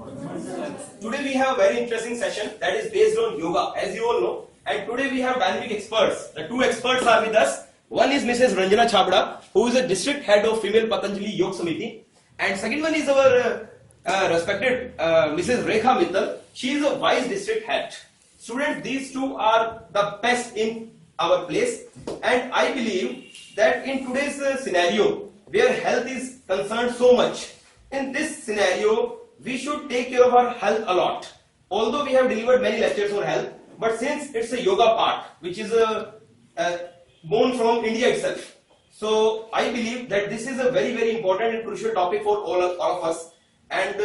Today we have a very interesting session that is based on yoga, as you all know. And today we have dynamic experts. The two experts are with us. One is Mrs. Ranjana Chhabra, who is a district head of Female Patanjali Yoga Samiti. And second one is our respected Mrs. Rekha Mittal. She is a vice district head. Students, these two are the best in our place. And I believe that in today's scenario, where health is concerned so much, in this scenario, we should take care of our health a lot. Although we have delivered many lectures on health, but since it's a yoga part, which is born from India itself, so I believe that this is a very, very important and crucial topic for all of us. And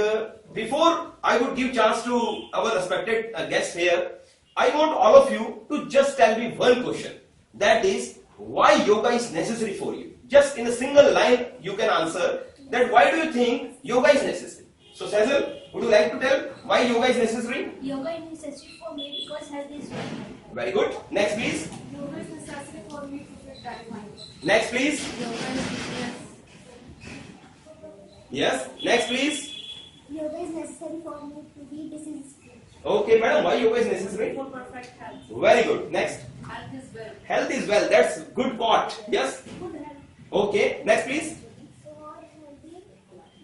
before I would give chance to our respected guest here, I want all of you to just tell me one question. That is, why yoga is necessary for you? Just in a single line, you can answer that why do you think yoga is necessary? So Cecil, would you like to tell why yoga is necessary? Yoga is necessary for me because health is wealth. Very good. Next please. Yoga is necessary for me to get that mind. Next please. Yoga is business. Yes. Next please. Yoga is necessary for me to be disease free. Okay, madam, why yoga is necessary? For perfect health. Very good. Next. Health is wealth. Health is well. That's good part. Yes. Good health. Okay. Next please. For healthy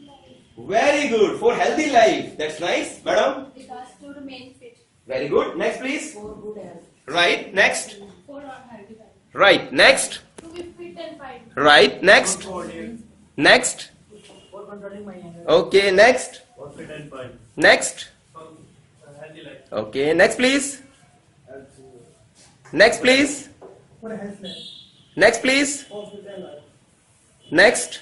life. Very good. For healthy life. That's nice, madam. It has to remain fit. Very good. Next please. For good health. Right. Next. For our healthy life. Right. Next. To be fit and fine. Right. Next. Next. For controlling my anger. Okay. Next. For fit and fine. Next. For healthy life. Okay. Next please. Next please. For healthy. Next please. For fit and life. Next.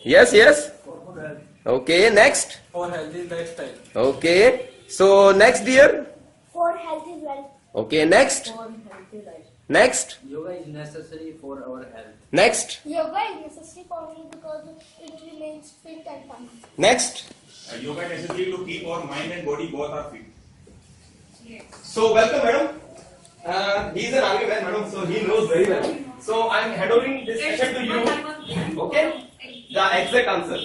Yes. Yes. For good health. Okay. Next. For healthy lifestyle. Okay. So next dear. For healthy wealth. Okay. Next. For healthy life. Next. Yoga is necessary for our health. Next. Yoga is necessary for me because it remains fit and fine. Next. Yoga is necessary to keep our mind and body both are fit. So welcome, madam. He is an army man, madam, so he knows very well. So I am handing this session to you. Okay? The exact answer.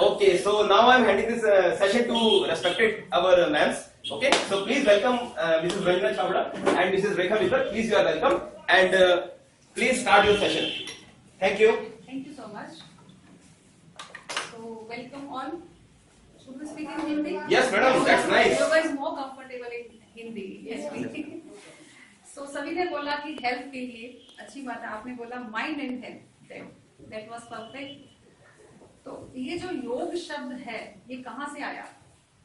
Okay, so now I am handing this session to respected our ma'ams. Okay, so please welcome Mrs. Ranjana Chhabra and Mrs. Rekha Mittal. Please, you are welcome. And please start your session. Thank you. Thank you so much. So, welcome all. Should we speak in Hindi? Yes, madam, that's nice. Yoga is more comfortable in Hindi. Yes, please. So, सभी ने बोला कि health के लिए अच्छी बात है. आपने बोला mind and health. That was perfect. तो ये जो योग शब्द है, ये कहाँ से आया?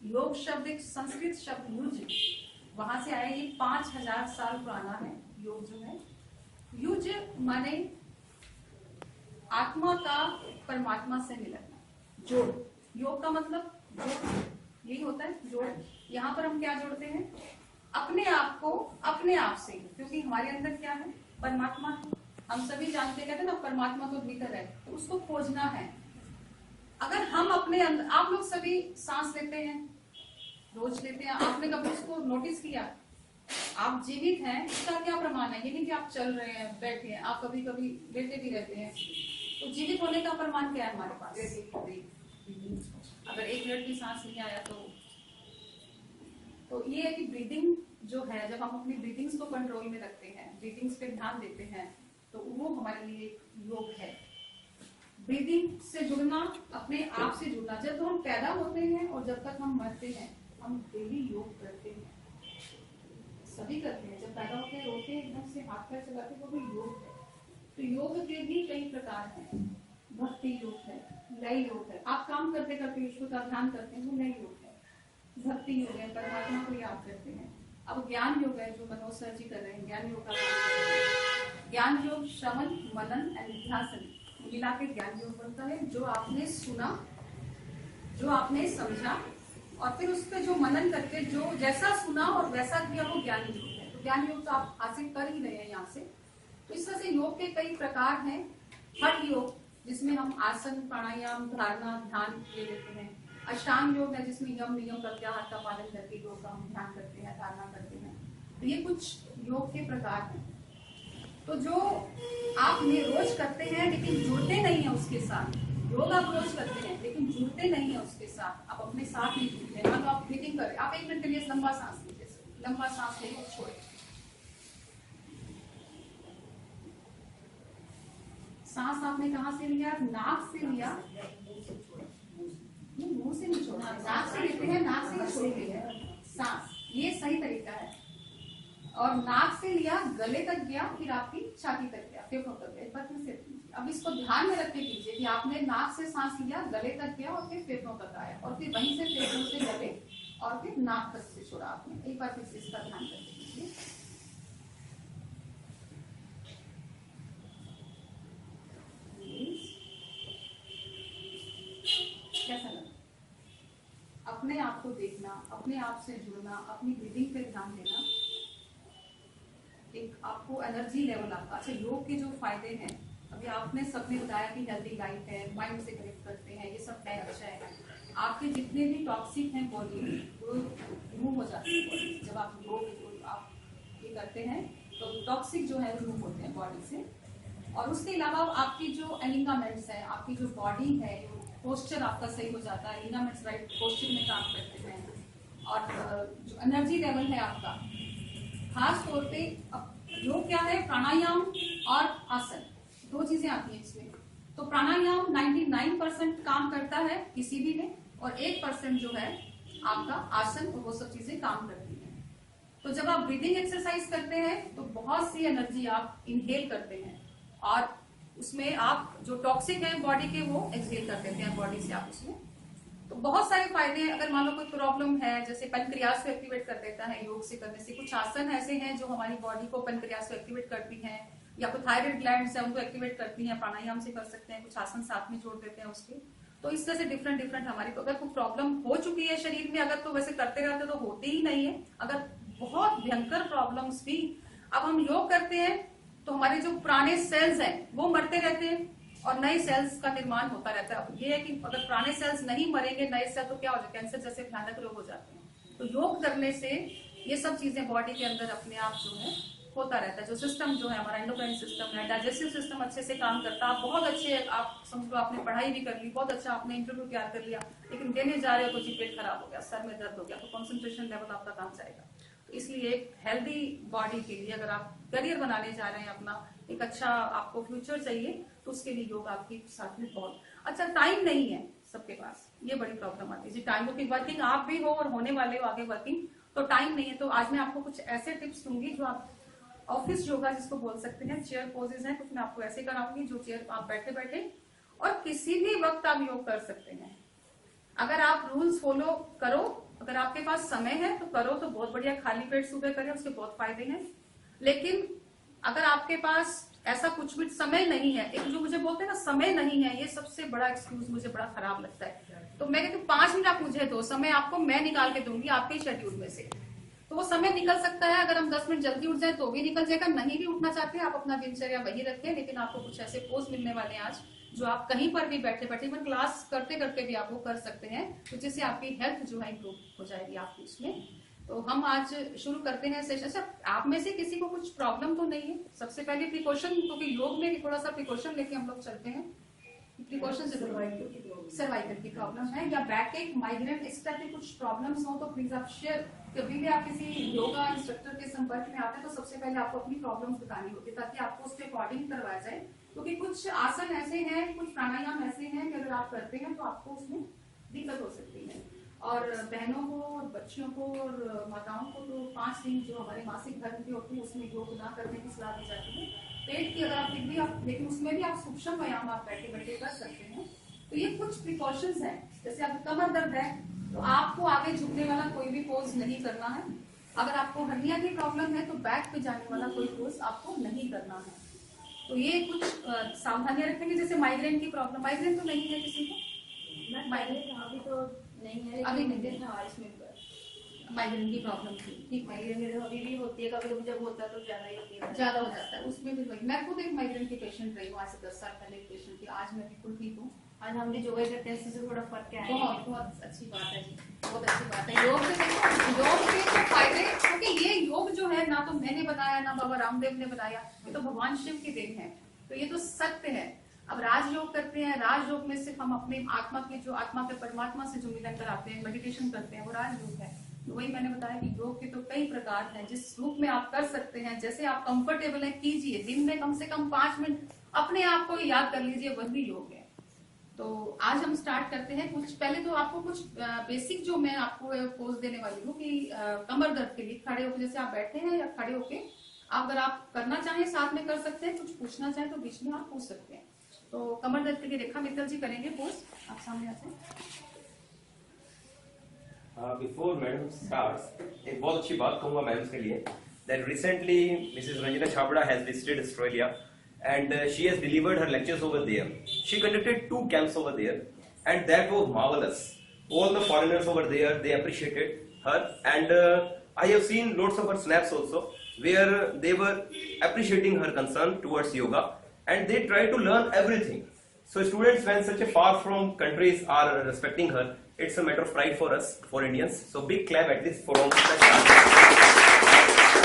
योग शब्द एक संस्कृत शब्द युज, वहां से आया. ये 5000 साल पुराना है. योग जो है, युज माने आत्मा का परमात्मा से मिलना, जोड़. योग का मतलब जोड़, यही होता है, जोड़. यहाँ पर हम क्या जोड़ते हैं? अपने आप को अपने आप से, क्योंकि हमारे अंदर क्या है? परमात्मा है. हम सभी जानते कहते हैं ना, परमात्मा तो भीतर है, तो उसको खोजना है. अगर हम अपने अंदर, आप लोग सभी सांस लेते हैं, रोज लेते हैं, आपने कभी उसको नोटिस किया? आप जीवित हैं, इसका क्या प्रमाण है? ये नहीं कि आप चल रहे हैं, बैठे हैं, आप कभी कभी लेटे भी रहते हैं. तो जीवित होने का प्रमाण क्या है हमारे पास? अगर 1 मिनट भी सांस नहीं आया तो ये है कि ब्रीदिंग जो है, जब हम अपनी ब्रीदिंग्स को कंट्रोल में रखते हैं, ब्रीदिंग्स पे ध्यान देते हैं, तो वो हमारे लिए योग है. ब्रीदिंग से जुड़ना, अपने आप से जुड़ना. जब हम पैदा होते हैं और जब तक हम मरते हैं, हम डेली योग करते हैं, सभी करते हैं. जब पैदा होते हैं, रोते हैं, एकदम से हाथ पैर चलाते हैं, वो भी योग है. तो योग के भी कई प्रकार हैं. भक्ति योग है, लय योग है. आप काम करते करते ईश्वर का ध्यान करते हैं, वो लय योग है. भक्ति योग है, परमात्मा को याद करते हैं. अब ज्ञान योग है, जो मनोज सर जी कर रहे हैं, ज्ञान योग का काम कर रहे हैं. ज्ञान योग श्रवण, मनन एंड निध्यासन मिला के ज्ञान योग बनता है. जो आपने सुना, जो आपने समझा, और फिर उस पर जो मनन करके जो जैसा सुना और वैसा किया, वो ज्ञान योग है. तो ज्ञान योग तो आप हासिल कर ही रहे हैं यहाँ से. तो इस तरह से योग के कई प्रकार हैं. हठ योग, जिसमें हम आसन, प्राणायाम, धारणा, ध्यान ये लेते हैं. अष्टांग योग है, जिसमें यम नियम प्रत्याहार का पालन करके योग का हम ध्यान करते हैं, धारणा करते हैं. तो ये कुछ योग के प्रकार हैं. तो जो आप रोज करते हैं लेकिन जुड़ते नहीं है उसके साथ, योग अप्रोच करते हैं लेकिन जुड़ते नहीं है उसके साथ, आप अपने साथ नहीं जुड़ते हैं। मान लो आप ब्रीथिंग कर रहे हैं, आप 1 मिनट के लिए लंबा सांस लीजिए, लंबा सांस लें और छोड़े। सांस आपने कहाँ से लिया? नाक से लिया, मुंह से नहीं छोड़ना, नाक से लेते हैं, नाक से छोड़ते हैं सांस, ये सही तरीका है। और नाक से लिया, गले तक गया, फिर आपकी छाती तक गया, फेफड़ों तक गया। एक बार फिर से अब इसको ध्यान में रख के कीजिए कि आपने नाक से सांस लिया, गले तक गया और फिर फेफड़ों तक आया, और फिर वहीं से फेफड़ों से गले और फिर नाक तक से छोड़ा आपने। एक बार फिर से इसका ध्यान करके कीजिए। कैसा लगा? अपने आप को देखना, अपने आप से जुड़ना, अपनी ब्रीदिंग पे ध्यान देना, एक आपको एनर्जी लेवल आपका। अच्छा, योग के जो फायदे हैं, अभी आपने सबने बताया कि हेल्दी लाइफ है, माइंड से कनेक्ट करते हैं, ये सब है, अच्छा है। आपके जितने भी टॉक्सिक हैं बॉडी में वो रिमूव हो जाते हैं बॉडी से। जब आप योग आप ये करते हैं तो टॉक्सिक जो है रिमूव होते हैं बॉडी से। और उसके अलावा आपकी जो एलिगामेंट्स है, आपकी जो बॉडी है, पोस्चर आपका सही हो जाता है, एलिगामेंट्स राइट पोस्चर में काम करते हैं। और जो एनर्जी लेवल है आपका, खास तौर पे योग क्या है, प्राणायाम और आसन, 2 चीजें आती हैं इसमें। तो प्राणायाम 99% काम करता है किसी भी में, और 1% जो है आपका आसन, और वो सब चीजें काम करती हैं। तो जब आप ब्रीदिंग एक्सरसाइज करते हैं तो बहुत सी एनर्जी आप इनहेल करते हैं, और उसमें आप जो टॉक्सिक है बॉडी के वो एक्सहेल कर देते हैं बॉडी से आप उसमें। तो बहुत सारे फायदे हैं। अगर मान लो कोई प्रॉब्लम है, जैसे पैनक्रियास को एक्टिवेट कर देता है योग से करने से। कुछ आसन ऐसे हैं जो हमारी बॉडी को पैनक्रियास को एक्टिवेट करती हैं, या कोई थायराइड ग्लैंड्स है उनको एक्टिवेट करती हैं, प्राणायाम से कर सकते हैं। कुछ आसन साथ में जोड़ देते हैं उसके। तो इस तरह से डिफरेंट हमारी, तो अगर कोई प्रॉब्लम हो चुकी है शरीर में, अगर तो वैसे करते रहते तो होती ही नहीं है। अगर बहुत भयंकर प्रॉब्लम्स भी, अब हम योग करते हैं तो हमारे जो पुराने सेल्स हैं वो मरते रहते हैं और नए सेल्स का निर्माण होता रहता है। अब ये है कि अगर पुराने सेल्स नहीं मरेंगे, नए सेल, तो क्या हो जाए, कैंसर जैसे भयानक रोग हो जाते हैं। तो योग करने से ये सब चीजें बॉडी के अंदर अपने आप जो है होता रहता है। जो सिस्टम जो है हमारा एंडोक्राइन सिस्टम है, डाइजेस्टिव सिस्टम अच्छे से काम करता है। आप बहुत अच्छे, आप समझ लो आपने पढ़ाई भी कर ली, बहुत अच्छा आपने इंटरव्यू तैयार कर लिया, लेकिन देने जा रहे हो तो जी पेट खराब हो गया, सर में दर्द हो गया, तो कॉन्सेंट्रेशन लेवल आपका कम जाएगा। तो इसलिए एक हेल्दी बॉडी के लिए अगर आप करियर बनाने जा रहे हैं अपना, एक अच्छा आपको फ्यूचर चाहिए, तो उसके लिए योग आपके साथ में बहुत अच्छा। टाइम नहीं है सबके पास, ये बड़ी प्रॉब्लम आती है जी। टाइम की वर्किंग आप भी हो और होने वाले हो आगे वर्किंग, तो टाइम नहीं है। तो आज मैं आपको कुछ ऐसे टिप्स दूंगी जो आप ऑफिस योगा जिसको बोल सकते हैं, चेयर पोजेज हैं कुछ, मैं आपको ऐसे कराऊंगी जो चेयर आप बैठे बैठे और किसी भी वक्त आप योग कर सकते हैं। अगर आप रूल्स फॉलो करो, अगर आपके पास समय है तो करो, तो बहुत बढ़िया। खाली पेट सुबह करें, उसके बहुत फायदे हैं। लेकिन अगर आपके पास ऐसा कुछ भी समय नहीं है, एक जो मुझे बोलते हैं ना समय नहीं है, ये सबसे बड़ा एक्सक्यूज मुझे बड़ा खराब लगता है। तो मैं कहती हूँ 5 मिनट आप मुझे दो, समय आपको मैं निकाल के दूंगी आपके शेड्यूल में से, तो वो समय निकल सकता है। अगर हम 10 मिनट जल्दी उठ जाए तो भी निकल जाएगा। नहीं भी उठना चाहते हैं आप अपना दिनचर्या वही रखें, लेकिन आपको कुछ ऐसे पोज मिलने वाले हैं आज जो आप कहीं पर भी बैठे बैठे, इवन क्लास करते करते भी आप वो कर सकते हैं, तो जिससे आपकी हेल्थ जो है इंप्रूव हो जाएगी आपकी उसमें। तो हम आज शुरू करते हैं सेशन। अच्छा, आप में से किसी को कुछ प्रॉब्लम तो नहीं है? सबसे पहले प्रिकॉशन, क्योंकि योग में थोड़ा सा प्रिकॉशन लेके हम लोग चलते हैं। प्रिकॉशन से सर्वाइकल की प्रॉब्लम है या बैक एक, माइग्रेन, इस तरह की कुछ प्रॉब्लम्स हो तो प्लीज आप शेयर। कभी भी आप किसी योगा इंस्ट्रक्टर के संपर्क में आते हैं तो सबसे पहले आपको अपनी प्रॉब्लम्स बतानी होती है, ताकि आपको उसके अकॉर्डिंग करवाया जाए। क्योंकि कुछ आसन ऐसे हैं, कुछ प्राणायाम ऐसे हैं कि अगर आप करते हैं तो आपको उसमें दिक्कत हो सकती है। और बहनों को, बच्चियों को और माताओं को तो 5 दिन जो हमारे मासिक धर्म की होती है उसमें योग ना करने की सलाह दी जाती है। पेट की अगर आप फिर भी आप, लेकिन उसमें भी आप सूक्ष्म व्यायाम आप बैठे बैठे कर सकते हैं। तो ये कुछ प्रिकॉशंस हैं। जैसे आपको कमर दर्द है तो आपको आगे झुकने वाला कोई भी पोज नहीं करना है। अगर आपको हर्निया की प्रॉब्लम है तो बैक पे जाने वाला कोई पोज आपको नहीं करना है। तो ये कुछ सावधानियां रखेंगे। जैसे माइग्रेन की प्रॉब्लम, माइग्रेन तो नहीं है किसी को? माइग्रेन अभी तो नहीं है, अभी नहीं था इसमें माइग्रेन की प्रॉब्लम थी, ठीक। माइग्रेन अभी भी होती है, कभी जब होता है तो ज्यादा ही होती है, ज्यादा हो जाता है उसमें भी। मैं खुद एक माइग्रेन की पेशेंट रही हूँ आज से 10 साल पहले एक पेशेंट थी। आज मैं बिल्कुल ठीक हूँ। आज हम भी योगा करते हैं, इससे थोड़ा फर्क क्या है। बहुत बहुत अच्छी बात है जी, बहुत अच्छी बात है। योग से देखो, योग के जो फायदे, क्योंकि ये योग जो है ना तो मैंने बताया ना बाबा रामदेव ने बताया, ये तो भगवान शिव की देन है। तो ये तो सत्य है। अब राजयोग करते हैं, राजयोग में सिर्फ हम अपने आत्मा के परमात्मा से जो मिलन कराते हैं, मेडिटेशन करते हैं, वो राजयोग है। तो वही मैंने बताया कि योग के तो कई प्रकार हैं, जिस रूप में आप कर सकते हैं, जैसे आप कंफर्टेबल है कीजिए। दिन में कम से कम 5 मिनट अपने आप को याद कर लीजिए, वही योग है। तो आज हम स्टार्ट करते हैं। कुछ पहले तो आपको कुछ बेसिक जो मैं आपको पोज देने वाली हूँ कि कमर दर्द के लिए खड़े होकर, जैसे आप बैठे हैं या खड़े होके, अगर आप करना चाहें साथ में कर सकते हैं, कुछ पूछना चाहें तो बीच में आप पूछ सकते हैं। तो कमर दर्द के लिए रेखा मित्तल जी करेंगे पोज, आप सामने आते हैं। बिफोर मैडम स्टार्ट्स, एक बहुत अच्छी बात कहूंगा मैम के लिए, that recently Mrs. Ranjana Chhabra has visited Australia and she has delivered her lectures over there. She conducted 2 camps over there and that was marvelous. All the foreigners over there, they appreciated her, and I have seen lots of her snaps also where they were appreciating her concern towards yoga and they try to learn everything. So students, when such a far from countries are respecting her, it's a matter of pride for us, for Indians. So big clap at this forum.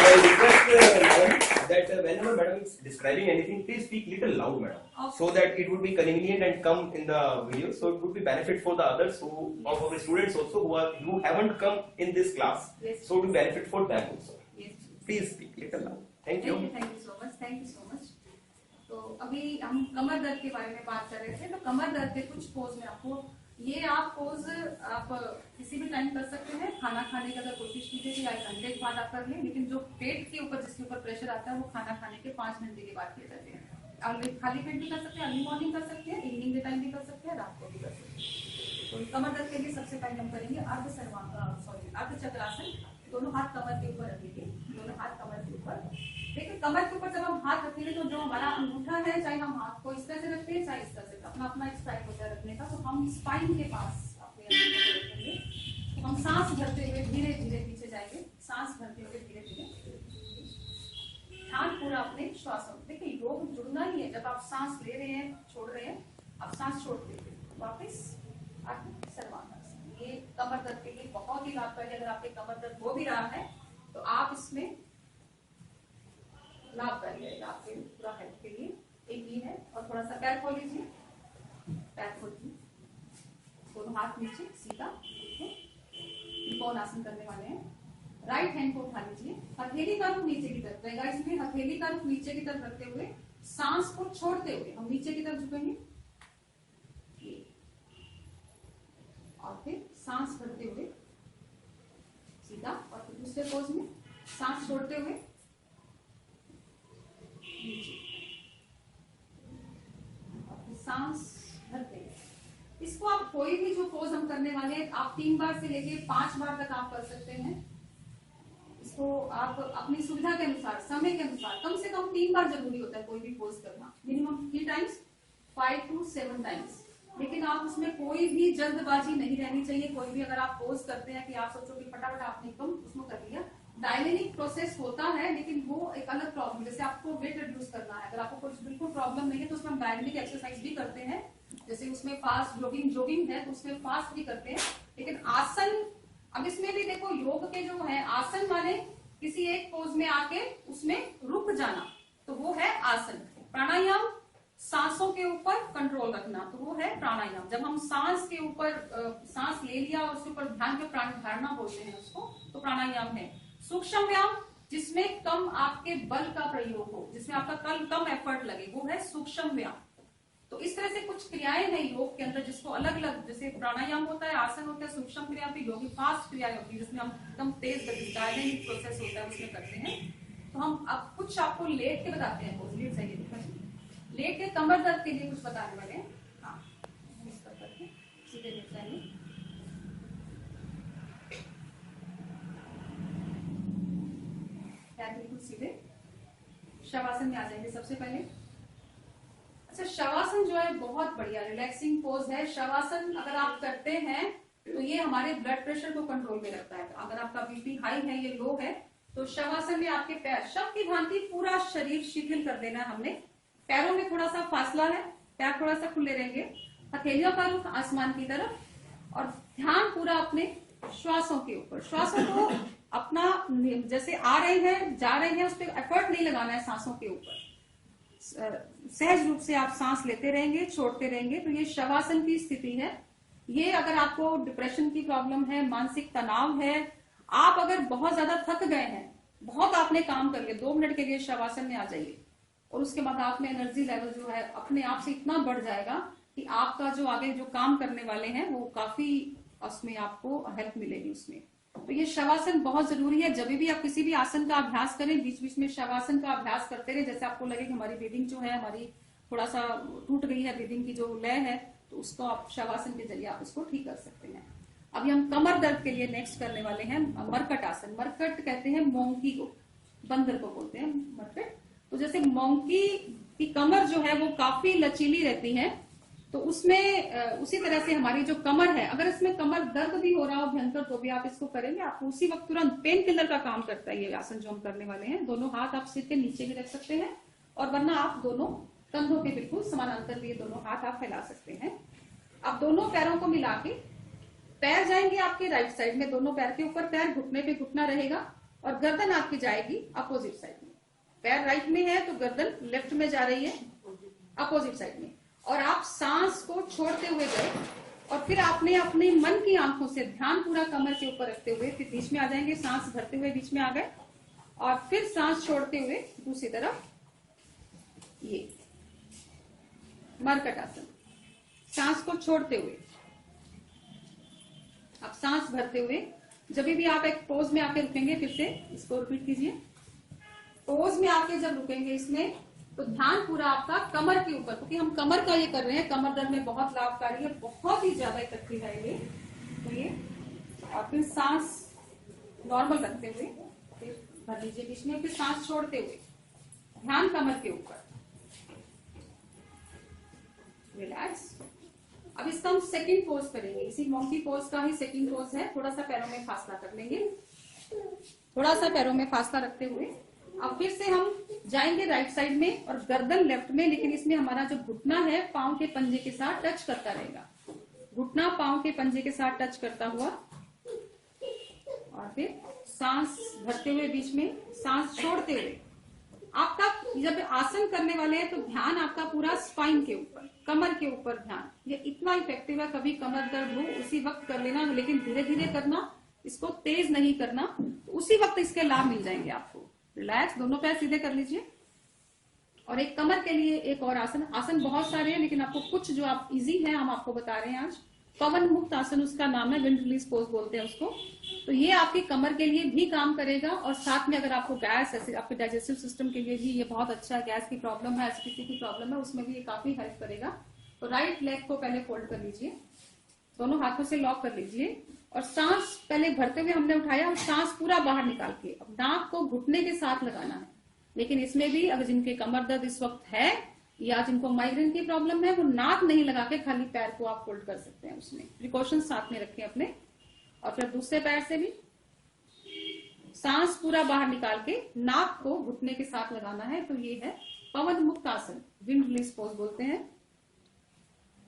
I request madam that whenever madam is describing anything, please speak little loud, madam, Okay. so that it would be convenient and come in the video. So it would be benefit for the others who, or for the students also who haven't come in this class. Yes. So it will benefit for them also. Yes. Please speak little loud. Thank you. Thank you so much, thank you so much. तो अभी हम कमर दर्द के बारे में बात कर रहे थे। तो कमर दर्द के कुछ पोज में आपको, ये आप पोज आप किसी भी टाइम कर सकते हैं। खाना खाने की अगर कोशिश कीजिए या 1 घंटे के बाद आप कर लें, लेकिन जो पेट के ऊपर, जिसके ऊपर प्रेशर आता है, वो खाना खाने के 5 घंटे के बाद किए जाते हैं। और खाली पेट भी कर सकते हैं, अर्ली मॉर्निंग कर सकते हैं, इवनिंग के टाइम भी कर सकते हैं, रात को भी कर सकते हैं। तो कमर दर्द के लिए सबसे पहले हम करेंगे अर्ध चक्रासन। दोनों हाथ कमर के ऊपर रखेंगे, दोनों हाथ कमर के ऊपर। देखिए कमर के ऊपर जब हम हाथ रखेंगे तो जो हमारा अंगूठा है, चाहे हम हाथ को इस तरह से रखते हैं, चाहे इस तरह से, अपना अपना एक स्टाइल होता है रखने का। तो हम स्पाइन के पास अपने अंगूठे को रखेंगे। हम सांस भरते हुए धीरे धीरे पीछे जाएंगे, सांस भरते हुए धीरे धीरे। ध्यान पूरा अपने श्वासों। देखिए योग जुड़ना ही है। जब आप सांस ले रहे हैं, छोड़ रहे हैं, आप सांस छोड़ देते हैं, वापिस आगे सर्वांगासन। ये कमर दर्द के लिए बहुत ही लाभकारी। अगर आपके कमर दर्द हो भी रहा है तो आप इसमें लाभकारी है आपके पूरा हेल्थ के लिए। एक ये है। और थोड़ा सा पैर खोल लीजिए, पैर खोलिए, दोनों हाथ नीचे सीधा। त्रिकोण आसन करने वाले हैं। राइट हैंड को उठा लीजिए, हथेली का रुख नीचे की तरफ रहेगा। इसमें हथेली का रुख नीचे की तरफ रखते हुए सांस को छोड़ते हुए हम नीचे की तरफ झुकेंगे और फिर सांस भरते हुए सीधा। और फिर दूसरे पोज में सांस छोड़ते हुए नीचे और फिर सांस भरते हुए। इसको आप कोई भी जो पोज हम करने वाले हैं, आप 3 बार से लेके 5 बार तक आप कर सकते हैं। इसको आप अपनी सुविधा के अनुसार, समय के अनुसार, कम से कम 3 बार जरूरी होता है कोई भी पोज करना, मिनिमम 3 टाइम्स, 5 to 7 टाइम्स। लेकिन आप उसमें कोई भी जल्दबाजी नहीं रहनी चाहिए। कोई भी अगर आप पोज करते हैं कि आप सोचो कि फटाफट आपने एकदम उसमें कर लिया, डायनेमिक प्रोसेस होता है, लेकिन वो एक अलग प्रॉब्लम। जैसे आपको वेट रिड्यूस करना है, अगर आपको कुछ बिल्कुल प्रॉब्लम नहीं है तो उसमें हम डायनेमिक एक्सरसाइज भी करते हैं। जैसे उसमें फास्ट जॉगिंग है तो उसमें फास्ट भी करते हैं। लेकिन आसन, अब इसमें भी देखो योग के जो है आसन माने किसी एक पोज में आके उसमें रुक जाना, तो वो है आसन। प्राणायाम सांसों के ऊपर कंट्रोल रखना, तो वो है प्राणायाम। जब हम सांस के ऊपर सांस ले लिया और उसके ऊपर ध्यान के प्राण धारणा बोलते हैं उसको, तो प्राणायाम है। सूक्ष्म व्यायाम जिसमें कम आपके बल का प्रयोग हो, जिसमें आपका कम एफर्ट लगे, वो है सूक्ष्म व्यायाम। तो इस तरह से कुछ क्रियाएं हैं योग के अंदर जिसको अलग अलग, जैसे प्राणायाम होता है, आसन होता है, सूक्ष्म क्रिया भी योगी फास्ट क्रिया होती है जिसमें हम एकदम तेज गति, डायनेमिक प्रोसेस होता है उसमें करते हैं। तो हम अब कुछ आपको लेट के बताते हैं पोज। लेट चाहिए, लेट के कमर दर्द के लिए कुछ बताने वाले हैं। हाँ, इस पर करके सीधे लेट जाएंगे। बिल्कुल सीधे शवासन में आ जाएंगे सबसे पहले। अच्छा, शवासन जो है बहुत बढ़िया रिलैक्सिंग पोज है। शवासन अगर आप करते हैं तो ये हमारे ब्लड प्रेशर को कंट्रोल में रखता है। अगर आपका बीपी हाई है, ये लो है, तो शवासन में आपके पैर शव की भांति पूरा शरीर शिथिल कर देना है हमने। पैरों में थोड़ा सा फासला है, पैर थोड़ा सा खुले रहेंगे, हथेलियों का रुख आसमान की तरफ और ध्यान पूरा अपने श्वासों के ऊपर। श्वासों को अपना जैसे आ रहे हैं जा रहे हैं, उस पर एफर्ट नहीं लगाना है सांसों के ऊपर। सहज रूप से आप सांस लेते रहेंगे, छोड़ते रहेंगे। तो ये शवासन की स्थिति है। ये अगर आपको डिप्रेशन की प्रॉब्लम है, मानसिक तनाव है, आप अगर बहुत ज्यादा थक गए हैं, बहुत आपने काम कर लिया, 2 मिनट के लिए शवासन में आ जाइए और उसके बाद आप में एनर्जी लेवल जो है अपने आप से इतना बढ़ जाएगा कि आपका जो आगे जो काम करने वाले हैं वो काफी उसमें आपको हेल्प मिलेगी उसमें। तो ये शवासन बहुत जरूरी है। जब भी आप किसी भी आसन का अभ्यास करें, बीच बीच में शवासन का अभ्यास करते रहे। जैसे आपको लगे कि हमारी ब्रीदिंग जो है हमारी थोड़ा सा टूट गई है, ब्रीदिंग की जो लय है, तो उसको आप शवासन के जरिए आप उसको ठीक कर सकते हैं। अभी हम कमर दर्द के लिए नेक्स्ट करने वाले हैं मरकट आसन। मरकट कहते हैं मोंकी को, बंदर को बोलते हैं मरकट। तो जैसे मोंकी की कमर जो है वो काफी लचीली रहती है, तो उसमें उसी तरह से हमारी जो कमर है, अगर इसमें कमर दर्द भी हो रहा हो भयंकर तो भी आप इसको करेंगे, आपको उसी वक्त तुरंत पेन किलर का काम करता है ये आसन जो हम करने वाले हैं। दोनों हाथ आप सिर के नीचे भी रख सकते हैं और वरना आप दोनों कंधों के बिल्कुल समानांतर भी दोनों हाथ आप फैला सकते हैं। अब दोनों पैरों को मिला के पैर जाएंगे आपके राइट साइड में, दोनों पैर के ऊपर, पैर घुटने पे घुटना रहेगा और गर्दन आपकी जाएगी अपोजिट साइड में। पैर राइट में है तो गर्दन लेफ्ट में जा रही है अपोजिट साइड में। और आप सांस को छोड़ते हुए गए और फिर आपने अपने मन की आंखों से ध्यान पूरा कमर के ऊपर रखते हुए फिर बीच में आ जाएंगे, सांस भरते हुए बीच में आ गए और फिर सांस छोड़ते हुए दूसरी तरफ, ये मरकट आसन। सांस को छोड़ते हुए आप सांस भरते हुए, जब भी आप एक पोज में आके रुकेंगे, फिर से इसको रिपीट कीजिए। पोज में आके जब रुकेंगे इसमें तो ध्यान पूरा आपका कमर के ऊपर, क्योंकि हम कमर का ये कर रहे हैं, कमर दर्द में बहुत लाभकारी है, बहुत ही ज्यादा इफेक्टिव है ये। तो ये और फिर सांस नॉर्मल रखते हुए फिर भर लीजिए बीच में, फिर सांस छोड़ते हुए ध्यान कमर के ऊपर, रिलैक्स। अब इसका हम सेकंड पोज करेंगे, इसी मोंकी पोज का ही सेकंड पोज है। थोड़ा सा पैरों में फासला कर लेंगे, थोड़ा सा पैरों में फासला रखते हुए अब फिर से हम जाएंगे राइट साइड में और गर्दन लेफ्ट में, लेकिन इसमें हमारा जो घुटना है पांव के पंजे के साथ टच करता रहेगा, घुटना पांव के पंजे के साथ टच करता हुआ और फिर सांस भरते हुए बीच में, सांस छोड़ते हुए। आपका जब आसन करने वाले हैं तो ध्यान आपका पूरा स्पाइन के ऊपर, कमर के ऊपर ध्यान, ये इतना इफेक्टिव है। कभी कमर दर्द हो उसी वक्त कर लेना, लेकिन धीरे धीरे करना, इसको तेज नहीं करना, तो उसी वक्त इसके लाभ मिल जाएंगे आपको। रिलैक्स, दोनों पैर सीधे कर लीजिए। और एक कमर के लिए एक और आसन, आसन बहुत सारे हैं लेकिन आपको कुछ जो आप इजी है हम आपको बता रहे हैं आज। पवन मुक्त आसन उसका नाम है, विंड रिलीज पोज बोलते हैं उसको। तो ये आपकी कमर के लिए भी काम करेगा और साथ में अगर आपको गैस, आपके डाइजेस्टिव सिस्टम के लिए भी ये बहुत अच्छा है, गैस की प्रॉब्लम है, एसिडिटी की प्रॉब्लम है, उसमें भी ये काफी हेल्प करेगा। तो राइट लेग को पहले फोल्ड कर लीजिए, दोनों हाथों से लॉक कर लीजिए और सांस पहले भरते हुए हमने उठाया और सांस पूरा बाहर निकाल के अब नाक को घुटने के साथ लगाना है। लेकिन इसमें भी अगर जिनके कमर दर्द इस वक्त है या जिनको माइग्रेन की प्रॉब्लम है, वो नाक नहीं लगा के खाली पैर को आप फोल्ड कर सकते हैं, उसमें प्रिकॉशन साथ में रखें अपने। और फिर दूसरे पैर से भी सांस पूरा बाहर निकाल के नाक को घुटने के साथ लगाना है। तो ये है पवन मुक्त आसन, विंड रिलीज पोज बोलते हैं।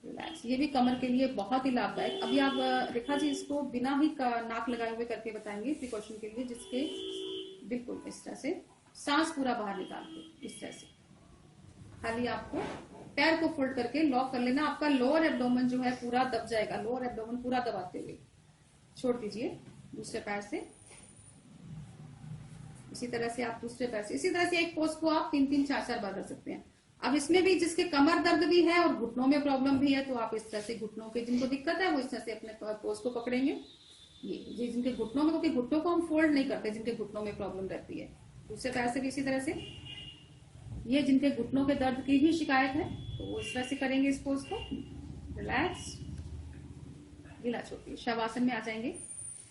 रिलैक्स, ये भी कमर के लिए बहुत ही लाभदायक। अभी आप रेखा जी इसको बिना ही नाक लगाए हुए करके बताएंगे प्रिकॉशन के लिए, जिसके बिल्कुल इस तरह से सांस पूरा बाहर निकाल के इस तरह से खाली आपको पैर को फोल्ड करके लॉक कर लेना। आपका लोअर एब्डोमेन जो है पूरा दब जाएगा, लोअर एब्डोमेन पूरा दबाते हुए छोड़ दीजिए दूसरे पैर से। इसी तरह से आप दूसरे पैर से, इसी तरह से एक पोज को आप 3-3, 4-4 बार कर सकते हैं। अब इसमें भी जिसके कमर दर्द भी है और घुटनों में प्रॉब्लम भी है, तो आप इस तरह से घुटनों के जिनको दिक्कत है वो इस तरह से अपने पोज को पकड़ेंगे। ये जिनके घुटनों में, क्योंकि घुटनों को हम फोल्ड नहीं करते जिनके घुटनों में प्रॉब्लम रहती है, दूसरे पैर से भी इसी तरह से। ये जिनके घुटनों के दर्द की ही शिकायत है तो वो इस तरह से करेंगे इस पोज को। रिलैक्स, ढीला छोड़िए, शवासन में आ जाएंगे।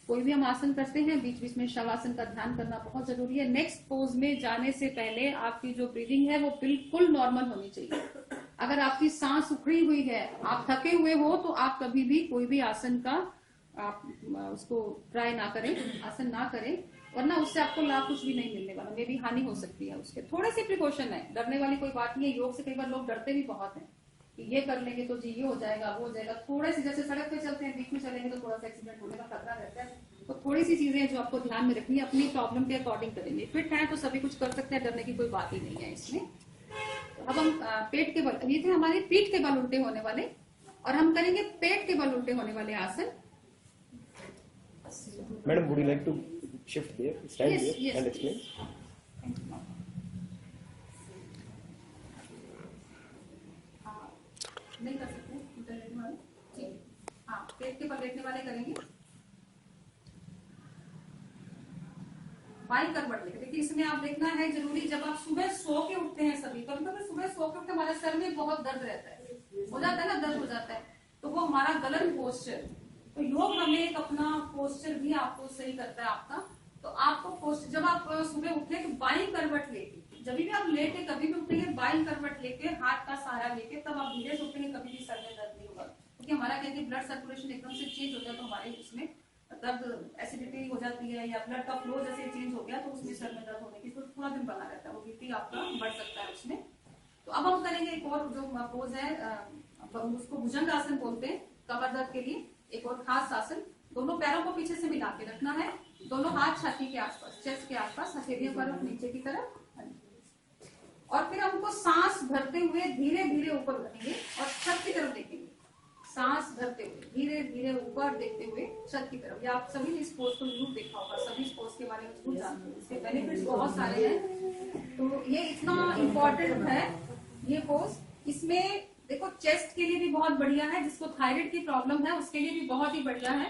कोई भी हम आसन करते हैं बीच बीच में शवासन का ध्यान करना बहुत जरूरी है। नेक्स्ट पोज में जाने से पहले आपकी जो ब्रीदिंग है वो बिल्कुल नॉर्मल होनी चाहिए। अगर आपकी सांस उखड़ी हुई है, आप थके हुए हो, तो आप कभी भी कोई भी आसन का आप उसको ट्राई ना करें, आसन ना करें, वरना उससे आपको लाभ कुछ भी नहीं मिलने वाला, मे भी हानि हो सकती है। उसके थोड़े से प्रिकॉशन है, डरने वाली कोई बात नहीं है। योग से कई बार लोग डरते भी बहुत हैं कि ये कर लेंगे तो जी ये हो जाएगा, वो हो जाएगा। थोड़े से, जैसे सड़क पे चलते हैं, बीच में चलेंगे तो थोड़ा सा एक्सीडेंट होने का खतरा रहता है। तो थोड़ी सी चीजें जो आपको ध्यान में रखनी है, अपनी प्रॉब्लम के अकॉर्डिंग करेंगे। फिट है तो सभी कुछ कर सकते हैं, डरने की कोई बात ही नहीं है इसमें। अब हम पेट के बल, ये थे हमारे पीठ के बल उल्टे होने वाले, और हम करेंगे पेट के बल उल्टे होने वाले आसन। Madam, would you like to shift there, stand Yes, there yes. and explain? नहीं कर सकते उल्टे लेटने वाले, ठीक। हाँ, पेट के बल लेटने वाले करेंगे। बाई करवट लेके देखिए, इसमें आप देखना है जरूरी, जब आप सुबह सो के उठते हैं सभी, कभी कभी सुबह सो के उठते हमारे सर में बहुत दर्द रहता है, हो जाता है ना, दर्द हो जाता है, तो वो हमारा गलत पोस्चर। तो योग हमें एक अपना पोस्चर भी आपको सही करता है आपका। तो आपको पोस्चर, जब आप सुबह उठे तो बाई करवट लेके, जब भी आप लेटे कभी भी उठेंगे बाई करवट लेके, हाथ का सहारा लेके, तब आप धीरे से उठेंगे, कभी भी सर में दर्द नहीं होगा। क्योंकि हमारा कहते हैं ब्लड सर्कुलेशन एकदम से चेंज हो जाए तो हमारे उसमें दर्द, एसिडिटी हो जाती है या ब्लड का फ्लो जैसे चेंज हो गया तो उसमें सर में दर्द होने की तो पूरा दिन बना रहता है, वो बीपी आपका बढ़ सकता है उसमें। तो अब हम करेंगे एक और जो पोज है, उसको भुजंग आसन बोलते हैं, कमर दर्द के लिए एक और खास आसन। दोनों पैरों को पीछे से मिला के रखना है, दोनों हाथ छाती के आसपास, चेस्ट के आसपास, हथेलियों पर नीचे की तरफ, और फिर हमको सांस भरते हुए धीरे धीरे ऊपर उठेंगे और छत की तरफ देखेंगे, सांस भरते हुए धीरे धीरे ऊपर देखते हुए छत की तरफ। या आप सभी ने इस पोज को जरूर देखा होगा, सभी इस पोज के बारे में जरूर जानते हैं, इसके बेनिफिट्स बहुत सारे हैं। तो ये इतना इम्पोर्टेंट है ये पोज। इसमें देखो चेस्ट के लिए भी बहुत बढ़िया है, जिसको थायराइड की प्रॉब्लम है उसके लिए भी बहुत ही बढ़िया है,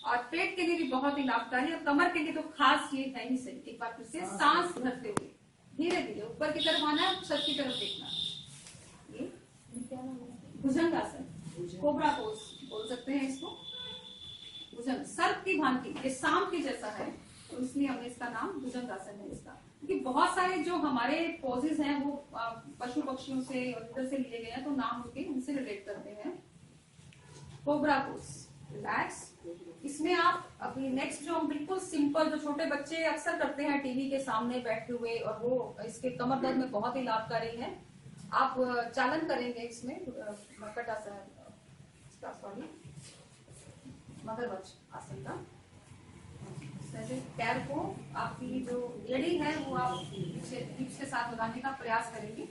और पेट के लिए भी बहुत ही लाभकारी है, कमर के लिए तो खास ये है ही सही। एक बार फिर से सांस भरते हुए धीरे धीरे ऊपर की तरफ आना है, छत की तरफ देखना। ये भुजंग आसन, कोबरा पोज बोल सकते हैं इसको, भुजंग सर्प की भांति, ये सांप के जैसा है तो इसलिए हमने इसका नाम भुजंग आसन है इसका। क्योंकि बहुत सारे जो हमारे पोजेज हैं वो पशु पक्षियों से और इधर से लिए गए हैं, तो नाम उनके उनसे रिलेट करते हैं। Cobra pose, relax. इसमें आप अपनी नेक्स्ट जो हम बिल्कुल सिंपल, जो छोटे बच्चे अक्सर करते हैं टीवी के सामने बैठे हुए, और वो इसके कमर दर्द में बहुत ही लाभकारी है। आप चालन करेंगे इसमें, मकट आसन, सॉरी मगरमच्छ आसन का। पैर को आपकी जो एड़ी है वो आप हिप्स के साथ लगाने का प्रयास करेंगे।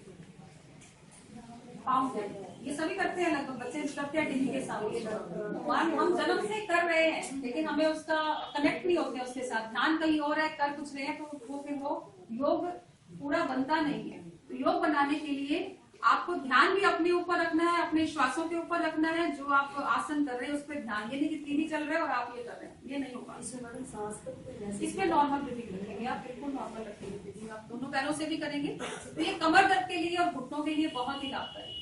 पाँव, ये सभी करते हैं लगभग बच्चे करते हैं टीवी के सामने। हम जन्म से कर रहे हैं लेकिन हमें उसका कनेक्ट नहीं होते उसके साथ, ध्यान कहीं और है, कर कुछ रहे हैं, तो वो फिर वो योग पूरा बनता नहीं है। तो योग बनाने के लिए आपको ध्यान भी अपने ऊपर रखना है, अपने श्वासों के ऊपर रखना है, जो आप आसन कर रहे हैं उस पर ध्यान। ये नहीं कि टीवी चल रहा है और आप ये कर रहे हैं, ये नहीं होगा। इसमें नॉर्मल ब्रीथिंग रखेंगे आप, बिल्कुल नॉर्मल रखेंगे ब्रीथिंग। आप दोनों पैरों से भी करेंगे तो ये कमर दर्द के लिए और घुटनों के लिए बहुत ही लाभकारी है।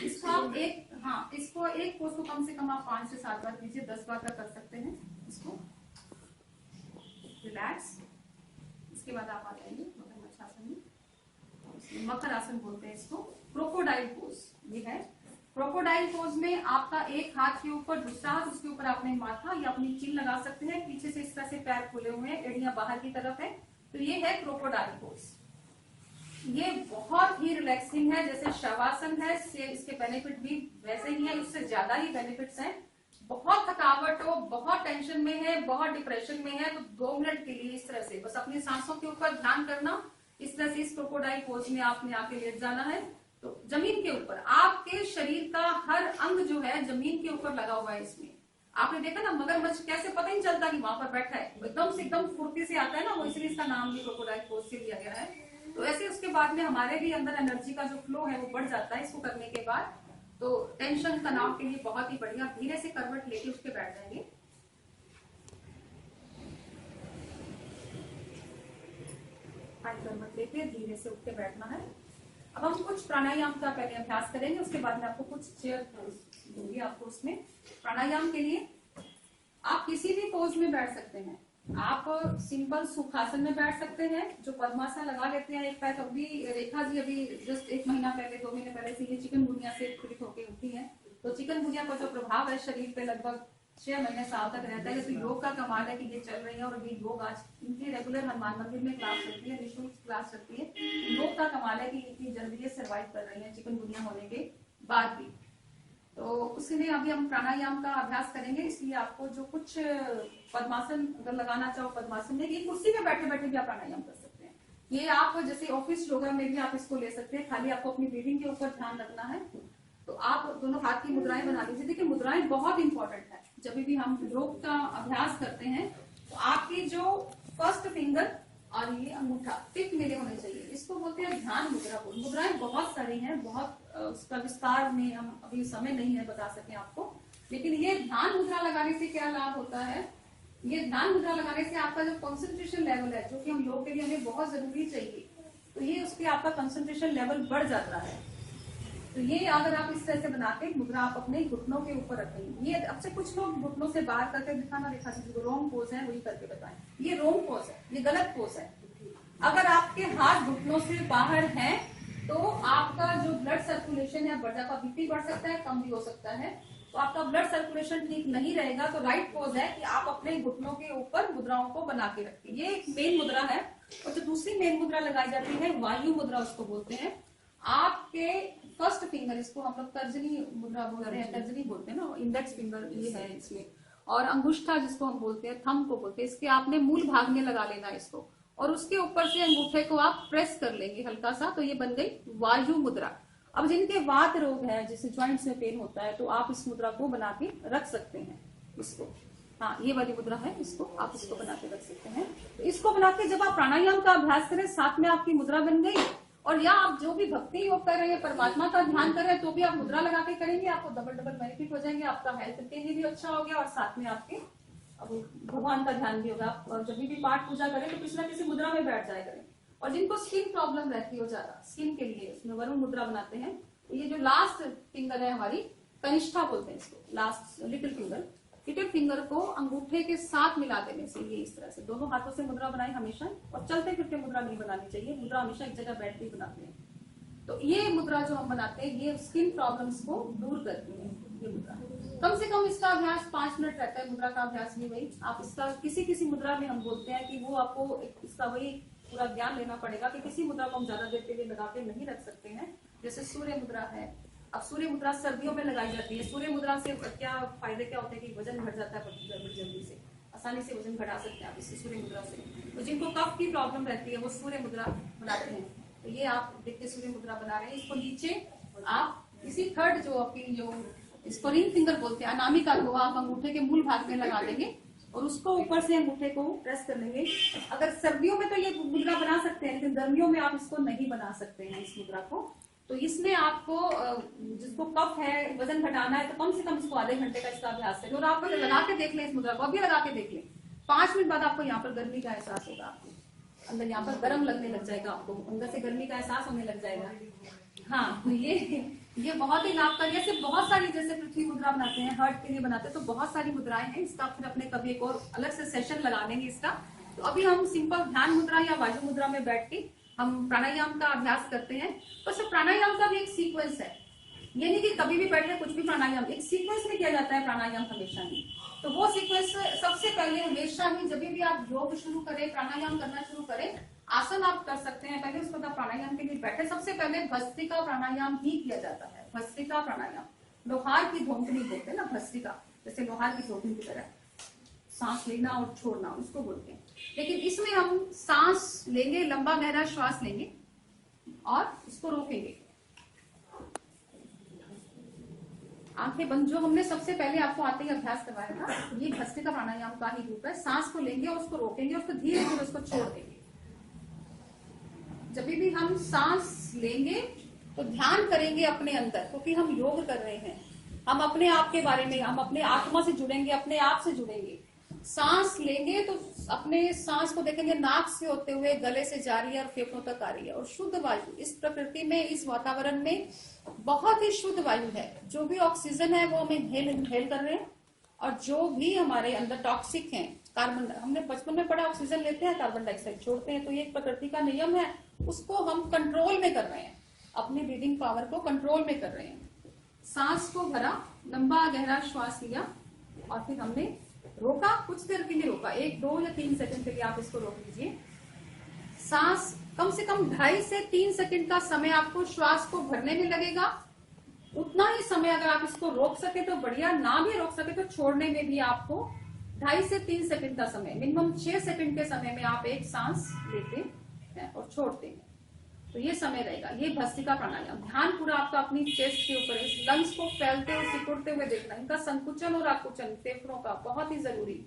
इसको आप इसको एक पोज को कम से कम आप 5 से 7 बार कीजिए, 10 बार तक कर सकते हैं इसको। रिलैक्स। इसके बाद आप आ जाएंगे मगरमच्छ आसन में, मकर आसन बोलते हैं इसको। क्रोकोडाइल पोज, ये है क्रोकोडाइल पोज में आपका एक हाथ के ऊपर दूसरा हाथ, उसके ऊपर आपने माथा या अपनी चिन लगा सकते हैं, पीछे से इस तरह से पैर खुले हुए हैं, एड़ियां बाहर की तरफ है, तो ये है क्रोकोडाइल पोज। ये बहुत ही रिलैक्सिंग है, जैसे शवासन है, इसके बेनिफिट भी वैसे ही है, उससे ज्यादा ही बेनिफिट्स हैं। बहुत थकावट हो, बहुत टेंशन में है, बहुत डिप्रेशन में है, तो 2 मिनट के लिए इस तरह से बस अपनी सांसों के ऊपर ध्यान करना, इस तरह से इस क्रोकोडाइल पोज में आपने आके लेट जाना है। तो जमीन के ऊपर आपके शरीर का हर अंग जो है जमीन के ऊपर लगा हुआ है। इसमें आपने देखा ना मगरमच्छ कैसे पता ही चलता कि वहां पर बैठा है, एकदम से एकदम फुर्ती से आता है ना, वो इसलिए इसका नाम भी क्रोकोडाइल पोज से लिया गया है। तो ऐसे उसके बाद में हमारे भी अंदर एनर्जी का जो फ्लो है वो बढ़ जाता है इसको करने के बाद। तो टेंशन तनाव के लिए बहुत ही बढ़िया। धीरे से करवट लेके उठ के बैठ जाएंगे। करवट लेके धीरे से उठ के बैठना है। अब हम कुछ प्राणायाम का पहले अभ्यास करेंगे, उसके बाद में आपको कुछ चेयर दूंगी आपको। उसमें प्राणायाम के लिए आप किसी भी पोज में बैठ सकते हैं। आप सिंपल सुखासन में बैठ सकते हैं, जो पद्मासन लगा लेते हैं एक पैर। अभी रेखा जी अभी जस्ट 1 महीना पहले 2 महीने पहले से ये चिकनगुनिया से पीड़ित होकर उठी है। तो चिकनगुनिया का जो प्रभाव है शरीर पे लगभग 6 महीने साल तक रहता है। तो योग का कमाल है कि ये चल रही है, और ये योग आज इनकी रेगुलर हनुमान मंदिर में क्लास चलती है, निःशुल्क क्लास चलती है। योग का कमाल है कि इतनी जल्दी ये सर्वाइव कर रही है चिकनगुनिया होने के बाद भी। तो उसके अभी हम प्राणायाम का अभ्यास करेंगे, इसलिए आपको जो कुछ पद्मासन अगर लगाना चाहो पद्मासन में, ये कुर्सी में बैठे बैठे भी आप प्राणायाम कर सकते हैं। ये आप जैसे ऑफिस योगा में भी आप इसको ले सकते हैं, खाली आपको अपनी ब्रीदिंग के ऊपर ध्यान रखना है। तो आप दोनों हाथ की मुद्राएं बना लीजिए। देखिए मुद्राएं बहुत इंपॉर्टेंट है, जब भी हम योग का अभ्यास करते हैं तो आपकी जो फर्स्ट फिंगर और ये अंगूठा टिप मिले होने चाहिए, इसको बोलते हैं ध्यान मुद्रा। मुद्राएं बहुत सारी हैं, बहुत उसका विस्तार में हम अभी समय नहीं है बता सके आपको, लेकिन ये ध्यान मुद्रा लगाने से क्या लाभ होता है, ये ध्यान मुद्रा लगाने से आपका जो कंसंट्रेशन लेवल है, जो कि हम योग के लिए हमें बहुत जरूरी चाहिए, तो ये उसके आपका कंसंट्रेशन लेवल बढ़ जाता है। तो ये अगर आप इस तरह से बनाते मुद्रा आप अपने घुटनों के ऊपर रखेंगे। ये अब से कुछ लोग घुटनों से बाहर करके दिखाना दिखा दीजिए, रॉन्ग पोज है वही करके बताएं। ये रॉन्ग पोज है, ये गलत पोज है। अगर आपके हाथ घुटनों से बाहर हैं तो आपका जो ब्लड सर्कुलेशन है बढ़ जाता है, बीपी बढ़ सकता है, कम भी हो सकता है। तो आपका ब्लड सर्कुलेशन ठीक नहीं रहेगा। तो राइट पोज है कि आप अपने घुटनों के ऊपर मुद्राओं को बना के रखें। ये एक मेन मुद्रा है। और जो दूसरी मेन मुद्रा लगाई जाती है वायु मुद्रा उसको बोलते हैं। आपके फर्स्ट फिंगर, इसको हम लोग तर्जनी मुद्रा बोलते हैं, तर्जनी बोलते हैं ना, इंडेक्स फिंगर ये है इसमें, और अंगुष्ठा जिसको हम बोलते हैं, थंब को बोलते हैं, इसके आपने मूल भाग में लगा लेना इसको, और उसके ऊपर से अंगूठे को आप प्रेस कर लेंगे हल्का सा, तो ये बन गई वायु मुद्रा। अब जिनके वात रोग है, जैसे ज्वाइंट्स में पेन होता है, तो आप इस मुद्रा को बना के रख सकते हैं इसको। हाँ, ये वाली मुद्रा है, इसको आप इसको बना के रख सकते हैं। तो इसको बना के जब आप प्राणायाम का अभ्यास करें, साथ में आपकी मुद्रा बन गई। और या आप जो भी भक्ति योग कर रहे हैं, परमात्मा का ध्यान कर रहे हैं, तो भी आप मुद्रा लगा के करेंगे, आपको डबल डबल बेनिफिट हो जाएंगे। आपका हेल्थ के लिए भी अच्छा हो गया और साथ में आपके अब भगवान का ध्यान भी होगा। और जब भी पाठ पूजा करें तो किसी ना किसी मुद्रा में बैठ जाया करें। और जिनको स्किन प्रॉब्लम रहती हो ज्यादा, स्किन के लिए उसमें वरुण मुद्रा बनाते हैं। ये जो लास्ट फिंगर है हमारी, कनिष्ठा बोलते हैं इसको, last little finger, little finger को अंगूठे के साथ मिला देने से ये इस तरह से दोनों हाथों से मुद्रा बनाए हमेशा। और चलते फिरते मुद्रा नहीं बनानी चाहिए, मुद्रा हमेशा एक जगह बैठ के बनाते हैं। तो ये मुद्रा जो हम बनाते हैं ये स्किन प्रॉब्लम्स को दूर करती है। ये मुद्रा कम से कम इसका अभ्यास 5 मिनट रहता है। मुद्रा का अभ्यास नहीं वही आप इसका किसी मुद्रा में हम बोलते हैं कि वो आपको इसका वही पूरा ज्ञान लेना पड़ेगा कि किसी मुद्रा को हम ज्यादा देर के लिए लगा के नहीं रख सकते हैं। जैसे सूर्य मुद्रा है, अब सूर्य मुद्रा सर्दियों में लगाई जाती है। सूर्य मुद्रा से क्या फायदे क्या होते हैं कि वजन घट जाता है जल्दी से, आसानी से वजन घटा सकते हैं आप इससे सूर्य मुद्रा से। तो जिनको कफ की प्रॉब्लम रहती है वो सूर्य मुद्रा बनाते हैं। तो ये आप देखते सूर्य मुद्रा बना रहे हैं। इसको नीचे आप इसी थर्ड जो आपकी जो इसको रिंग फिंगर बोलते हैं, अनामिका को आप अंगूठे के मूल भाग में लगा देंगे और उसको ऊपर से अंगूठे को प्रेस कर लेंगे। अगर सर्दियों में तो ये मुद्रा बना सकते हैं, लेकिन गर्मियों में आप इसको नहीं बना सकते हैं इस मुद्रा को। तो इसमें आपको जिसको कफ है, वजन घटाना है, तो कम से कम इसको आधे घंटे का इसका अभ्यास करें। और आप लगा के देख लें इस मुद्रा को, अभी लगा के देख लें, 5 मिनट बाद आपको यहाँ पर गर्मी का एहसास होगा। आपको अंदर यहाँ पर गर्म लगने लग जाएगा, आपको अंदर से गर्मी का एहसास होने लग जाएगा। हाँ, तो ये बहुत ही लाभकारी। ऐसे बहुत सारी, जैसे पृथ्वी मुद्रा बनाते हैं, हार्ट के लिए बनाते हैं, तो बहुत सारी मुद्राएं हैं। इसका फिर अपने कभी एक और अलग से सेशन लगा लेंगे इसका। तो अभी हम सिंपल ध्यान मुद्रा या वायु मुद्रा में बैठ के हम प्राणायाम का अभ्यास करते हैं। तो सिर्फ प्राणायाम का भी एक सीक्वेंस है, ये नहीं कि कभी भी बैठ के कुछ भी प्राणायाम, एक सीक्वेंस में किया जाता है प्राणायाम हमेशा ही। तो वो सीक्वेंस सबसे पहले हमेशा ही जब भी आप योग शुरू करें, प्राणायाम करना शुरू करें, आसन आप कर सकते हैं, पहले उसके बाद प्राणायाम के लिए बैठे, सबसे पहले भस्त्रिका प्राणायाम ही किया जाता है। भस्त्रिका प्राणायाम, लोहार की धोखनी बोलते हैं ना, भस्त्रिका जैसे लोहार की धोखनी की तरह सांस लेना और छोड़ना उसको बोलते हैं। लेकिन इसमें हम सांस लेंगे, लंबा गहरा श्वास लेंगे और उसको रोकेंगे। आंखें बंद, जो हमने सबसे पहले आपको आते ही अभ्यास करवाया था, ये भस्त्रिका प्राणायाम का ही रूप है। सांस को लेंगे और उसको रोकेंगे, उसको धीरे धीरे उसको छोड़ देंगे। जब भी हम सांस लेंगे तो ध्यान करेंगे अपने अंदर, क्योंकि हम योग कर रहे हैं, हम अपने आप के बारे में, हम अपने आत्मा से जुड़ेंगे, अपने आप से जुड़ेंगे। सांस लेंगे तो अपने सांस को देखेंगे, नाक से होते हुए गले से जा रही है और फेफड़ों तक आ रही है। और शुद्ध वायु इस प्रकृति में, इस वातावरण में बहुत ही शुद्ध वायु है। जो भी ऑक्सीजन है वो हम इनहेल कर रहे हैं, और जो भी हमारे अंदर टॉक्सिक है, कार्बन, हमने बचपन में पढ़ा ऑक्सीजन लेते हैं, कार्बन डाइऑक्साइड छोड़ते हैं। तो ये एक प्रकृति का नियम है, उसको हम कंट्रोल में कर रहे हैं, अपनी ब्रीदिंग पावर को कंट्रोल में कर रहे हैं। सांस को भरा, लंबा गहरा श्वास लिया और फिर हमने रोका, कुछ देर के लिए रोका, 1, 2 या 3 सेकंड के लिए आप इसको रोक लीजिए। सांस कम से कम 2.5 से 3 सेकंड का समय आपको श्वास को भरने में लगेगा। उतना ही समय अगर आप इसको रोक सके तो बढ़िया, ना भी रोक सके तो छोड़ने में भी आपको 2.5 से 3 सेकंड का समय, मिनिमम 6 सेकंड के समय में आप एक सांस लेते हैं और छोड़ते हैं। तो ये समय रहेगा, ये भस्त्रिका प्राणायाम। ध्यान पूरा आपका अपनी चेस्ट के ऊपर, इस लंग्स को फैलते और सिकुड़ते हुए देखना, इनका संकुचन और आकुचन फेफड़ों का बहुत ही जरूरी।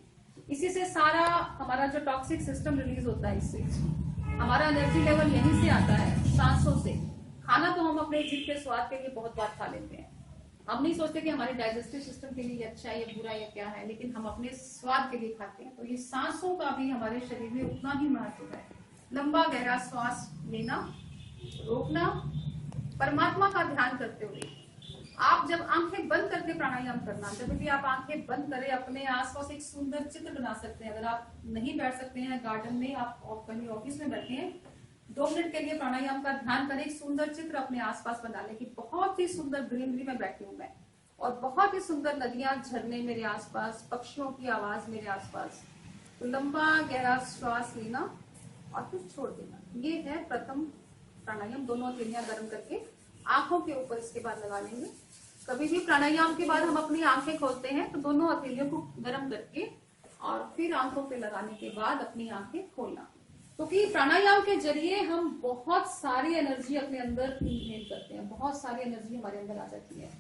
इसी से सारा हमारा जो टॉक्सिक सिस्टम रिलीज होता है, इससे हमारा एनर्जी लेवल यहीं से आता है, सांसों से। खाना तो हम अपने जीभ के स्वाद के लिए बहुत बार खा लेते हैं, हम नहीं सोचते कि हमारे डाइजेस्टिव सिस्टम के लिए अच्छा है या बुरा या क्या है, लेकिन हम अपने स्वाद के लिए खाते हैं। तो ये सांसों का भी हमारे शरीर में उतना ही महत्व है। लंबा गहरा श्वास लेना, रोकना, परमात्मा का ध्यान करते हुए। आप जब आंखें बंद करके प्राणायाम करना, जब भी आप आंखें बंद करें, अपने आसपास एक सुंदर चित्र बना सकते हैं। अगर आप नहीं बैठ सकते हैं गार्डन में, आप कहीं ऑफिस में बैठे हैं, 2 मिनट के लिए प्राणायाम का ध्यान करें, एक सुंदर चित्र अपने आसपास बनाने की। बहुत ही सुंदर ग्रीनरी में बैठी हूं मैं, और बहुत ही सुंदर नदियां, झरने मेरे आसपास, पक्षियों की आवाज मेरे आसपास। तो लंबा गहरा श्वास लेना और फिर छोड़ देना। ये है प्रथम प्राणायाम। दोनों हथेलियां गर्म करके आंखों के ऊपर इसके बाद लगा लेंगे। कभी भी प्राणायाम के बाद हम अपनी आंखें खोलते हैं तो दोनों हथेलियों को गर्म करके और फिर आंखों पे लगाने के बाद अपनी आंखें खोलना। क्योंकि प्राणायाम के जरिए हम बहुत सारी एनर्जी अपने अंदर इनहेल करते हैं, बहुत सारी एनर्जी हमारे अंदर आ जाती है।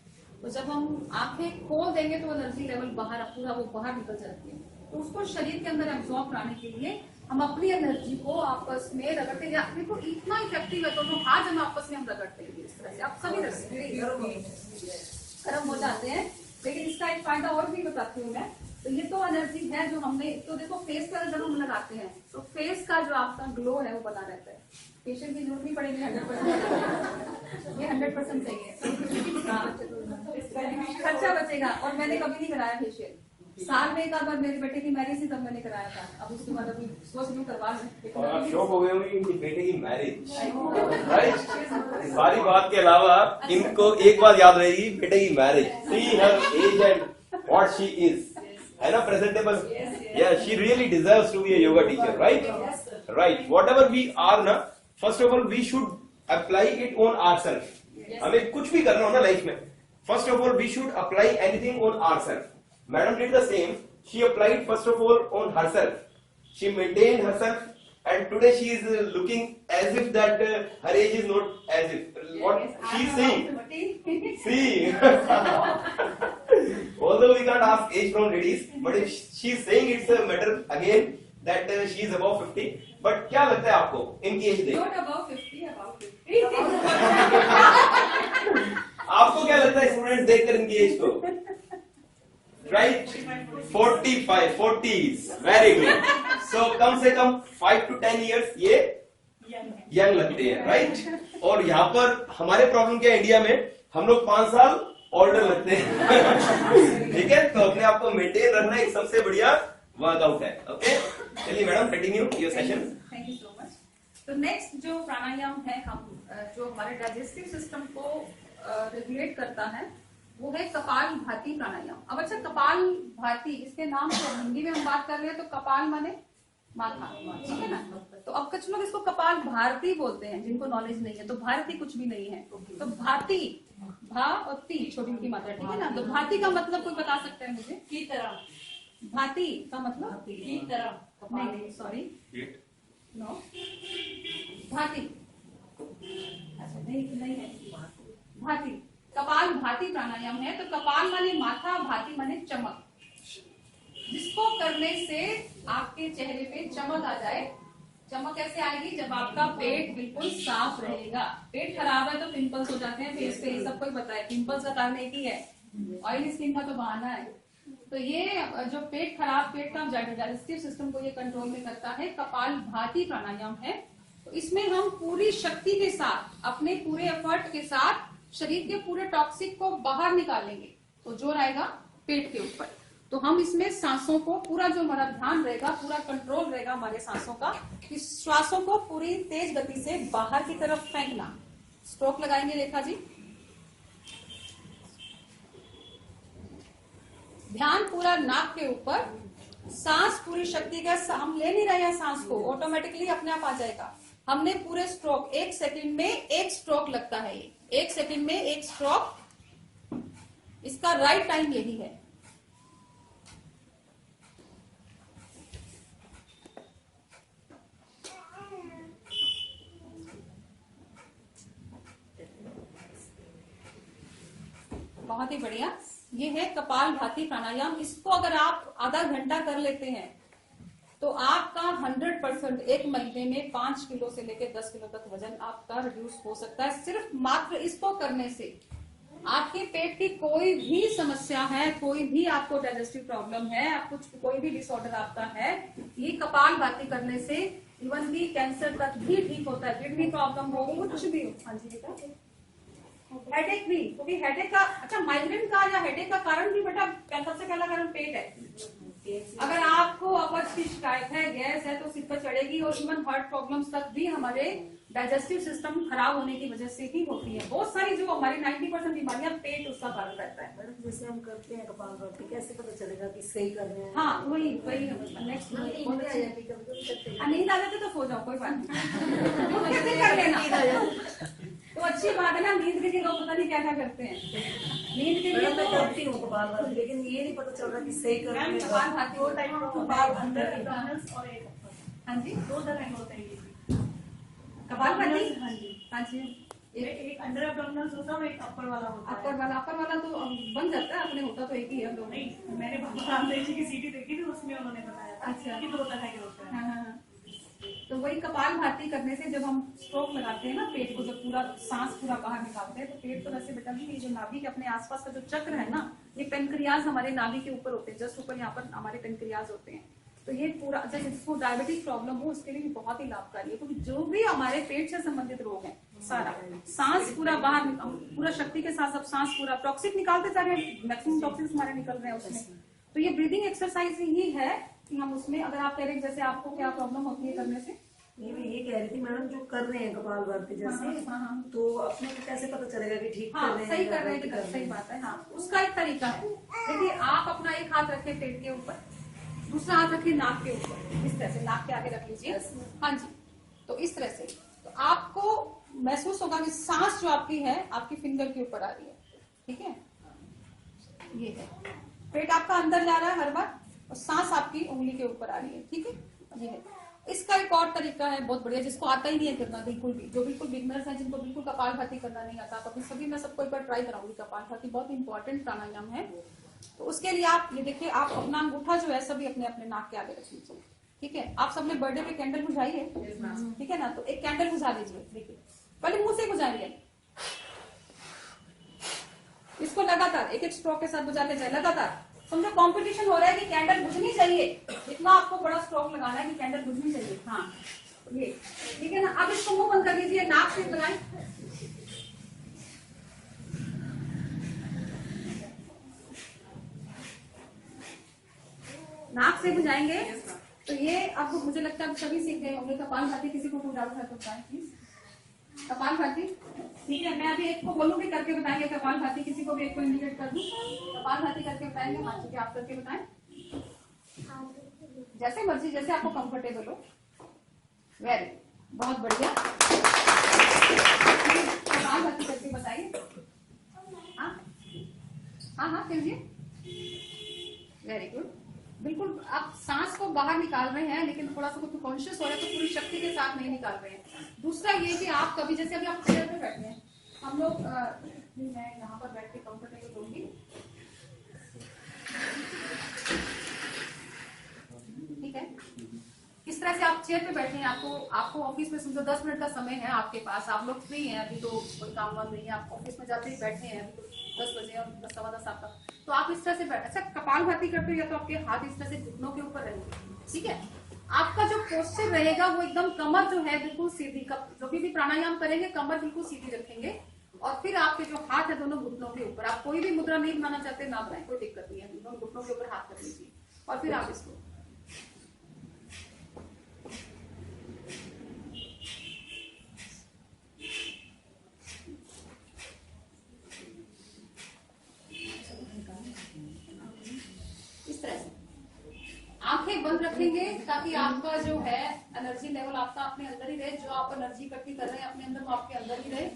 तो जब हम आंखें खोल देंगे तो एनर्जी लेवल बाहर पूरा वो बाहर निकल जाती है। तो उसको शरीर के अंदर एब्जॉर्ब कराने के लिए हम अपनी एनर्जी को आपस में रगड़ते हैं। देखो इतना इफेक्टिव है, दोनों हाथ हम आपस में हम रगड़ते हैं इस तरह से। आप सभी रगड़ते हैं, गर्म हो जाते हैं। लेकिन इसका एक फायदा और भी बताती हूँ मैं। तो ये तो एनर्जी है जो हमने, तो देखो फेस पर जब हम लगाते हैं तो फेस का जो आपका ग्लो है वो बना रहता है। फेशियल की जरूरत नहीं पड़ेगी 100%। ये 100% सही है, खर्चा बचेगा। और मैंने कभी नहीं कराया फेशियल, साल में एक बार मेरे बेटे की मैरिज थी तब मैंने कराया था। अब उसके बाद अभी सोच रही हूँ करवा लूं। और आप शौक हो गए होंगे इनकी बेटे की मैरिज, राइट? सारी बात के अलावा इनको एक बात याद रहेगी, बेटे की marriage. See her age and what she is, है ना, प्रेजेंटेबल। या she really deserves to be a yoga teacher, right? Right, whatever we are ना, first of all we should apply it on ourself. हमें कुछ भी करना हो ना लाइफ में, first of all we should apply anything on ourself. Madam did the same. She applied first of all on herself. She maintained herself, and today she is looking as if that her age is not as if what she is saying. See, although we can't ask age from ladies, but if she is saying it's a matter again that she is above 50. But क्या लगता है आपको इनकी as देख? Not above 50, above 50. आपको क्या लगता है स्टूडेंट देखकर इनकी एज को? Right? 45, 40s. Very good. So कम से कम 5 to 10 years ये यंग लगते हैं, राइट? और यहाँ पर हमारे प्रॉब्लम क्या है इंडिया में, हम लोग 5 साल ओल्डर लगते हैं। ठीक है, तो अपने आप को मेंटेन रखना एक सबसे बढ़िया वर्कआउट है। ओके, चलिए madam continue your session. Thank you so much. तो नेक्स्ट जो प्राणायाम है, हम जो हमारे डाइजेस्टिव सिस्टम को रेगुलेट करता है, वो है कपाल भाती प्राणायाम। अब अच्छा, कपाल भाती, इसके नाम से हिंदी में हम बात कर रहे हैं तो कपाल माने माथा, ठीक है ना? तो अब कुछ लोग इसको कपाल भारती बोलते हैं, जिनको नॉलेज नहीं है। तो भारती कुछ भी नहीं है, तो भाती, भा और ती छोटी की मात्रा, ठीक है ना? तो भाती का मतलब कोई बता सकते हैं मुझे? की तरह। भाती का मतलब की तरह, नहीं सॉरी, नो, भाती, अच्छा नहीं है, भाती। कपाल भाती प्राणायाम है। तो कपाल माने माथा, भाती माने चमक, जिसको करने से आपके चेहरे पे चमक आ जाए। चमक कैसे आएगी? जब आपका पेट बिल्कुल साफ रहेगा। पेट खराब है तो पिंपल्स हो जाते हैं फेस पे, सबको ही पता है। पिंपल्स का कारण एक ही है, ऑयली स्किन का तो बहाना है। तो ये जो पेट खराब, पेट का डाइजेस्टिव सिस्टम को ये कंट्रोल में करता है, कपाल भाती प्राणायाम है। तो इसमें हम पूरी शक्ति के साथ, अपने पूरे एफर्ट के साथ शरीर के पूरे टॉक्सिक को बाहर निकालेंगे। तो जोर आएगा पेट के ऊपर। तो हम इसमें सांसों को पूरा, जो हमारा ध्यान रहेगा, पूरा कंट्रोल रहेगा हमारे सांसों का, कि श्वासों को पूरी तेज गति से बाहर की तरफ फेंकना। स्ट्रोक लगाएंगे रेखा जी। ध्यान पूरा नाक के ऊपर, सांस पूरी शक्ति का, हम ले नहीं रहे हैं सांस को, ऑटोमेटिकली अपने आप आ जाएगा। हमने पूरे स्ट्रोक 1 सेकंड में 1 स्ट्रोक लगता है, 1 सेकंड में 1 स्ट्रोक, इसका राइट टाइम यही है। बहुत ही बढ़िया। ये है कपाल भाती प्राणायाम। इसको अगर आप आधा घंटा कर लेते हैं तो आपका 100% एक महीने में 5 किलो से लेकर 10 किलो तक वजन आपका रिड्यूस हो सकता है, सिर्फ मात्र इसको करने से। आपके पेट की कोई भी समस्या है, कोई भी आपको डाइजेस्टिव प्रॉब्लम है, आपको कोई भी डिसऑर्डर आपका है, ये कपाल भाती करने से इवन भी कैंसर तक भी ठीक होता है। किडनी प्रॉब्लम हो, कुछ भी हो। हाँ जी बेटा, हेडेक भी, क्योंकि हेडेक का, अच्छा माइग्रेन का या हेडेक का कारण भी बेटा सबसे पहला कारण पेट है। अगर आपको अपच की शिकायत है, गैस है, तो सिर पर चढ़ेगी। और इवन हार्ट प्रॉब्लम्स तक भी हमारे डाइजेस्टिव सिस्टम खराब होने की वजह से ही होती है। बहुत सारी जो हमारी 90% बीमारियां पेट उसका कारण रहता है। मैडम जैसे हम करते हैं कपाल भाती, कैसे पता चलेगा कि सही कर रहे हैं? हाँ वही नेक्स्ट नींद आ जाती तो सो जाओ, कोई बात नहीं। वो कैसे कर लेना, तो अच्छी बात है ना। नींद के लिए लोग पता नहीं क्या क्या करते हैं। नींद के लिए मैडम मैं तो करती हूँ कपाल भाती, लेकिन ये नहीं पता चल रहा कि सही कर रहे हैं। कपाल भाती दो टाइप का कपाल अंडर एब्डोमिनल्स और एक अपर। हाँ जी, दो तरह के होते हैं ये भी। कपाल भाती। हाँ जी, हाँ जी, एक अंडर एब्डोमिनल्स होता है और एक अपर वाला होता है। अपर वाला तो बन जाता है अपने, होता तो एक ही है दोनों। नहीं, मैंने बाबा रामदेव जी की सीटी देखी थी, उसमें उन्होंने बताया था अच्छा। कि दो तरह के होते हैं। हाँ, हाँ, हाँ। तो वही कपाल भाती करने से जब हम स्ट्रोक लगाते हैं ना, पेट को जब पूरा सांस पूरा बाहर निकालते हैं, तो पेट तो वैसे बेटा नहीं, ये जो नाभि के अपने आसपास का जो चक्र है ना, ये पेनक्रियाज हमारे नाभि के ऊपर होते हैं, जस्ट ऊपर यहाँ पर हमारे पेनक्रियाज होते हैं। तो ये पूरा, जैसे जिसको डायबिटिक प्रॉब्लम हो उसके लिए भी बहुत ही लाभकारी है, क्योंकि जो भी हमारे पेट से संबंधित रोग है सारा सांस पूरा बाहर, पूरा शक्ति के साथ सब सांस पूरा टॉक्सिक निकालते जा रहे हैं, मैक्सिमम टॉक्सिक्स हमारे निकल रहे हैं उसमें। तो ये ब्रीदिंग एक्सरसाइज ही है कि हम उसमें, अगर आप कह रहे हैं जैसे आपको क्या प्रॉब्लम होती है करने से, ये कह रही थी मैडम, जो कर रहे हैं कपाल भाती जैसे, हाँ। तो अपने को कैसे पता चलेगा कि ठीक हाँ, कर रहे हैं? सही कर रहे हैं कि गलत, सही बात है। हाँ, उसका एक तरीका है। देखिए, आप अपना एक हाथ रखे पेट के ऊपर, दूसरा हाथ रखिए नाक के ऊपर, इस तरह से नाक के आगे रख लीजिए। हाँ जी, तो इस तरह से तो आपको महसूस होगा कि सांस जो आपकी है आपकी फिंगर के ऊपर आ रही है। ठीक है, ये है पेट आपका अंदर जा रहा है हर बार, और सांस आपकी उंगली के ऊपर आ रही है। ठीक है, ये है। इसका एक और तरीका है बहुत बढ़िया, जिसको आता ही नहीं है करना बिल्कुल भी, जो बिल्कुल बिगनर्स हैं, जिनको बिल्कुल कपाल भाती करना नहीं आता, कभी सभी मैं सबको एक बार ट्राई कराऊंगी। कपाल भाती बहुत इंपॉर्टेंट प्राणायाम है। तो उसके लिए आप ये देखिए, आप अपना अंगूठा जो है सभी अपने अपने नाक के आगे रख लीजिए। ठीक है, आप सबने बर्थडे पे कैंडल बुझाई है, ठीक है ना, तो एक कैंडल बुझा लीजिए। देखिए, पहले मुंह से बुझाइए, इसको लगातार एक एक स्ट्रोक के साथ बुझाते जाए लगातार। समझो कंपटीशन हो रहा है कि कैंडल बुझनी चाहिए, इतना आपको बड़ा स्ट्रोक लगाना है कि कैंडल बुझनी चाहिए। हाँ, ये ठीक है ना। अब इसको मुंह बंद कर लीजिए, नाक से लगाएं, नाक से बुझाएंगे। तो ये अब मुझे लगता है सभी सीख गए होंगे कपाल भाती। किसी को डाउट है तो बताएं प्लीज। कपाल भाती, ठीक है, मैं अभी एक को बोलूंगी करके बताएंगे कपाल भाती, किसी को भी एक को इंडिकेट कर दूं, कपाल भाती करके बताएंगे। हाँ ठीक है, आप करके बताएं, जैसे मर्जी, जैसे आपको कंफर्टेबल हो। वेरी, बहुत बढ़िया। कपाल भाती करके बताइए। हाँ हाँ हाँ, कीजिए। वेरी गुड, बिल्कुल। आप सांस को बाहर निकाल रहे हैं, लेकिन थोड़ा सा कुछ कॉन्शियस हो रहा है, तो पूरी शक्ति के साथ नहीं निकाल रहे हैं। दूसरा ये कि आप कभी, जैसे अभी आप चेयर पे बैठे हैं, हम लोग मैं यहाँ पर बैठ के कंफर्टेबल होंगी। ठीक है, इस तरह से आप चेयर पे बैठे हैं, आपको ऑफिस में समझो 10 मिनट का समय है आपके पास, आप लोग फ्री हैं, अभी तो कोई काम वाम नहीं है, आप ऑफिस में जाते ही बैठे हैं, अभी तो 10 बजे और 10:15 आपका, तो आप इस तरह से बैठ, अच्छा कपाल भाती करते हो या तो आपके हाथ इस तरह से घुटनों के ऊपर रहेंगे। ठीक है, आपका जो पोस्चर रहेगा वो एकदम, कमर जो है बिल्कुल सीधी, जो भी प्राणायाम करेंगे कमर बिल्कुल सीधी रखेंगे, और फिर आपके जो हाथ है दोनों घुटनों के ऊपर। आप कोई भी मुद्रा नहीं बनाना चाहते ना बनाए, कोई दिक्कत नहीं है, दोनों घुटनों के ऊपर हाथ रख लीजिए, और फिर आप इसको इस तरह से आंखें बंद रखेंगे, ताकि आपका जो है एनर्जी लेवल आपका अपने अंदर ही रहे, जो आप एनर्जी इकट्ठी कर रहे हैं अपने अंदर वो आपके अंदर ही रहे,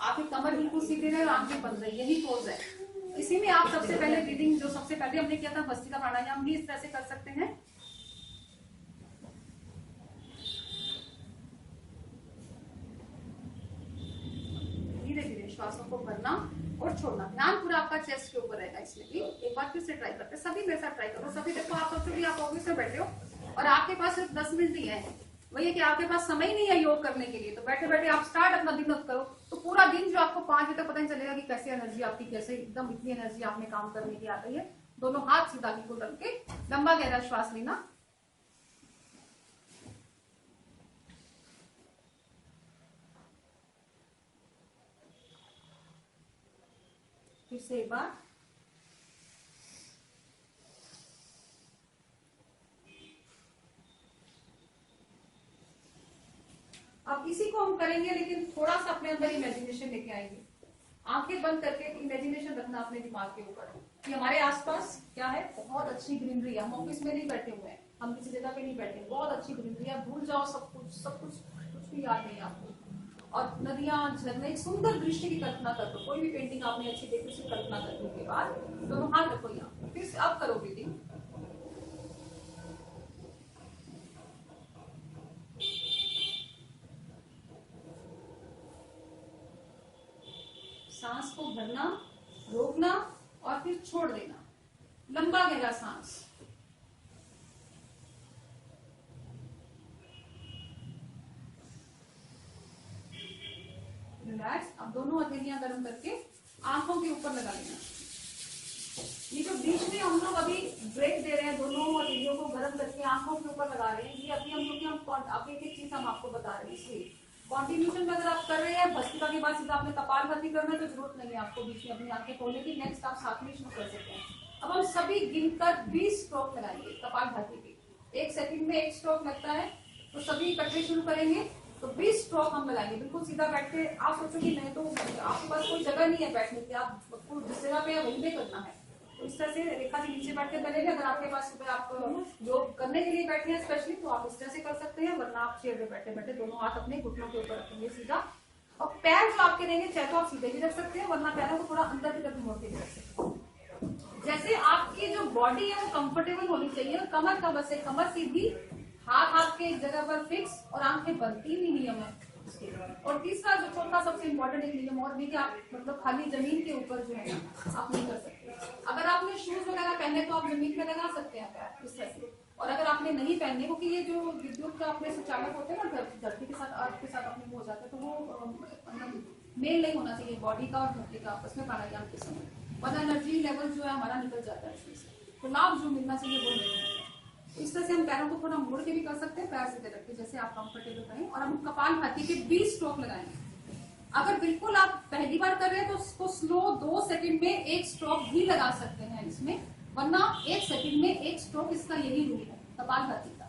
आपकी कमर बिल्कुल सीधी रहे और आंखें बंद रहे, यही पोज है। इसी में आप सबसे पहले ब्रीदिंग, जो सबसे पहले हमने किया था भस्त्रिका प्राणायाम, भी इस तरह से कर सकते हैं। धीरे धीरे श्वासों को भरना और छोड़ना। ध्यान पूरा आपका चेस्ट के ऊपर रहेगा। इसमें भी एक बार फिर से ट्राई करते हैं, सभी मेरे साथ ट्राई करो। सभी देखो, आप सोचो कि आप ऑफिस में बैठे हो और आपके पास सिर्फ 10 मिनट ही है, वही है कि आपके पास समय नहीं है योग करने के लिए, तो बैठे बैठे आप स्टार्ट अपना दिन करो, तो पूरा दिन जो आपको 5 बजे तक पता नहीं चलेगा कि कैसे एनर्जी आपकी, कैसे एकदम इतनी एनर्जी आप में काम करने की आ गई है। दोनों हाथ सीधा बिल्कुल रख के लंबा गहरा श्वास लेना। फिर से एक बार। अब इसी को हम करेंगे, लेकिन थोड़ा सा अपने अंदर इमेजिनेशन लेके आएंगे। आंखें बंद करके इमेजिनेशन रखना अपने दिमाग के ऊपर कि हमारे आसपास क्या है, बहुत अच्छी ग्रीनरी है। हम ऑफिस में नहीं बैठे हुए हैं, हम किसी जगह पे नहीं बैठे, बहुत अच्छी ग्रीनरी है। भूल जाओ सब कुछ भी याद नहीं आपको। और नदियां, झरने, एक सुंदर दृश्य की कल्पना कर दो। कोई भी पेंटिंग आपने अच्छी देखी, उसकी कल्पना करने के बाद दोनों हाथ रखो यहाँ। फिर से अब करो ब्रीदिंग। सांस को भरना, रोकना और फिर छोड़ देना। लंबा गहरा सांस। रिलैक्स। अब दोनों हथेलियां गर्म करके आंखों के ऊपर लगा लेना। ये जो बीच में हम लोग अभी ब्रेक दे रहे हैं, दोनों हथेलियों को गर्म करके आंखों के ऊपर लगा रहे हैं, ये अभी हम लोग अब एक चीज हम आपको बता रहे हैं। इसलिए कॉन्टिन्यूशन में अगर आप कर रहे हैं, भस्त्रिका के बाद सीधा आपने कपालभाति करना है तो जरूरत नहीं है आपको बीच में अपनी आंखें खोलने की। नेक्स्ट आप साथ में शुरू कर सकते हैं। अब हम सभी गिनकर 20 स्ट्रोक लगाएंगे कपालभाति के। 1 सेकंड में 1 स्ट्रोक लगता है, तो सभी इकट्ठे शुरू करेंगे। तो 20 स्ट्रोक हम लगाएंगे। बिल्कुल सीधा बैठ के आप सोचो कि नहीं, तो आपके पास कोई जगह नहीं है बैठने की, आप जिस जगह पे वहीं पे करना है। तो इस तरह से रेखा के नीचे बैठ के करेंगे। अगर आपके पास सुबह आप योग करने के लिए बैठे हैं स्पेशली, तो आप इस तरह से कर सकते हैं, वरना आप चेयर पे बैठे बैठे दोनों हाथ अपने घुटनों के ऊपर रखेंगे सीधा। और पैर जो आपके रहेंगे, चाहे तो आप सीधे भी रख सकते हैं, वरना पैरों को थोड़ा अंदर की तरफ मोड़ के भी रख सकते हैं। जैसे आपकी जो बॉडी है वो कंफर्टेबल होनी चाहिए। कमर का बस है, कमर सीधी, हाथ आपके एक जगह पर फिक्स और आंखें बंद। 3 ही नियम है। और तीसरा जो चौथा सबसे इम्पोर्टेंट एक नियम और भी, कि आप मतलब खाली जमीन के ऊपर जो है ना आप नहीं कर सकते। अगर आपने शूज वगैरह पहने तो आप जमीन में लगा सकते हैं पैर इस तरह से। और अगर आपने नहीं पहने, क्योंकि ये जो विद्युत का अपने सुचालक होते हैं ना, धरती के साथ अर्थ के साथ अपने हो जाते हैं, तो वो मेल नहीं होना चाहिए बॉडी का और धरती का आपस में प्राणायाम के समय, वरना एनर्जी लेवल जो है हमारा निकल जाता है इसमें से। तो लाभ जो मिलना चाहिए वो नहीं मिलता। इस तरह से हम पैरों को थोड़ा मोड़ के भी कर सकते हैं, पैर सीधे रख के, जैसे आप कंफर्टेबल करें। और हम कपालभाति के 20 स्ट्रोक लगाएंगे। अगर बिल्कुल आप पहली बार कर रहे हैं तो उसको स्लो 2 सेकंड में 1 स्ट्रोक भी लगा सकते हैं इसमें, वरना 1 सेकंड में 1 स्ट्रोक। इसका यही रूल है कपालभाति का।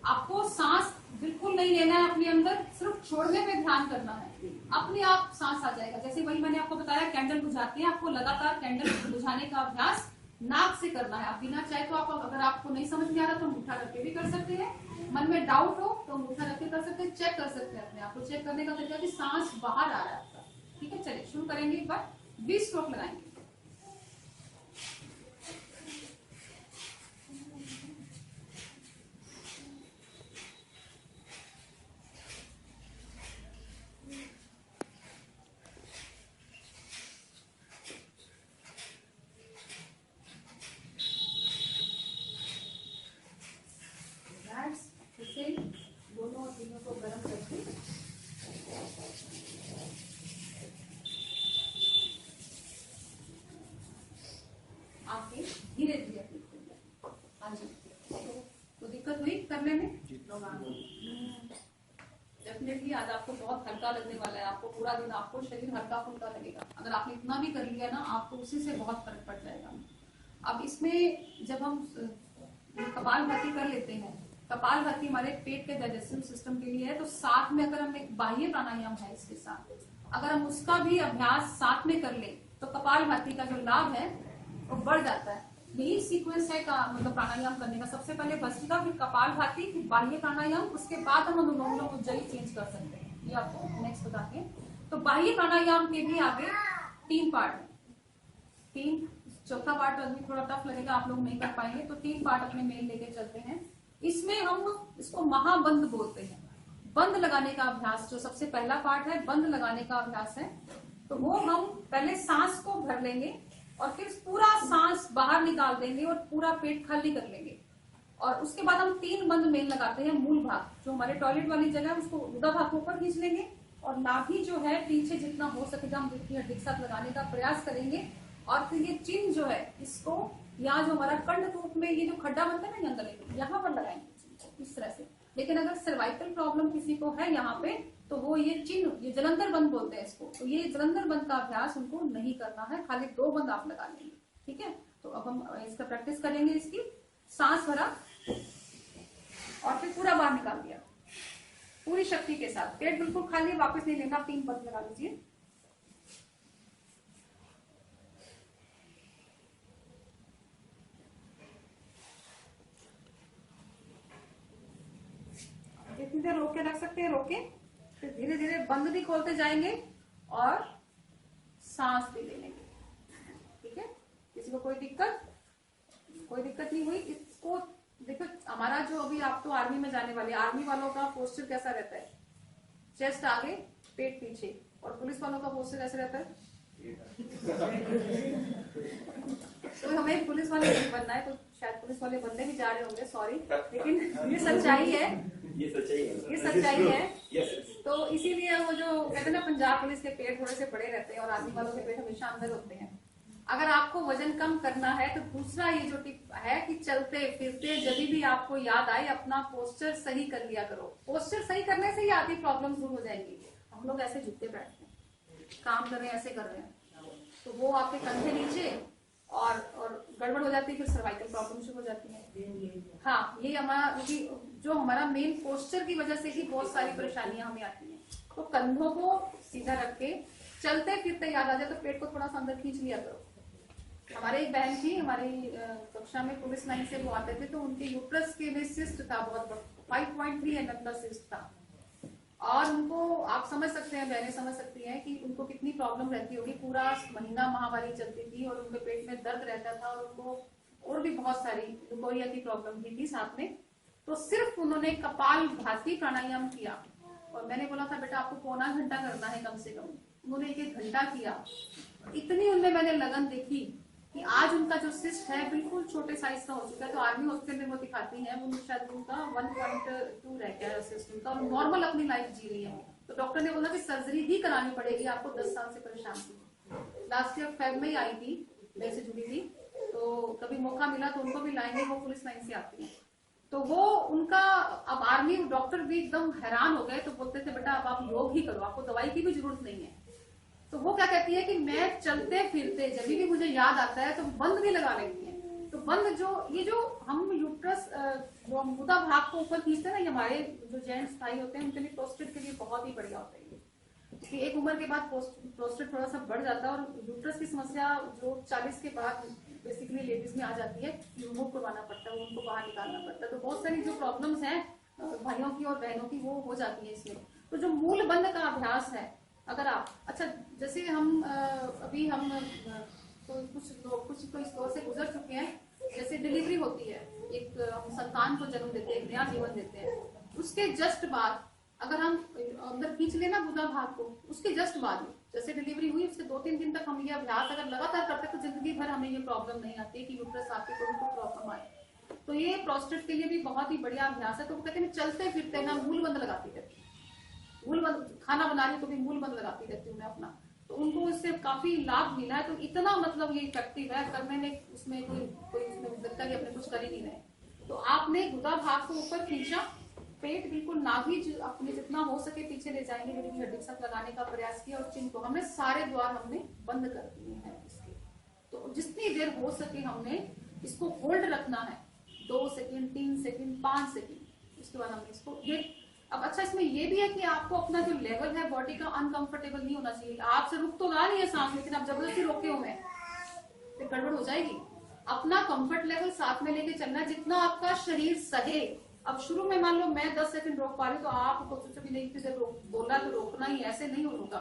आपको सांस बिल्कुल नहीं लेना है अपने अंदर, सिर्फ छोड़ने पे ध्यान करना है, अपने आप सांस आ जाएगा। जैसे वही मैंने आपको बताया, कैंडल बुझाते हैं, आपको लगातार कैंडल बुझाने का अभ्यास नाक से करना है। आप बिना चाहे तो आप, अगर आपको नहीं समझ में आ रहा तो अंगूठा रख के भी कर सकते हैं, मन में डाउट हो तो अंगूठा रख के कर सकते हैं, चेक कर सकते हैं अपने आप को। चेक करने का तरीका कि सांस बाहर आ रहा है आपका। ठीक है, चलिए शुरू करेंगे। एक बार 20 स्ट्रोक लगाएंगे। दोनों हथेलियों को गर्म करके आगे धीरे धीरे। हाँ जी, तो दिक्कत हुई करने में? डेफिनेटली आज आपको बहुत हल्का लगने वाला है। आपको पूरा दिन आपको शरीर हल्का फुल्का लगेगा। अगर आपने इतना भी कर लिया ना, आपको उसी से बहुत फर्क पड़ जाएगा। अब इसमें जब हम कपालभाति कर लेते हैं, कपालभाति हमारे पेट के डाइजेस्टिव सिस्टम के लिए है, तो साथ में अगर हम एक बाह्य प्राणायाम है इसके साथ, अगर हम उसका भी अभ्यास साथ में कर ले तो कपालभाति का जो लाभ है वो बढ़ जाता है। यही सीक्वेंस है का मतलब प्राणायाम करने का। सबसे पहले भस्त्रिका, फिर कपालभाति, फिर बाह्य प्राणायाम, उसके बाद हम अनुलोम उज्जयी चेंज कर सकते हैं। ये आपको नेक्स्ट बताते हैं। तो बाह्य प्राणायाम के भी आगे 3 पार्ट है। 3, चौथा पार्ट अभी थोड़ा टफ लगेगा, आप लोग नहीं कर पाएंगे, तो 3 पार्ट अपने मेल लेके चलते हैं। इसमें हम इसको महाबंद बोलते हैं। बंद लगाने का अभ्यास जो सबसे पहला पार्ट है, बंद लगाने का अभ्यास है। तो वो हम पहले सांस को भर लेंगे और फिर पूरा सांस बाहर निकाल देंगे और पूरा पेट खाली कर लेंगे। और उसके बाद हम 3 बंद मेल लगाते हैं। मूल भाग जो हमारे टॉयलेट वाली जगह है उसको गुदा भाग को ऊपर खींच लेंगे और नाभि जो है पीछे जितना हो सकेगा हम हड्डी के साथ लगाने का प्रयास करेंगे। और फिर ये चिन्ह जो है इसको यहाँ जो हमारा कंठ रूप में ये जो खड्डा बनता है ना अंदर यहाँ पर लगाएंगे इस तरह से। लेकिन अगर सर्वाइकल प्रॉब्लम किसी को है यहाँ पे तो वो ये चिन्ह, ये जलंधर बंद बोलते हैं इसको, तो ये जलंधर बंद का अभ्यास उनको नहीं करना है, खाली 2 बंद आप लगा लेंगे। ठीक है, तो अब हम इसका प्रैक्टिस करेंगे। इसकी सांस भरा और फिर पूरा बाहर निकाल दिया पूरी शक्ति के साथ। पेट बिल्कुल खाली, वापस नहीं लेना, 3 बंद लगा लीजिए। इतनी देर रोक के रख सकते हैं, रोके, फिर धीरे धीरे बंद भी खोलते जाएंगे और सांस भी ले लेंगे। ठीक है, किसी को कोई दिक्कत नहीं हुई? इसको देखो, हमारा जो अभी आप तो आर्मी में जाने वाले, आर्मी वालों का पोस्चर कैसा रहता है? चेस्ट आगे, पेट पीछे। और पुलिस वालों का पोस्चर कैसा रहता है? तो हमें पुलिस वाले नहीं बनना है, तो शायद पुलिस वाले बनने भी जा रहे होंगे, सॉरी, लेकिन ये सच्चाई है, ये सच्चाई है। तो इसीलिए वो जो कहते हैं ना, पंजाब पुलिस के पेट थोड़े से बड़े रहते हैं और आर्मी वालों के पेट हमेशा अंदर होते हैं। अगर आपको वजन कम करना है तो दूसरा ये जो टिप है कि चलते फिरते जब भी आपको याद आए अपना पोस्चर सही कर लिया करो। पोस्चर सही करने से ही आधी प्रॉब्लम दूर हो जाएंगी। हम लोग ऐसे झुकते बैठते हैं, काम कर रहे हैं, ऐसे कर रहे हैं, तो वो आपके कंधे नीचे और गड़बड़ हो जाती है, फिर सर्वाइकल प्रॉब्लम शुरू हो जाती है। हाँ, ये हमारा जो हमारा मेन पोस्चर की वजह से ही बहुत सारी परेशानियां हमें आती हैं। तो कंधों को सीधा रख के चलते फिरते याद आ जाए तो पेट को थोड़ा सा अंदर खींच लिया करो। हमारे एक बहन थी हमारी कक्षा में, पुलिस लाइन से वो आते थे, तो उनके यूट्रस के में सिस्ट था, बहुत बड़ा 5.3 mm का सिस्ट था। और उनको आप समझ सकते हैं, बहनें समझ सकती हैं कि उनको कितनी प्रॉब्लम रहती होगी। पूरा महीना महामारी चलती थी और उनके पेट में दर्द रहता था और उनको और भी बहुत सारी लुकोरिया की प्रॉब्लम भी थी साथ में। तो सिर्फ उन्होंने कपाल भाती प्राणायाम किया और मैंने बोला था बेटा आपको 1.25 घंटा करना है कम से कम। उन्होंने 1 घंटा किया। इतनी उनमें मैंने लगन देखी कि आज उनका जो सिस्ट है बिल्कुल छोटे साइज का हो चुका है। तो आर्मी हॉस्पिटल में वो दिखाती है, वो शायद उनका 1.2 रह गया है सिस्ट उनका, और नॉर्मल अपनी लाइफ जी रही है। तो डॉक्टर ने बोला कि सर्जरी ही करानी पड़ेगी, आपको 10 साल से परेशान थी। लास्ट ईयर फेब में ही आई थी, मेरे से जुड़ी थी, तो कभी मौका मिला तो उनको भी लाएंगे, वो पुलिस लाइन से आती है। तो वो उनका अब आर्मी डॉक्टर भी एकदम हैरान हो गए, तो बोलते थे बेटा अब आप योग ही करो, आपको दवाई की भी जरूरत नहीं है। तो वो क्या कहती है कि मैं चलते फिरते जब भी मुझे याद आता है तो बंद भी लगा लेती है। तो बंद ये जो हम यूट्रस जो हम गुदा भाग को ऊपर खींचते हैं ना, ये हमारे जो जेंट्स भाई होते हैं उनके लिए प्रोस्टेट के लिए बहुत ही बढ़िया होता है। क्योंकि एक उम्र के बाद प्रोस्टेट थोड़ा सा बढ़ जाता है और यूट्रस की समस्या जो 40 के बाद बेसिकली लेडीज में आ जाती है, रिमूव करवाना पड़ता है, उनको बाहर निकालना पड़ता है। तो बहुत सारी जो प्रॉब्लम्स हैं भाइयों की और बहनों की वो हो जाती है इसमें। तो जो मूल बंद का अभ्यास है, अगर आप अच्छा जैसे हम अभी हम तो कुछ तो इस दौर से गुजर चुके हैं, जैसे डिलीवरी होती है, एक हम संतान को जन्म देते हैं, नया जीवन देते हैं, उसके जस्ट बाद अगर हम अंदर खींच लेना गुदा भाग को, उसके जस्ट बाद जैसे डिलीवरी हुई उसके 2-3 दिन तक हम ये अभ्यास अगर लगातार करते तो जिंदगी भर हमें ये प्रॉब्लम नहीं आती कि यूट्रस आपके कोई प्रॉब्लम आए। तो ये प्रोस्टेट के लिए भी बहुत ही बढ़िया अभ्यास है। तो वो कहते हैं चलते फिरते ना मूल बंद लगाती रहती, मूल बंद, खाना बना रही तो भी मूल बंद लगाती रहती हूँ मैं अपना। तो उनको इससे काफी लाभ मिला है। तो इतना मतलब ये इफेक्टिव है करने में, उसमें कोई उसमें लगता है अपने कुछ कर ही नहीं रहे। तो आपने गुदा भाग को ऊपर खींचा, पेट बिल्कुल नाभि अपने जितना हो सके पीछे ले जाएंगे, मेरी हड्डी के साथ लगाने का प्रयास किया और चिन्ह को हमने सारे द्वार हमने बंद कर दिए हैं इसके। तो जितनी देर हो सके हमने इसको होल्ड रखना है, 2 सेकंड, 3 सेकंड, 5 सेकंड, उसके बाद हमने इसको ये। अब अच्छा इसमें ये भी है कि आपको अपना जो लेवल है बॉडी का अनकंफर्टेबल नहीं होना चाहिए। आपसे रुक तो रहा नहीं है सांस, लेकिन आप जबरदस्ती रोके हुए हैं तो गड़बड़ हो जाएगी। अपना कंफर्ट लेवल साथ में लेके चलना है, जितना आपका शरीर सहे। अब शुरू में मान लो मैं 10 सेकंड रोक पा रही तो आप सोचो भी नहीं किसी बोला तो रोकना ही, ऐसे नहीं होगा।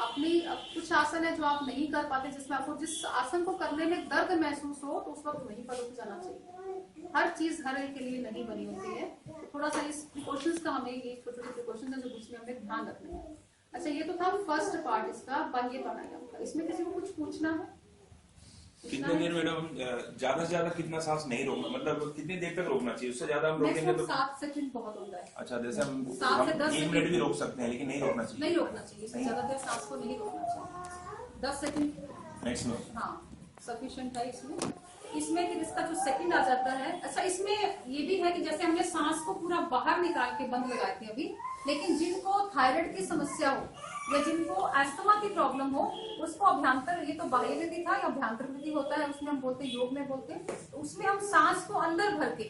अपनी कुछ आसन है जो आप नहीं कर पाते, जिसमें आपको जिस आसन को करने में दर्द महसूस हो तो उस वक्त वहीं पर रुक जाना चाहिए। हर चीज हर एक के लिए नहीं बनी होती है। तो थोड़ा सा इस प्रिकॉशंस का हमें, ये छोटे छोटे प्रिकॉशंस है जो बीच में हमें ध्यान रखना है। अच्छा, ये तो था फर्स्ट पार्ट इसका बाह्य प्राणायाम का। इसमें किसी को कुछ पूछना है? कितने देर मैडम ज्यादा से ज्यादा कितना सांस नहीं रोकना, मतलब कितनी देर तक रोकना चाहिए? उससे ज्यादा हम रोकेंगे तो 7 सेकंड बहुत होता है। अच्छा, जैसे हम 7 से 10 1 मिनट भी रोक सकते हैं, लेकिन नहीं रोकना चाहिए। नहीं रोकना चाहिए, इससे ज्यादा देर सांस को नहीं रोकना चाहिए। 10 सेकंड मैक्सिमम। हाँ सफिशिएंट है इसमें। इसमें फिर इसका जो सेकंड आ जाता है। अच्छा, इसमें ये भी है कि जैसे हमने सांस को पूरा बाहर निकाल के बंद लगाए थे अभी, लेकिन जिनको थायराइड की समस्या हो या जिनको एस्थमा की प्रॉब्लम हो, उसको अभ्यंतर, ये तो बाह्य विधि था या अभ्यंतर विधि होता है, उसमें हम बोलते हैं, योग में बोलते हैं, तो उसमें हम सांस को अंदर भर के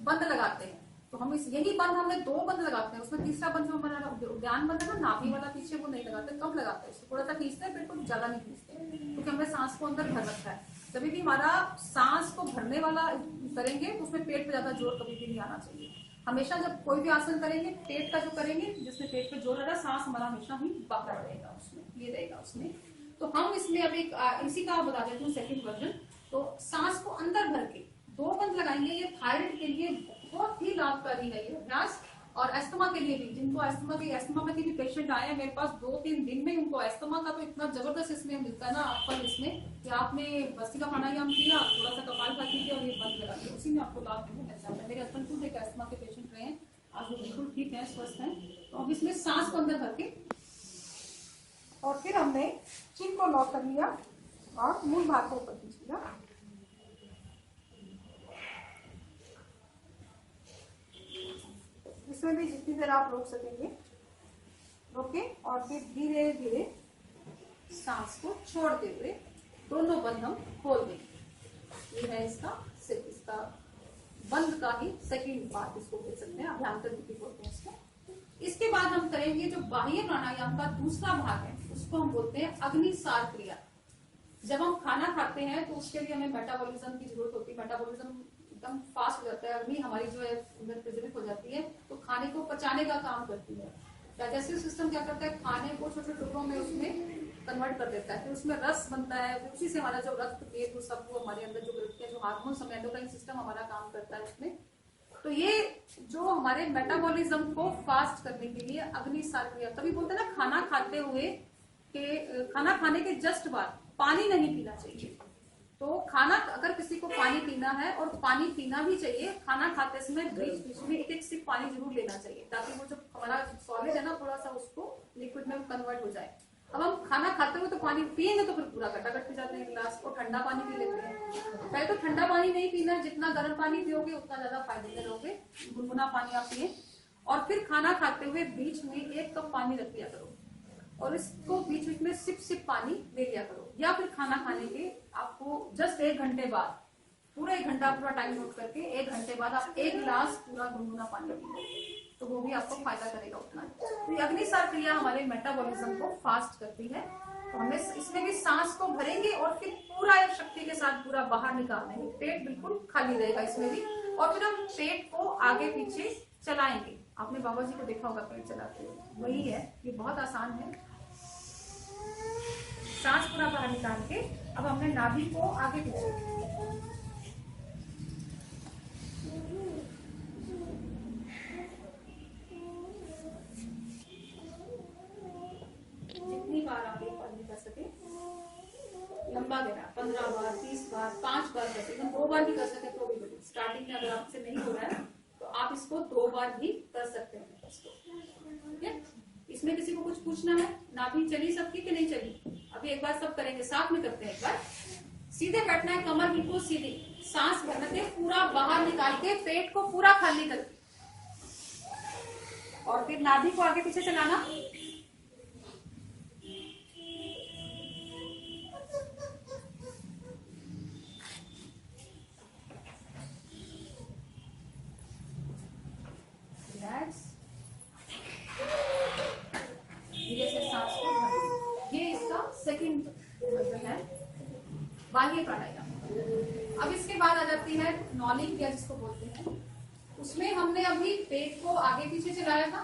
बंद लगाते हैं। तो हम इस यही बंद हमने 2 बंद लगाते हैं। उसमें तीसरा बंद जो हमारा ज्ञान बंद है ना, नाभि वाला पीछे, वो नहीं लगाते, कम लगाते हैं। उसको थोड़ा सा खींचते हैं, बिल्कुल ज्यादा नहीं खींचते, क्योंकि हमने सांस को अंदर भर रखा है। कभी भी हमारा सांस को भरने वाला करेंगे तो उसमें पेट पे ज्यादा जोर कभी भी नहीं आना चाहिए। हमेशा जब कोई भी आसन करेंगे, पेट का जो करेंगे, जिसमें पेट पे जोर रहेगा, सांस हमारा हमेशा ही बाहर रहेगा, उसमें ये रहेगा उसमें। तो हम इसमें अभी इसी का बता देती हूँ सेकंड वर्जन। तो सांस को अंदर भर के 2 बंद लगाएंगे। ये थायराइड के लिए बहुत ही लाभकारी है ये अभ्यास, और एस्थमा के लिए भी। जिनको एस्थमा में भी पेशेंट आए हैं मेरे पास, 2-3 दिन में उनको एस्थमा का तो इतना जबरदस्त इसमें मिलता है ना फल इसमें, कि आपने भस्त्रिका प्राणायाम किया, थोड़ा सा कपालभाति किया और ये बंद लगा दिया, उसी में आपको लाभ मिलना चाहता है। मेरे हस्बैंड खुद एक एस्थमा के पेशेंट रहे हैं, आज वो बिल्कुल ठीक है, स्वस्थ है। तो अब इसमें सांस को अंदर भर के, और फिर हमने चिन को लॉक कर लिया और मूल भाग को ऊपर खींच लिया। इसमें भी जितनी देर आप रोक सकेंगे रोके, और फिर धीरे धीरे सांस को छोड़ते हुए दोनों बंद हम खोल देंगे। ये है इसका बंद का ही सेकंड पार्ट, इसको बोल सकते हैं, अभ्यंतर विधि बोलते हैं इसको। इसके बाद हम करेंगे जो बाह्य प्राणायाम का दूसरा भाग है, उसको हम बोलते हैं अग्निसार क्रिया। जब हम खाना खाते हैं तो उसके लिए हमें मेटाबॉलिज्म की जरूरत होती है। मेटाबॉलिज्म एकदम फास्ट हो जाता है, अग्नि हमारी जो है अंदर प्रज्वलित हो जाती है, तो खाने को पचाने का काम करती है। डाइजेस्टिव सिस्टम क्या करता है, खाने को छोटे टुकड़ों में उसमें कन्वर्ट कर देता है, फिर उसमें रस बनता है, फिर उसी से हमारा जो रक्त पेट सब वो हमारे अंदर जो ग्रंथियां, जो हार्मोन्स, एंडोक्राइन सिस्टम हमारा काम करता है उसमें। तो ये जो हमारे मेटाबॉलिज्म को फास्ट करने के लिए अग्निसार क्रिया, तभी बोलते हैं ना खाना खाते हुए के, खाना खाने के जस्ट बाद पानी नहीं पीना चाहिए। तो खाना, अगर किसी को पानी पीना है, और पानी पीना भी चाहिए, खाना खाते समय बीच बीच में 1-1 सिप पानी जरूर लेना चाहिए, ताकि वो जो हमारा सॉलिड है ना थोड़ा सा उसको लिक्विड में कन्वर्ट हो जाए। अब हम खाना खाते हुए तो पानी पिएंगे तो फिर पूरा कटाकट पी जाते हैं गिलास, और ठंडा पानी पी लेते हैं। पहले तो ठंडा पानी नहीं पीना, जितना गर्म पानी पियोगे उतना ज्यादा फायदे में रहोगे। गुनगुना पानी आप पिए, और फिर खाना खाते हुए बीच में 1 कप पानी रख लिया करो, और इसको बीच बीच में सिप सिप पानी ले लिया करो। या फिर खाना खाने के आपको जस्ट 1 घंटे बाद, पूरा 1 घंटा पूरा टाइम नोट करके 1 घंटे बाद आप 1 गिलास पूरा गुनगुना पानी पिए, तो वो भी आपको फायदा करेगा उतना। तो ये अग्निसार क्रिया हमारे मेटाबॉलिज्म को फास्ट करती है। तो हमें इसमें भी सांस को भरेंगे और फिर पूरा एक शक्ति के साथ पूरा बाहर निकाल देंगे, पेट बिल्कुल खाली रहेगा इसमें भी, और फिर हम पेट को आगे पीछे चलाएंगे। आपने बाबा जी को देखा होगा पेट चलाते हुए, वही है, ये बहुत आसान है। सांस पूरा बाहर निकाल के अब हमने नाभि को आगे पीछे, जितनी बार आप एक बार भी कर सके, लंबा घेरा 15 बार, 30 बार, 5 बार कर सके, 2 बार भी कर सके तो भी बढ़िया। स्टार्टिंग में अगर आपसे नहीं हो रहा है तो आप इसको 2 बार भी कर सकते हैं ठीक है। इसमें किसी को कुछ पूछना है? नाभि चली सबकी कि नहीं चली? अभी एक बार सब करेंगे, साथ में करते हैं। एक बार सीधे बैठना है, कमर बिल्कुल सीधी, सांस भरने के पूरा बाहर निकाल के पेट को पूरा खाली करके, और फिर नाभि को आगे पीछे चलाना। रिलैक्स, धीरे से सांस को भरना। ये इसका सेकंड वर्जन है बाह्य प्राणायाम। अब इसके बाद आ जाती है नॉली क्रिया जिसको बोलते हैं। उसमें हमने अभी पेट को आगे पीछे चलाया था,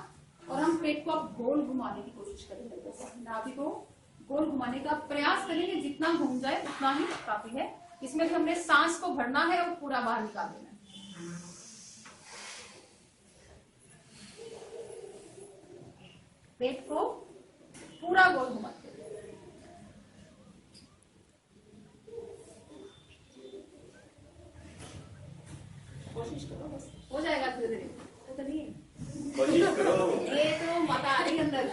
और हम पेट को अब गोल घुमाने की कोशिश करेंगे। जैसे नाभि को गोल घुमाने का प्रयास करेंगे, जितना घूम जाए उतना ही काफी है। इसमें भी हमने सांस को भरना है और पूरा बाहर निकाल देना है। पेट को पूरा गोल घुमाते हैं। कोशिश करो, बस हो जाएगा धीरे धीरे। वो तो नहीं है, कोशिश करो। ये तो मत आ रही अंदर।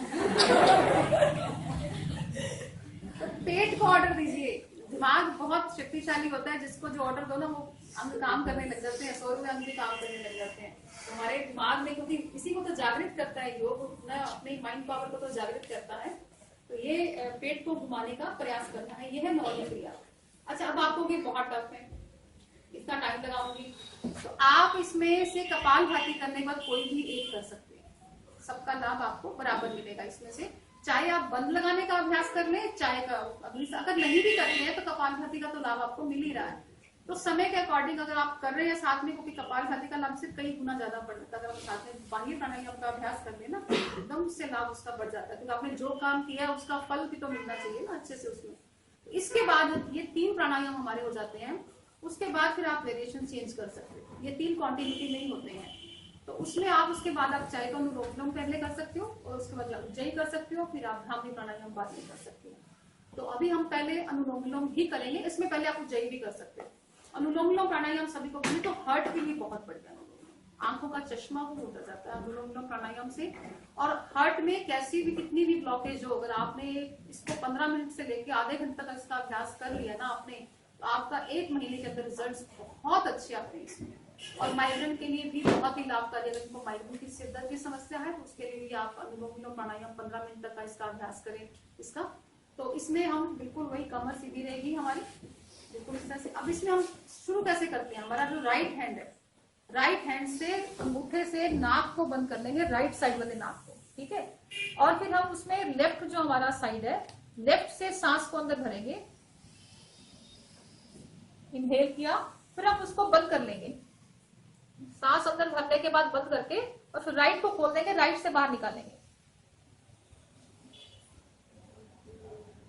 तो पेट को ऑर्डर दीजिए। दिमाग बहुत शक्तिशाली होता है, जिसको जो ऑर्डर दो ना वो अंग काम करने लग जाते हैं, 100 अंग भी काम करने लग जाते हैं। तो हमारे दिमाग में, क्योंकि इसी को तो जागृत करता है योग ना, अपने माइंड पावर को तो जागृत करता है। तो ये पेट को घुमाने का प्रयास करना है, ये है नॉर्मल क्रिया। अच्छा, अब आपको भी बहुत टफ है, इतना टाइम लगाऊंगी। तो आप इसमें से कपालभाति करने के बाद कोई भी एक कर सकते हैं, सबका लाभ आपको बराबर मिलेगा इसमें से। चाहे आप बंद लगाने का अभ्यास कर लें, चाहे अगर नहीं भी करते हैं तो कपालभाति का तो लाभ आपको मिल ही रहा है। तो समय के अकॉर्डिंग अगर आप कर रहे हैं साथ में, क्योंकि कपालभाति का लाभ से कई गुना ज्यादा बढ़ जाता है। अगर आप साथ में बाह्य प्राणायाम का अभ्यास कर लेना, एकदम से लाभ उसका बढ़ जाता है, क्योंकि आपने जो काम किया है उसका फल भी तो मिलना चाहिए ना अच्छे से उसमें। इसके बाद ये 3 प्राणायाम हमारे हो जाते हैं। उसके बाद फिर आप वेरिएशन चेंज कर सकते हो, ये 3 कॉन्टिन्यूटी नहीं होते हैं। तो उसमें आप उसके बाद आप चाहे तो अनुलोम विलोम पहले कर सकते हो, और उसके बाद आप उज्जयी कर सकते हो, फिर आप भ्रामरी प्राणायाम बाद में कर सकते हो। तो अभी हम पहले अनुलोम विलोम ही करेंगे, इसमें पहले आप उज्जयी भी कर सकते हो। अनुलोम विलोम प्राणायाम सभी को बोले तो हार्ट के लिए बहुत बढ़िया है, आंखों का चश्मा वो उतर जाता है अनुलोम विलोम प्राणायाम से। और हार्ट में कैसी भी कितनी भी ब्लॉकेज हो, अगर आपने इसको 15 मिनट से लेकर आधे घंटे तक इसका अभ्यास कर लिया ना आपने, तो आपका 1 महीने के अंदर रिजल्ट्स बहुत अच्छे आते हैं इसमें। और माइग्रेन के लिए भी बहुत ही लाभकारी, अगर इनको माइग्रेन की सिर दर्द की समस्या है तो उसके लिए भी आप अनुलोम विलोम प्राणायाम 15 मिनट तक का इसका अभ्यास करें इसका। तो इसमें हम बिल्कुल वही कमर सीधी रहेगी हमारी, बिल्कुल इस तरह से। अब इसमें हम शुरू कैसे करते हैं, हमारा जो राइट हैंड है, राइट हैंड से अंगूठे से नाक को बंद कर लेंगे, राइट साइड वाले नाक को, ठीक है। और फिर हम उसमें लेफ्ट जो हमारा साइड है, लेफ्ट से सांस को अंदर भरेंगे, इनहेल किया, फिर हम उसको बंद कर लेंगे, सांस अंदर भरने के बाद बंद करके, और फिर राइट को खोल देंगे, राइट से बाहर निकालेंगे।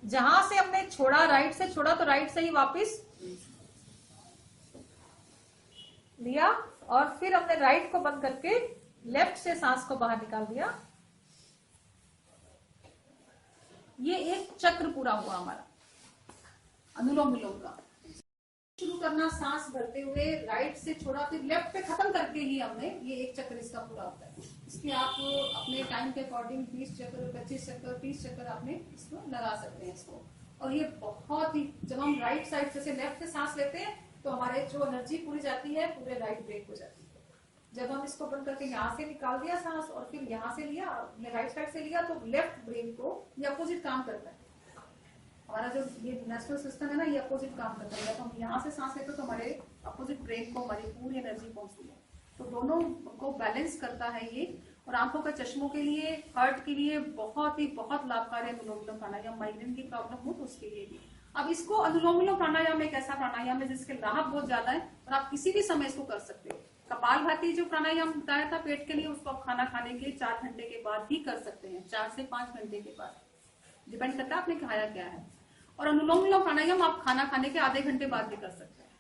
जहां से हमने छोड़ा, राइट से छोड़ा तो राइट से ही वापस लिया, और फिर हमने राइट को बंद करके लेफ्ट से सांस को बाहर निकाल दिया। ये एक चक्र पूरा हुआ हमारा अनुलोम विलोम का। शुरू करना सांस भरते हुए, राइट से छोड़ा, फिर लेफ्ट पे खत्म करके ही हमने, ये एक चक्र इसका पूरा होता है। इसके आप अपने टाइम के अकॉर्डिंग 20 चक्कर, 25 चक्कर, 30 चक्कर आपने इसको लगा सकते हैं इसको। और ये बहुत ही, जब हम राइट साइड से लेफ्ट से सांस लेते हैं तो हमारे जो एनर्जी पूरी जाती है, पूरे राइट ब्रेक हो जाती है। जब हम इसको बंद करके यहाँ से निकाल दिया सांस, और फिर यहाँ से लिया, राइट साइड से लिया, तो लेफ्ट ब्रेन को ये अपोजिट काम करता है। हमारा जो ये नेशनल सिस्टम है ना, ये अपोजिट काम करता है। जब हम यहाँ से सांस लेते हैं तो हमारे अपोजिट ब्रेन को हमारी पूरी एनर्जी पहुंचती है। तो दोनों को बैलेंस करता है ये। और आंखों के चश्मों के लिए, हार्ट के लिए बहुत लाभकारी अनुलोम विलोम प्राणायाम। माइग्रेन की प्रॉब्लम हो तो उसके लिए भी। अब इसको अनुलोम विलोम प्राणायाम एक ऐसा प्राणायाम है जिसके लाभ बहुत ज्यादा है, और आप किसी भी समय इसको कर सकते हो। कपालभाति जो प्राणायाम बताया था पेट के लिए, उसको आप खाना खाने के लिए 4 घंटे के बाद भी कर सकते हैं, 4 से 5 घंटे के बाद, डिपेंड करता है आपने खाया क्या है। और अनुलोम विलोम प्राणायाम आप खाना खाने के आधे घंटे बाद भी कर सकते हैं,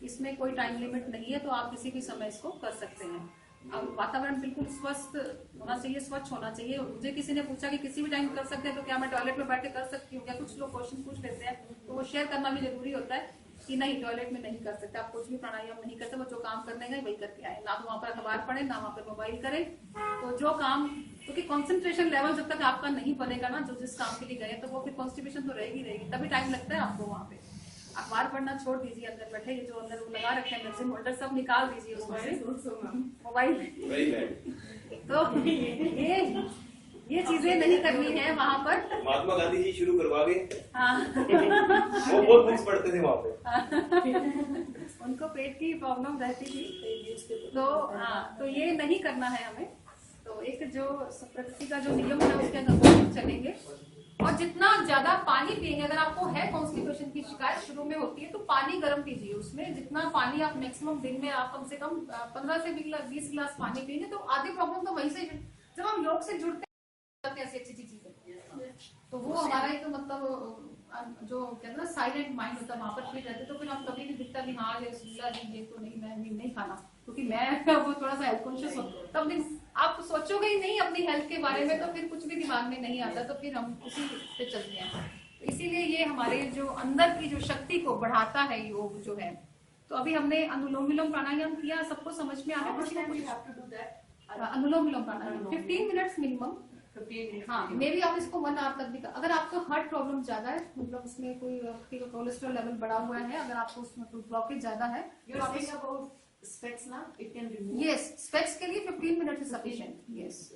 इसमें कोई टाइम लिमिट नहीं है, तो आप किसी भी समय इसको कर सकते हैं। अब वातावरण बिल्कुल स्वस्थ होना चाहिए, स्वच्छ होना चाहिए। मुझे किसी ने पूछा कि किसी भी टाइम कर सकते हैं तो क्या मैं टॉयलेट में बैठ के कर सकती हूँ क्या, कुछ लोग क्वेश्चन पूछ लेते हैं, तो वो शेयर करना भी जरूरी होता है कि नहीं, टॉयलेट में नहीं कर सकते आप, कुछ भी प्राणायाम नहीं करते, वो जो काम करने गए वही करके आए, ना तो वहां पर अखबार पढ़े, ना वहां पर मोबाइल करें। तो जो काम, क्योंकि कॉन्सेंट्रेशन लेवल जब तक आपका नहीं बनेगा ना, जो जिस काम के लिए गए, तो वो फिर कॉन्स्टिपेशन तो रहेगी, तभी टाइम लगता है आपको वहां पे। अखबार पढ़ना छोड़ दीजिए, अंदर बैठे, ये जो अंदर वो लगा रखे हैं मैगजीन होल्डर, सब निकाल दीजिए उसमें से, मोबाइल। तो ये चीजें नहीं करनी है वहाँ पर। महात्मा गांधी जी शुरू करवा गए, हाँ। वो बहुत बुक्स पढ़ते थे वहाँ पे। उनको पेट की प्रॉब्लम रहती थी, तो हाँ, तो ये नहीं करना है हमें। तो एक जो प्रकृति का जो नियम है उसके अनुसार चलेंगे, और जितना ज्यादा पानी पिएंगे, अगर आपको है कॉन्स्टिपेशन की शिकायत शुरू में होती है तो पानी गर्म पीजिए, उसमें जितना पानी आप मैक्सिमम दिन में आप कम से कम 15 से 20 गिलास पानी पिएंगे तो आधी प्रॉब्लम तो वहीं से, जब हम योग से जुड़ते हैं ऐसी अच्छी चीजें, तो वो हमारा एक मतलब जो कहते हैं ना साइलेंट माइंड होता है, वहां पर फिट रहते, तो फिर हम कभी भी दिखता भी हाँ ये तो नहीं, मैं नहीं खाना, क्योंकि मैं वो थोड़ा सा हेल्थ कॉन्शियस हूँ, तब आप सोचोगे ही नहीं अपनी हेल्थ के बारे में, तो फिर कुछ भी दिमाग में नहीं आता, तो फिर हम उसी पे चलते हैं। तो इसीलिए ये हमारे जो अंदर की जो शक्ति को बढ़ाता है योग जो है। तो अभी हमने अनुलोम विलोम प्राणायाम किया, सबको समझ में आ How much गया? time we have to do that? Anulom vilom pranayama 15 minutes minimum. 15 minutes. हाँ, मे भी आप इसको 1 आवर तक भी अगर आपको हार्ट प्रॉब्लम ज्यादा है, मतलब उसमें कोई कोलेस्ट्रॉल लेवल बढ़ा हुआ है, अगर आपको उसमें कोई ब्लॉकेज ज्यादा है, You're saying about specs now? It can remove. Yes, specs के लिए 15 minute is sufficient. Yes,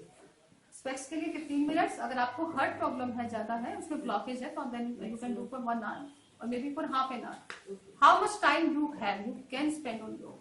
specs के लिए 15 मिनट्स। अगर आपको हार्ट प्रॉब्लम है ज्यादा है, उसमें ब्लॉकेज है, तो then you can do for 1 hour और maybe for half an hour. How much time you have you can spend on yog.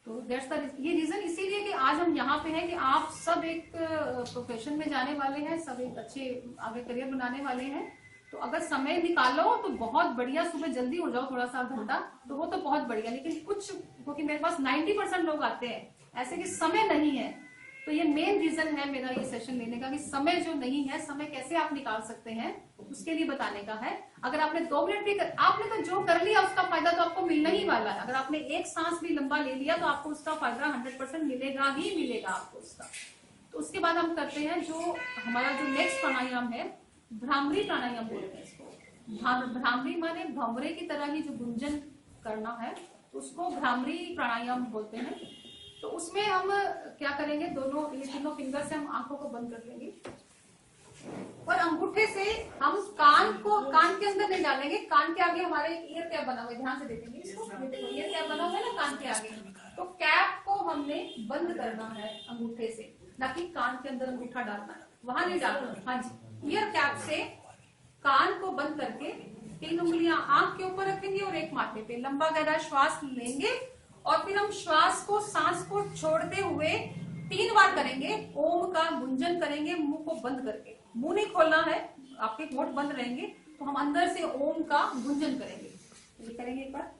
तो दैट्स द ये रीजन इसीलिए कि आज हम यहाँ पे हैं कि आप सब एक प्रोफेशन में जाने वाले हैं, सब एक अच्छे आगे करियर बनाने वाले हैं। तो अगर समय निकालो तो बहुत बढ़िया, सुबह जल्दी हो जाओ थोड़ा सा घंटा, तो वो तो बहुत बढ़िया। लेकिन कुछ, क्योंकि मेरे पास 90% लोग आते हैं ऐसे कि समय नहीं है, तो ये मेन रीजन है मेरा ये सेशन लेने का कि समय जो नहीं है, समय कैसे आप निकाल सकते हैं उसके लिए बताने का है। अगर आपने 2 मिनट भी आपने तो जो कर लिया उसका फायदा तो आपको मिलना ही वाला है। अगर आपने एक सांस भी लंबा ले लिया तो आपको उसका फायदा 100% मिलेगा ही मिलेगा आपको उसका। तो उसके बाद हम करते हैं जो हमारा जो नेक्स्ट प्राणायाम है, भ्रामरी प्राणायाम बोलते हैं इसको। भ्रामरी माने भंवरे की तरह ही जो गुंजन करना है, तो उसको भ्रामरी प्राणायाम बोलते हैं। तो उसमें हम क्या करेंगे, ये तीनों फिंगर से हम आंखों को बंद कर लेंगे और अंगूठे से हम कान के अंदर नहीं डालेंगे। कान के आगे हमारे ईयर कैप बना हुआ है, ध्यान से देखेंगे इसको, ये देखो ईयर कैप बना हुआ है ना कान के आगे। तो कैप को हमने बंद करना है अंगूठे से, ना कि कान के अंदर अंगूठा डालना है, वहां नहीं डालना। हाँ जी, ईयर कैप से कान को बंद करके 3 उंगलियां आंख के ऊपर रखेंगे और एक माथे पे। लंबा गहरा श्वास लेंगे और फिर हम सांस को छोड़ते हुए 3 बार करेंगे, ओम का गुंजन करेंगे मुंह को बंद करके। मुंह नहीं खोलना है, आपके होंठ बंद रहेंगे, तो हम अंदर से ओम का गुंजन करेंगे। ये करेंगे एक बार।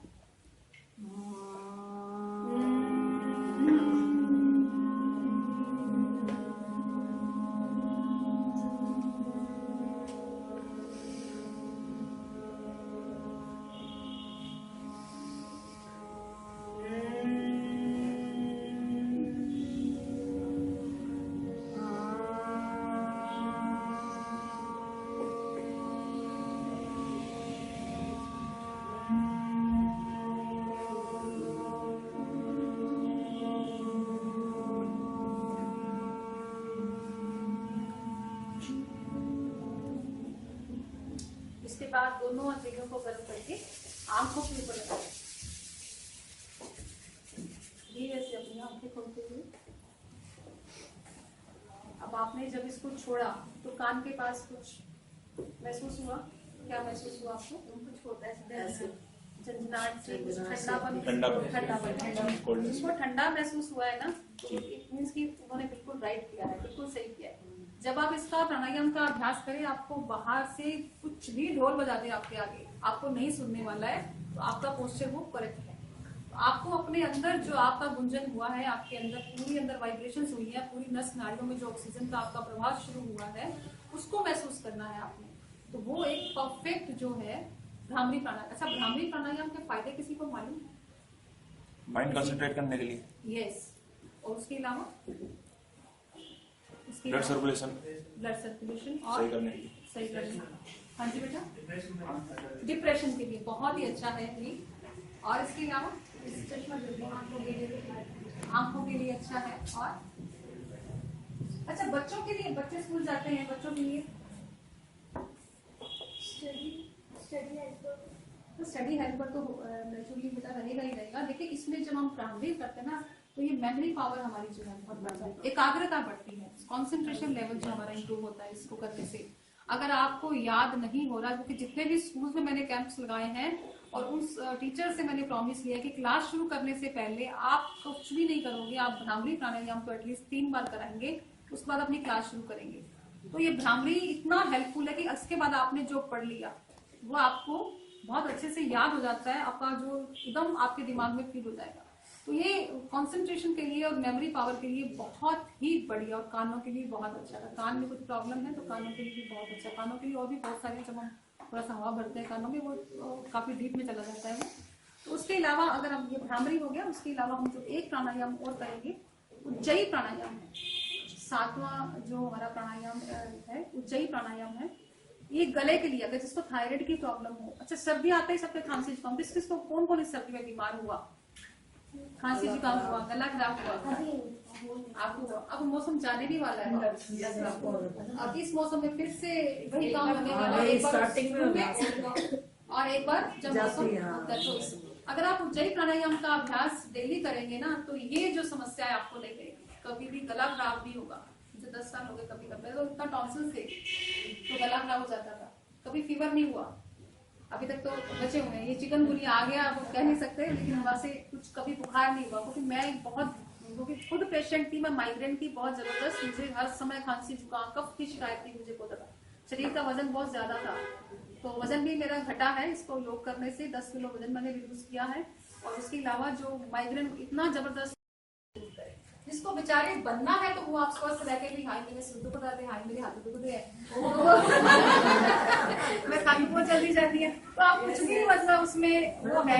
इसके बाद दोनों हथेलियों को गर्म करके आंखों के ऊपर लगाएं। धीरे से अपनी आंखें खोलते हुए। अब आपने जब इसको छोड़ा तो कान के पास कुछ महसूस हुआ? क्या महसूस हुआ आपको? कुछ होता है झंझनाहट से, कुछ ठंडापन, इसको ठंडा महसूस हुआ है ना, तो इट मींस कि उन्होंने बिल्कुल राइट किया है, बिल्कुल सही किया है। जब आप इसका प्राणायाम का अभ्यास करें, आपको बाहर से कुछ भी ढोल बजा दे आपके आगे, आपको नहीं सुनने वाला है, तो आपका पोस्चर वो करेक्ट है। तो आपको अपने अंदर जो आपका गुंजन हुआ है, आपके अंदर पूरी अंदर वाइब्रेशंस हुई है, पूरी नस नाड़ियों में जो ऑक्सीजन का आपका प्रवाह शुरू हुआ है, उसको महसूस करना है आपने। तो वो एक परफेक्ट जो है भ्रामरी प्राणायाम। अच्छा, भ्रामरी प्राणायाम के फायदे किसी को मालूम? माइंड कंसंट्रेट करने के लिए। यस, और उसके अलावा ब्लड सर्कुलेशन और सही करने के लिए। सही करने। हाँ जी बेटा, डिप्रेशन के लिए बहुत ही अच्छा है ये। और इसके अलावा इस चश्मा आंखों के लिए अच्छा है। और अच्छा, बच्चों के लिए, बच्चे स्कूल जाते हैं, बच्चों के लिए स्टडी हेल्प पर तो नेचुरली बेटा रहेगा ही रहेगा। देखिए, इसमें जब हम भ्रामरी करते हैं ना, तो ये मेमोरी पावर हमारी जो है बहुत बढ़ जाती है, एकाग्रता बढ़ती है, कंसंट्रेशन लेवल जो हमारा इंप्रूव होता है इसको करने से। अगर आपको याद नहीं हो रहा, क्योंकि जितने भी स्कूल में मैंने कैंप्स लगाए हैं और उस टीचर से मैंने प्रॉमिस लिया कि क्लास शुरू करने से पहले आप कुछ भी नहीं करोगे, आप भ्रामरी प्राणायाम को एटलीस्ट 3 बार कराएंगे, उसके बाद अपनी क्लास शुरू करेंगे। तो ये भ्रामरी इतना हेल्पफुल है कि इसके बाद आपने जो पढ़ लिया वो आपको बहुत अच्छे से याद हो जाता है, आपका जो एकदम आपके दिमाग में फील हो जाएगा। तो ये कंसंट्रेशन के लिए और मेमोरी पावर के लिए बहुत ही बढ़िया, और कानों के लिए बहुत अच्छा है। कान में कुछ प्रॉब्लम है तो कानों के लिए भी बहुत अच्छा। कानों के लिए और भी बहुत सारे, जब हम थोड़ा सा हवा भरते हैं कानों में, वो काफी डीप में चला जाता है वो। तो उसके अलावा अगर हम ये भ्रामरी हो गया, उसके अलावा हम जो एक प्राणायाम और करेंगे, उज्जयी प्राणायाम है। 7वां जो हमारा प्राणायाम है उज्जयी प्राणायाम है। ये गले के लिए, अगर जिसको थायराइड की प्रॉब्लम हो, अच्छा सर्दी आता है सबके खांसी जुकाम, किसको कौन कौन इस सर्दी में बीमार हुआ, खांसी जुकाम हुआ, गला खराब हुआ, आपको हुआ। अब मौसम जाने भी वाला है, अब इस मौसम में फिर से वही काम होने वाला है, एक बार स्टार्टिंग में और एक बार जब मौसम, अगर आप उज्जयी प्राणायाम का अभ्यास डेली करेंगे ना, तो ये जो समस्या है आपको नहीं रहेगी। कभी भी गला खराब भी होगा, मुझे 10 साल हो गए, कभी कभी तो इतना टॉन्सिल थे तो गला खराब हो जाता था, कभी फीवर नहीं हुआ, अभी तक तो बचे हुए हैं। ये चिकनगुनिया आ गया, वो कह नहीं सकते, लेकिन वहां से कुछ कभी बुखार नहीं हुआ, क्योंकि मैं बहुत, क्योंकि खुद पेशेंट थी मैं, माइग्रेन की बहुत जबरदस्त, मुझे हर समय खांसी जुकाम कफ की शिकायत थी, मुझे होता था, शरीर का वजन बहुत ज्यादा था, तो वजन भी मेरा घटा है इसको योग करने से, 10 किलो वजन मैंने रिड्यूस किया है। और उसके अलावा जो माइग्रेन इतना जबरदस्त, जिसको बेचारे बनना है तो वो आप स्वस्थ रह के भी, हाय मेरे सिर दुख रहे, हाय मेरे हाथ दुख रहे मैं खाली बहुत जल्दी जाती है, तो आप कुछ भी मतलब उसमें वो है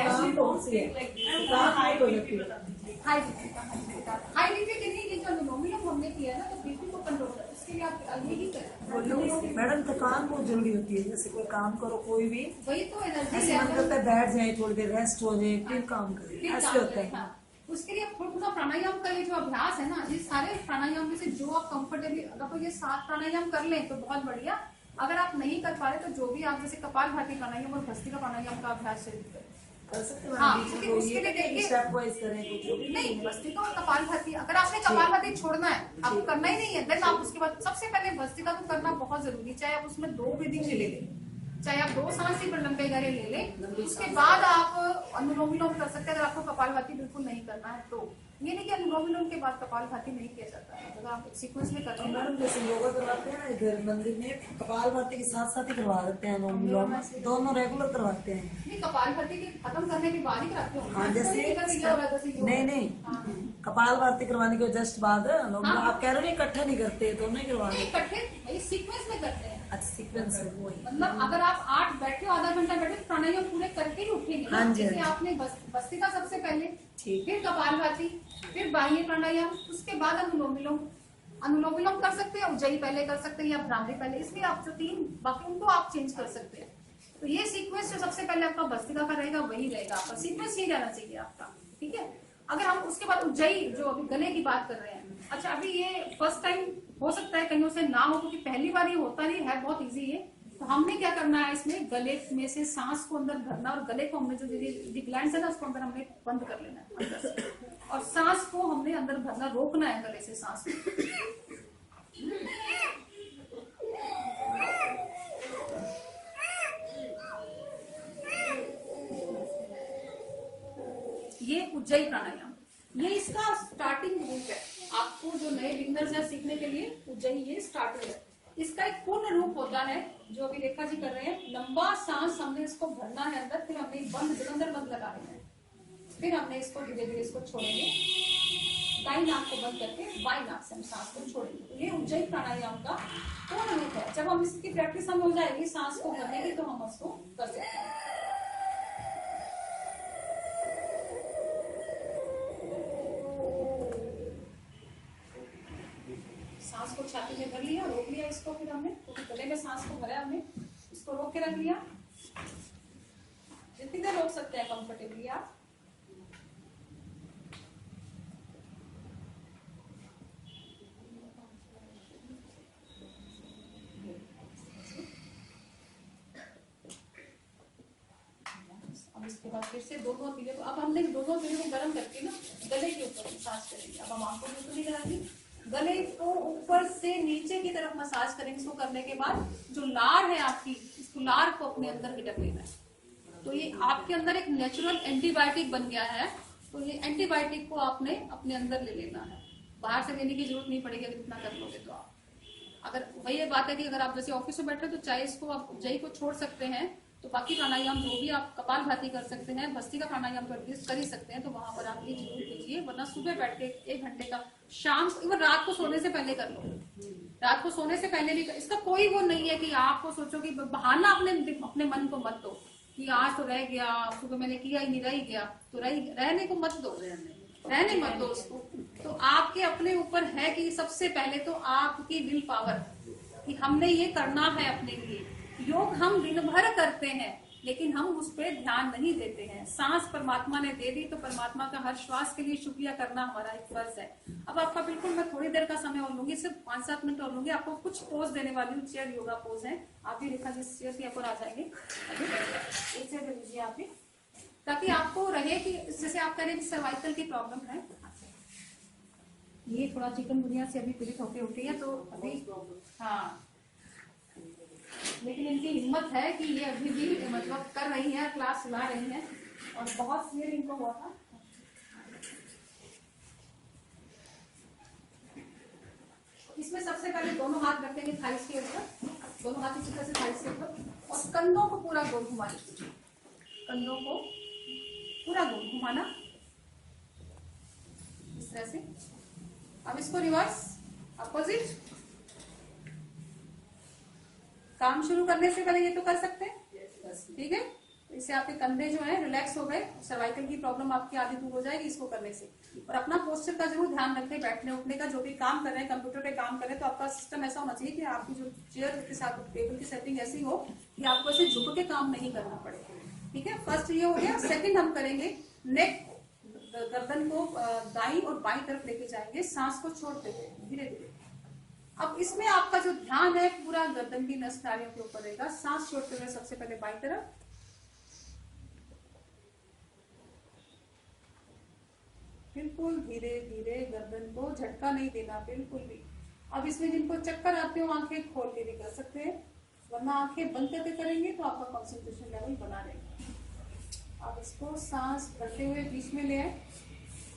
हाई बीपी के लिए ये जो अनुलोम हमने किया है ना, तो बीपी को कंट्रोल कर, इसके लिए आप यही करें। मैडम थकान बहुत जरूरी होती है, जैसे कोई काम करो कोई भी, वही तो एनर्जी ऐसे मन करता है बैठ जाए थोड़ी देर, रेस्ट हो जाए, फिर काम करें, ऐसे होता है। उसके लिए थोड़ा प्राणायाम का ये जो अभ्यास है ना, ये सारे प्राणायाम में से जो आप कंफर्टेबली, अगर तो ये 7 प्राणायाम कर लें तो बहुत बढ़िया। अगर आप नहीं कर पा रहे तो जो भी आप, जैसे कपालभाति प्राणायाम और भस्त्रिका प्राणायाम का अभ्यास शुरू करें, कर सकते हैं। हाँ, हाँ, क्योंकि उसके लिए देखिए स्टेप वाइज करें कुछ नहीं, भस्त्रिका और कपालभाति, अगर आपने कपालभाति छोड़ना है, आपको करना ही नहीं है, देन आप उसके बाद सबसे पहले भस्त्रिका को करना बहुत जरूरी, चाहे आप उसमें 2 ब्रीदिंग ले लें, चाहे आप 2 सांस ही पर लंबे गहरे ले लें, उसके बाद आप अनुलोम विलोम कर सकते हैं। अगर आपको कपालभाति बिल्कुल नहीं करना है तो ये नहीं कि अनुलोम विलोम के बाद कपालभाति नहीं किया जाता है, अगर आप सीक्वेंस में करते हैं। मैडम जैसे योगा करवाते हैं ना इधर मंदिर में, कपालभाति के साथ साथ ही करवा देते हैं, अनुलोम विलोम दोनों रेगुलर करवाते हैं। नहीं, कपालभाति के खत्म करने के बाद ही कराते हो। हाँ, जैसे नहीं कपालभाति करवाने के जस्ट बाद आप कह रहे हो इकट्ठा नहीं करते, दोनों ही करवा देते इकट्ठे सीक्वेंस में करते हैं। अच्छा सीक्वेंस है वही, मतलब अगर आप 8 बैठे हो, आधा घंटा बैठे, प्राणायाम पूरे करके ही उठेंगे। हाँ जी, जैसे हाँ जी। आपने भस्त्रिका सबसे पहले, ठीक, फिर कपालभाति, फिर बाह्य प्राणायाम, उसके बाद अनुलोम विलोम। अनुलोम विलोम कर सकते हैं, उज्जयी पहले कर सकते हैं या भ्रामरी पहले, इसलिए आप जो 3 बाकी उनको आप चेंज कर सकते हैं। तो ये सीक्वेंस जो सबसे पहले आपका भस्त्रिका का रहेगा वही रहेगा आपका, सीक्वेंस ही रहना चाहिए आपका, ठीक है। अगर हम उसके बाद उज्जयी जो अभी गले की बात कर रहे हैं, अच्छा अभी ये फर्स्ट टाइम हो सकता है कहीं से ना हो, क्योंकि पहली बार ये होता नहीं है, बहुत इजी है। तो हमने क्या करना है, इसमें गले में से सांस को अंदर भरना, और गले को हमने जो ग्लैंड्स है ना उसको अंदर हमने बंद कर लेना है अंदर से, और सांस को हमने अंदर भरना, रोकना है गले से सांस को। ये उज्जयी प्राणायाम, ये इसका स्टार्टिंग रूप है। आपको जो नए बिगनर्स हैं सीखने के लिए उज्जयी ये स्टार्टिंग है। इसका एक पूर्ण रूप होता है जो अभी रेखा जी कर रहे हैं। लंबा सांस हमने इसको भरना है अंदर, फिर हमने बंद अंदर बंद लगा देना है, फिर हमने इसको धीरे धीरे इसको छोड़ेंगे, दाई नाक को बंद करके बाई नाक से हम सांस को छोड़ेंगे। तो ये उज्जयी प्राणायाम का पूर्ण रूप है। जब हम इसकी प्रैक्टिस हमें हो जाएगी सांस को भरने की, तो हम उसको कर सकते हैं। सांस को छाती में भर लिया, रोक लिया इसको, फिर हमने गले में सांस को भरा, हमने इसको रोक के रख लिया, जितनी देर रोक सकते हैं कंफर्टेबली आप। अब इसके बाद फिर से दोनों तीले को, अब हमने दोनों तीले को गर्म करके ना गले के ऊपर मसाज करेंगे। अब हम आंखों में तो नहीं कराएंगे, गले को ऊपर से नीचे की तरफ मसाज करेंगे। इसको करने के बाद जो लार है आपकी, इसको लार को अपने अंदर हिटक लेना है। तो ये आपके अंदर एक नेचुरल एंटीबायोटिक बन गया है, तो ये एंटीबायोटिक को आपने अपने अंदर ले लेना है, बाहर से लेने की जरूरत नहीं पड़ेगी अगर इतना कर लोगे तो। आप अगर वही बात है कि अगर आप जैसे ऑफिस में बैठे तो चाहे इसको आप उज्जयी को छोड़ सकते हैं, तो बाकी प्राणायाम जो भी आप कपालभाति कर सकते हैं, भस्त्रिका प्राणायाम कर ही सकते हैं, तो वहां पर आप ये जरूर कीजिए। वरना सुबह बैठ के 1 घंटे का, शाम इवन रात को सोने से पहले कर लो, रात को सोने से पहले भी। इसका कोई वो नहीं है कि आपको सोचो कि बहाना अपने मन को मत दो। कि आज तो रह गया, सुबह मैंने किया ही नहीं, रह ही गया, तो रहने को मत दो, रहने मत दो उसको। तो आपके अपने ऊपर है कि सबसे पहले तो आपकी विल पावर, कि हमने ये करना है अपने लिए। योग हम दिन भर करते हैं लेकिन हम उस पर ध्यान नहीं देते हैं। सांस परमात्मा ने दे दी तो परमात्मा का हर श्वास के लिए शुक्रिया करना हमारा एक फर्ज है। अब आपका बिल्कुल मैं थोड़ी देर का समय और लूंगी, सिर्फ 5-7 मिनट और लूंगी। आपको कुछ पोज देने वाली हूँ, चेयर योगा पोज है। आप भी रेखा जिस चेयर के ऊपर आ जाएंगे, एक चेयर दे दीजिए आप भी, ताकि आपको रहे कि जैसे आप कह रहे हैं सर्वाइकल की प्रॉब्लम है, ये थोड़ा चिकनगुनिया से अभी पीड़ित होके उठी है, तो अभी हाँ, लेकिन इनकी हिम्मत है कि ये अभी भी मतलब कर रही है, क्लास चला रही है, और बहुत सीवियर इनको हुआ था। इसमें सबसे पहले दोनों हाथ रखेंगे थाइस के ऊपर, दोनों हाथ इसी तरह से थाइस के ऊपर, और कंधों को पूरा गोल घुमा लीजिए, कंधों को पूरा गोल घुमाना इस तरह से। अब इसको रिवर्स अपोजिट। काम शुरू करने से पहले ये तो कर सकते हैं, ठीक है। इससे आपके कंधे जो है रिलैक्स हो गए, सर्वाइकल की प्रॉब्लम आपकी आधी दूर हो जाएगी इसको करने से। और अपना पोस्चर का जरूर ध्यान रखें, बैठने उठने का, जो भी काम कर रहे हैं कंप्यूटर पे काम कर रहे हैं, तो आपका सिस्टम ऐसा होना चाहिए कि आपकी जो चेयर के साथ टेबल की सेटिंग ऐसी हो कि आपको ऐसे झुक के काम नहीं करना पड़े, ठीक है। फर्स्ट ये हो गया। सेकेंड हम करेंगे नेक, गर्दन को दाईं और बाईं तरफ लेके जाएंगे, सांस को छोड़ते हुए धीरे धीरे। अब इसमें आपका जो ध्यान है पूरा गर्दन की नस नाड़ियों के ऊपर रहेगा। सांस छोड़ते हुए सबसे पहले बाईं तरफ, बिल्कुल धीरे धीरे, गर्दन को झटका नहीं देना बिल्कुल भी। अब इसमें जिनको चक्कर आते हो आंखें खोल के भी कर सकते हैं, वरना आंखें बंद करके करेंगे तो आपका कंसंट्रेशन लेवल बना रहेगा। अब इसको सांस भरते हुए बीच में ले आए।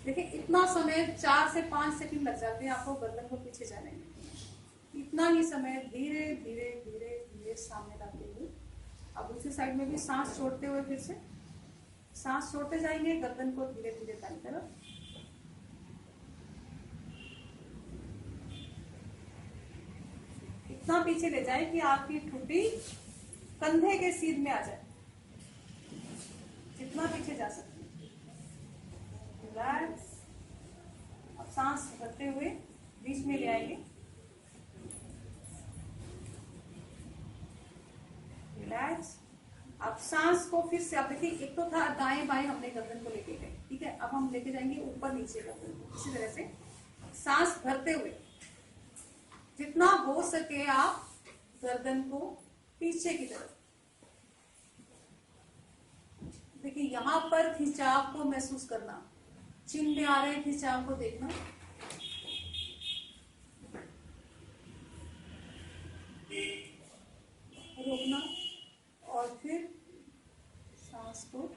देखिए इतना समय 4 से 5 सेकंड लग जाते हैं आपको गर्दन को पीछे जाने में। इतना ही समय धीरे धीरे धीरे धीरे सामने लाते हुए। अब दूसरी साइड में भी सांस छोड़ते हुए फिर से सांस छोड़ते जाएंगे, गर्दन को धीरे धीरे दाईं तरफ। इतना पीछे ले जाए कि आपकी ठुड्डी कंधे के सीध में आ जाए, जितना पीछे जा सकते हैं। रिलैक्स। अब सांस भरते हुए बीच में ले आएंगे, रिलैक्स। अब सांस को फिर से, आप देखिए एक तो था दाएं बाएं हमने गर्दन को लेके गए, ठीक है। अब हम लेके जाएंगे ऊपर नीचे गर्दन को, इसी तरह से सांस भरते हुए जितना हो सके आप गर्दन को पीछे की तरफ। देखिए यहां पर खिंचाव को महसूस करना, चिन में आ रहे खिंचाव को देखना, रोकना, और फिर सांस को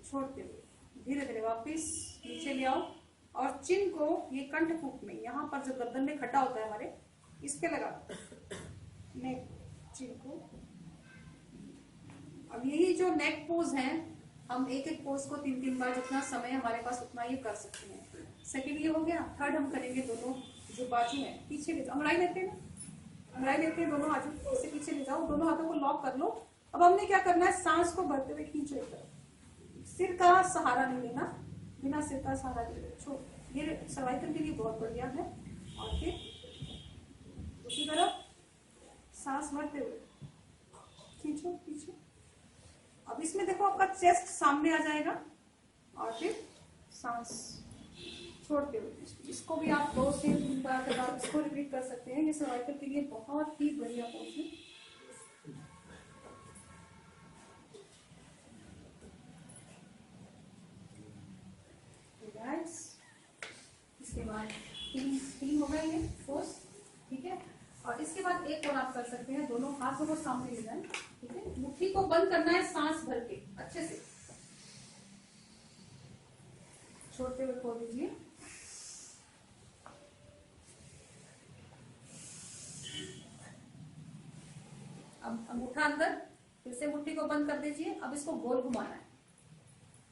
छोड़ते हुए धीरे धीरे वापस नीचे ले आओ। और चिन को ये कंठकूप में, यहाँ पर जो गर्दन में खड्डा होता है हमारे, इस पे लगा नेक, चिन को। अब यही जो नेक पोज है, हम एक एक पोज को 3-3 बार, जितना समय हमारे पास उतना ये कर सकते हैं। सेकंड ये हो गया। थर्ड हम करेंगे दोनों जो बाजू है पीछे ले जाओ, अंगड़ाई लेते हैं ना, अंगड़ाई लेते हैं दोनों बाजू, इससे पीछे ले जाओ, दोनों हाथों को लॉक कर लो। अब हमने क्या करना है, सांस को भरते हुए खींचो एक तरफ, सिर का सहारा नहीं लेना, बिना सिर का सहारा ले छोड़, ये सर्वाइकल के लिए बहुत बढ़िया है। और फिर दूसरी तरफ सांस भरते हुए खींचो पीछे। अब इसमें देखो आपका चेस्ट सामने आ जाएगा, और फिर सांस छोड़ते हुए। इसको भी आप 2 से 3 बार के बाद इसको रिपीट कर सकते हैं। ये सर्वाइकल के लिए बहुत ही बढ़िया पोज है। रिलैक्स। इसके बाद 3 हो गए ये पोज, ठीक है। और इसके बाद एक और आप कर सकते हैं, दोनों हाथों को सामने ले जाएं, ठीक है। मुट्ठी को बंद करना है सांस भर के अच्छे से, छोड़ते हुए खोल दीजिए। अब अंगूठा अंदर, फिर से मुट्ठी को बंद कर दीजिए। अब इसको गोल घुमाना है,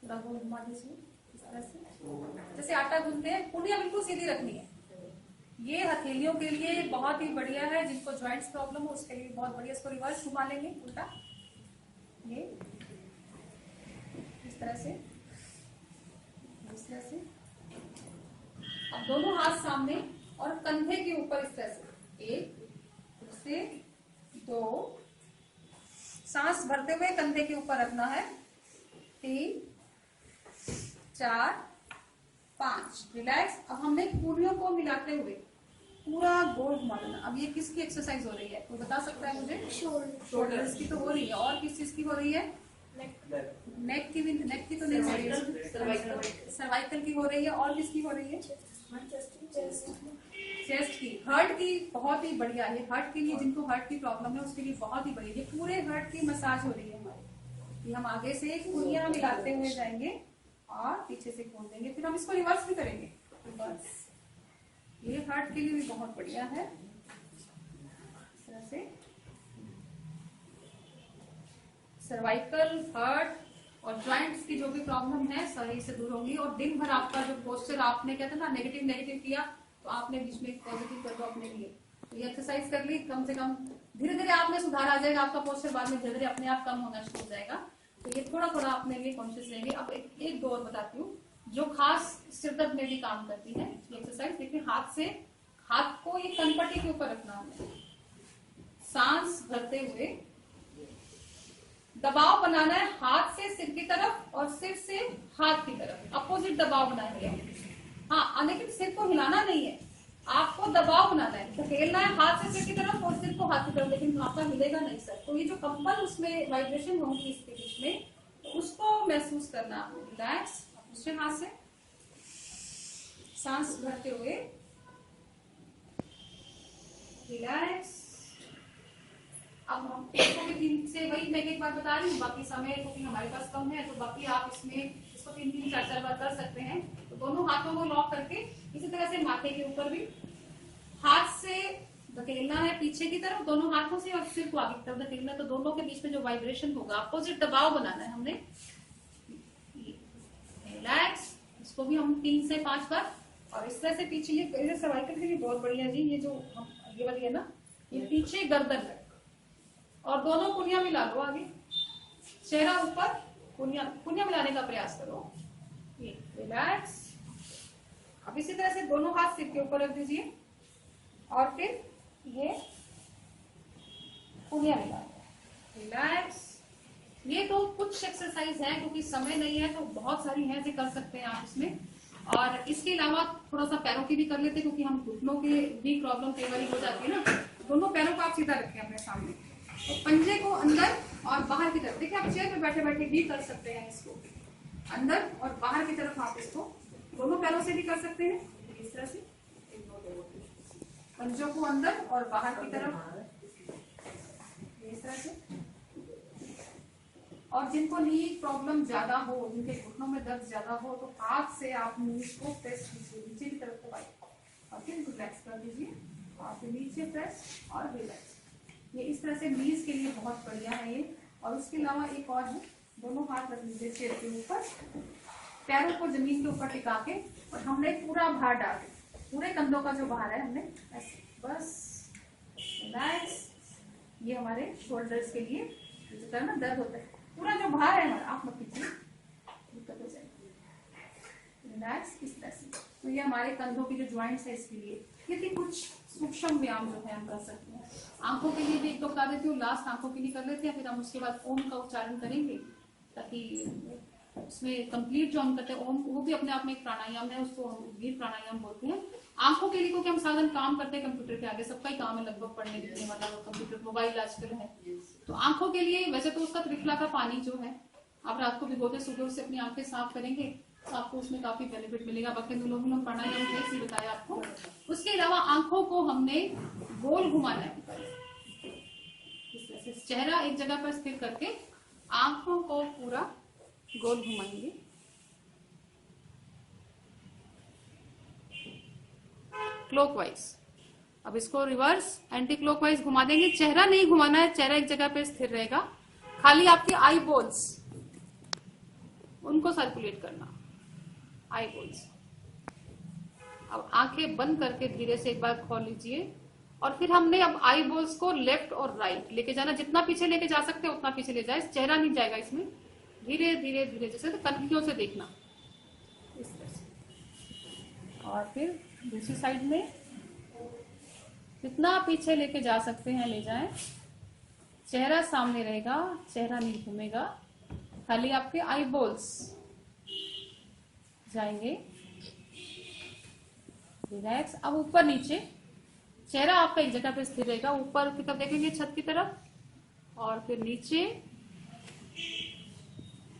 पूरा गोल घुमा दीजिए इस तरह से, जैसे आटा गूंथते हैं। पुड़िया बिल्कुल सीधी रखनी है। ये हथेलियों के लिए बहुत ही बढ़िया है, जिनको जॉइंट्स प्रॉब्लम हो उसके लिए बहुत बढ़िया। इसको रिवर्स घुमा लेंगे उल्टा, ये तरह से, इस तरह से। अब दोनों हाथ सामने और कंधे के ऊपर इस तरह से, 1, फिर से 2, सांस भरते हुए कंधे के ऊपर रखना है, 3, 4, 5, रिलैक्स। अब हमने कूलियों को मिलाते हुए पूरा गोल घुमा देना। अब ये किसकी एक्सरसाइज हो रही है, कोई बता सकता है मुझे? शोल्डर्स की तो हो रही है, और किस चीज की हो रही है? नेक की भी, नेक की तो नहीं हो रही है, सर्वाइकल की हो रही है, और किसकी हो रही है? चेस्ट की, हर्ट की। बहुत ही बढ़िया है हर्ट के लिए, जिनको हर्ट की प्रॉब्लम है उसके लिए बहुत ही बढ़िया। ये पूरे हर्ट की मसाज हो रही है हमारी। ये हम आगे से कुलियां मिलाते हुए जाएंगे और पीछे से खोल देंगे, फिर हम इसको रिवर्स भी करेंगे। रिवर्स, ये हार्ट के लिए भी बहुत बढ़िया है। इस तरह से सर्वाइकल, हार्ट और जॉइंट्स की जो भी प्रॉब्लम है सही से दूर होंगी। और दिन भर आपका जो पोस्चर आपने कहते ना नेगेटिव किया, तो आपने बीच में पॉजिटिव कर दो अपने लिए। तो ये एक्सरसाइज कर ली, कम से कम धीरे धीरे आप में सुधार आ जाएगा, आपका पोस्चर बाद में धीरे धीरे अपने आप कम होना शुरू हो जाएगा। तो ये थोड़ा थोड़ा अपने लिए कॉन्शियस रहेंगे। अब एक दो और बताती हूँ जो खास सिर दर्द में भी काम करती है ये एक्सरसाइज। देखिए, हाथ को ये कनपट्टी के ऊपर रखना है, सांस भरते हुए दबाव बनाना है हाथ से सिर की तरफ और सिर से हाथ की तरफ, अपोजिट दबाव बनाएंगे। हाँ, लेकिन सिर को हिलाना नहीं है, आपको दबाव बनाना है, धकेलना है हाथ से सिर की तरफ और सिर को हाथ की तरफ, लेकिन आपका मिलेगा नहीं सर। तो ये जो कंपन उसमें वाइब्रेशन होगी इसके बीच में, तो उसको महसूस करना आपको। रिलैक्स, दूसरे हाथ से सांस भरते हुए रिलैक्स। अब हम इसको भी 3 से, वही मैं एक बार बता रही हूँ, बाकी समय क्योंकि हमारे पास कम है तो बाकी आप इसमें इसको 3-3, 4-4 बार कर सकते हैं। तो दोनों हाथों को लॉक करके इसी तरह से माथे के ऊपर भी हाथ से धकेलना है पीछे की तरफ दोनों हाथों से, और सिर को आगे की तरफ धकेलना है। तो दोनों के बीच में जो वाइब्रेशन होगा, अपोजिट दबाव बनाना है हमने। रिलैक्स, इसको भी हम 3 से 5 बार। और इस तरह से पीछे, ये सर्वाइकल के लिए बहुत बढ़िया जी। ये जो ये वाली है ना, ये पीछे गर्दन है और दोनों कुनियां मिला लो आगे, चेहरा ऊपर, कुनियां मिलाने का प्रयास करो। ये रिलैक्स। अब इसी तरह से दोनों हाथ सिर के ऊपर रख दीजिए और फिर ये कुनियां मिला लो। रिलैक्स। ये तो कुछ एक्सरसाइज है, क्योंकि समय नहीं है तो बहुत सारी हैं जो कर सकते हैं आप इसमें। और इसके अलावा थोड़ा सा पैरों की भी कर लेते हैं, क्योंकि हम घुटनों की भी प्रॉब्लम कई बार हो जाती है ना। दोनों पैरों को आप सीधा रखें अपने सामने, तो पंजे को अंदर और बाहर की तरफ। देखिए, आप चेयर पे बैठे बैठे भी कर सकते हैं इसको, अंदर और बाहर की तरफ आप इसको दोनों पैरों से भी कर सकते हैं। इस तरह से पंजों को अंदर और बाहर की तरफ, इस तरह से। और जिनको नी प्रॉब्लम ज्यादा हो, जिनके घुटनों में दर्द ज्यादा हो, तो हाथ से आप नीज को प्रेस कीजिए, नीचे की तरफ दबाइए और फिर रिलैक्स कर दीजिए, और फिर नीचे प्रेस और रिलैक्स। ये इस तरह से नीज के लिए बहुत बढ़िया है ये। और उसके अलावा एक और है, दोनों हाथ रख लीजिए चेयर के ऊपर, पैरों को जमीन के ऊपर टिका के, और हमने पूरा भार डाल दिया, पूरे कंधों का जो भार है हमने ऐसे, बस रिलैक्स। ये हमारे शोल्डर्स के लिए जो है ना दर्द होता है, पूरा जो भार है हमारा, आप मत कीजिए, दिक्कत हो जाएगी। रिलैक्स इस तरह से। तो ये हमारे कंधों की जो ज्वाइंट्स है इसके लिए ये थी कुछ सूक्ष्म व्यायाम जो है हम कर सकते हैं। आंखों के लिए भी एक तो बता देती हूँ, लास्ट आंखों के लिए कर लेते हैं, फिर हम उसके बाद ओम का उच्चारण करेंगे, ताकि उसमें कंप्लीट जो हम करते हैं ओम, वो भी अपने आप में एक प्राणायाम है, उसको हम वीर प्राणायाम बोलते हैं। आंखों के लिए क्योंकि हम साधन काम करते हैं कंप्यूटर के आगे, सबका ही काम है लगभग पढ़ने लिखने वाला, कंप्यूटर मोबाइल आजकल है। तो आंखों के लिए वैसे तो उसका त्रिफला का पानी जो है आप रात को भिगोते सुबह उससे अपनी आंखें साफ करेंगे, तो आपको उसमें काफी बेनिफिट मिलेगा। बाकी अनुलोम प्राणायाम कैसे बताया आपको। उसके अलावा आंखों को हमने गोल घुमाना है, इस तरह से चेहरा एक जगह पर स्थिर करके आंखों को पूरा गोल घुमाएंगे। क्लॉकवाइज। अब इसको रिवर्स एंटी क्लॉकवाइज घुमा देंगे। चेहरा नहीं घुमाना है, चेहरा एक जगह पे स्थिर रहेगा, खाली आपके आई बॉल्स उनको सर्कुलेट करना, आई बॉल्स। अब आंखें बंद करके धीरे से एक बार खोल लीजिए, और फिर हमने अब आई बॉल्स को लेफ्ट और राइट लेके जाना, जितना पीछे लेके जा सकते हैं उतना पीछे ले जाए, चेहरा नहीं जाएगा इसमें, धीरे धीरे धीरे, जैसे तो कनखियों से देखना इस तरह से। और फिर दूसरी साइड में जितना पीछे लेके जा सकते हैं ले जाएं। चेहरा सामने रहेगा, चेहरा नहीं घूमेगा, खाली आपके आईबॉल्स जाएंगे। रिलैक्स। अब ऊपर नीचे, चेहरा आपका एक जगह पे स्थिर रहेगा, ऊपर की तरफ देखेंगे छत की तरफ, और फिर नीचे,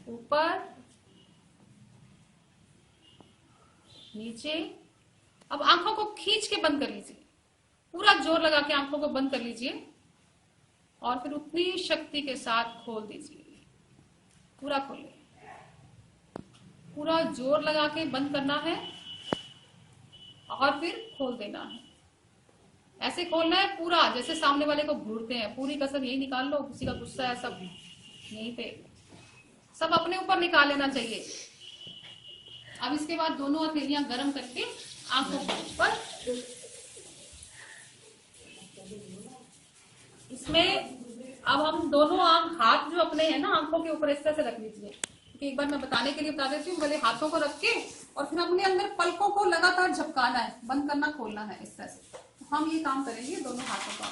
ऊपर, नीचे। अब आंखों को खींच के बंद कर लीजिए, पूरा जोर लगा के आंखों को बंद कर लीजिए, और फिर उतनी शक्ति के साथ खोल दीजिए। पूरा खोलिए, पूरा जोर लगा के बंद करना है और फिर खोल देना है। ऐसे खोलना है पूरा, जैसे सामने वाले को घूरते हैं। पूरी कसर यही निकाल लो, किसी का गुस्सा है सब यहीं पे, सब अपने ऊपर निकाल लेना चाहिए। अब इसके बाद दोनों हथेलियां गर्म करके आंखों के ऊपर, इसमें अब हम दोनों हाथ जो अपने हैं ना आंखों के ऊपर इस तरह से रख लीजिए। क्योंकि एक बार मैं बताने के लिए बता देती हूँ, पहले हाथों को रख के और फिर अपने अंदर पलकों को लगातार झपकाना है, बंद करना खोलना है इस तरह से। तो हम ये काम करेंगे दोनों हाथों का।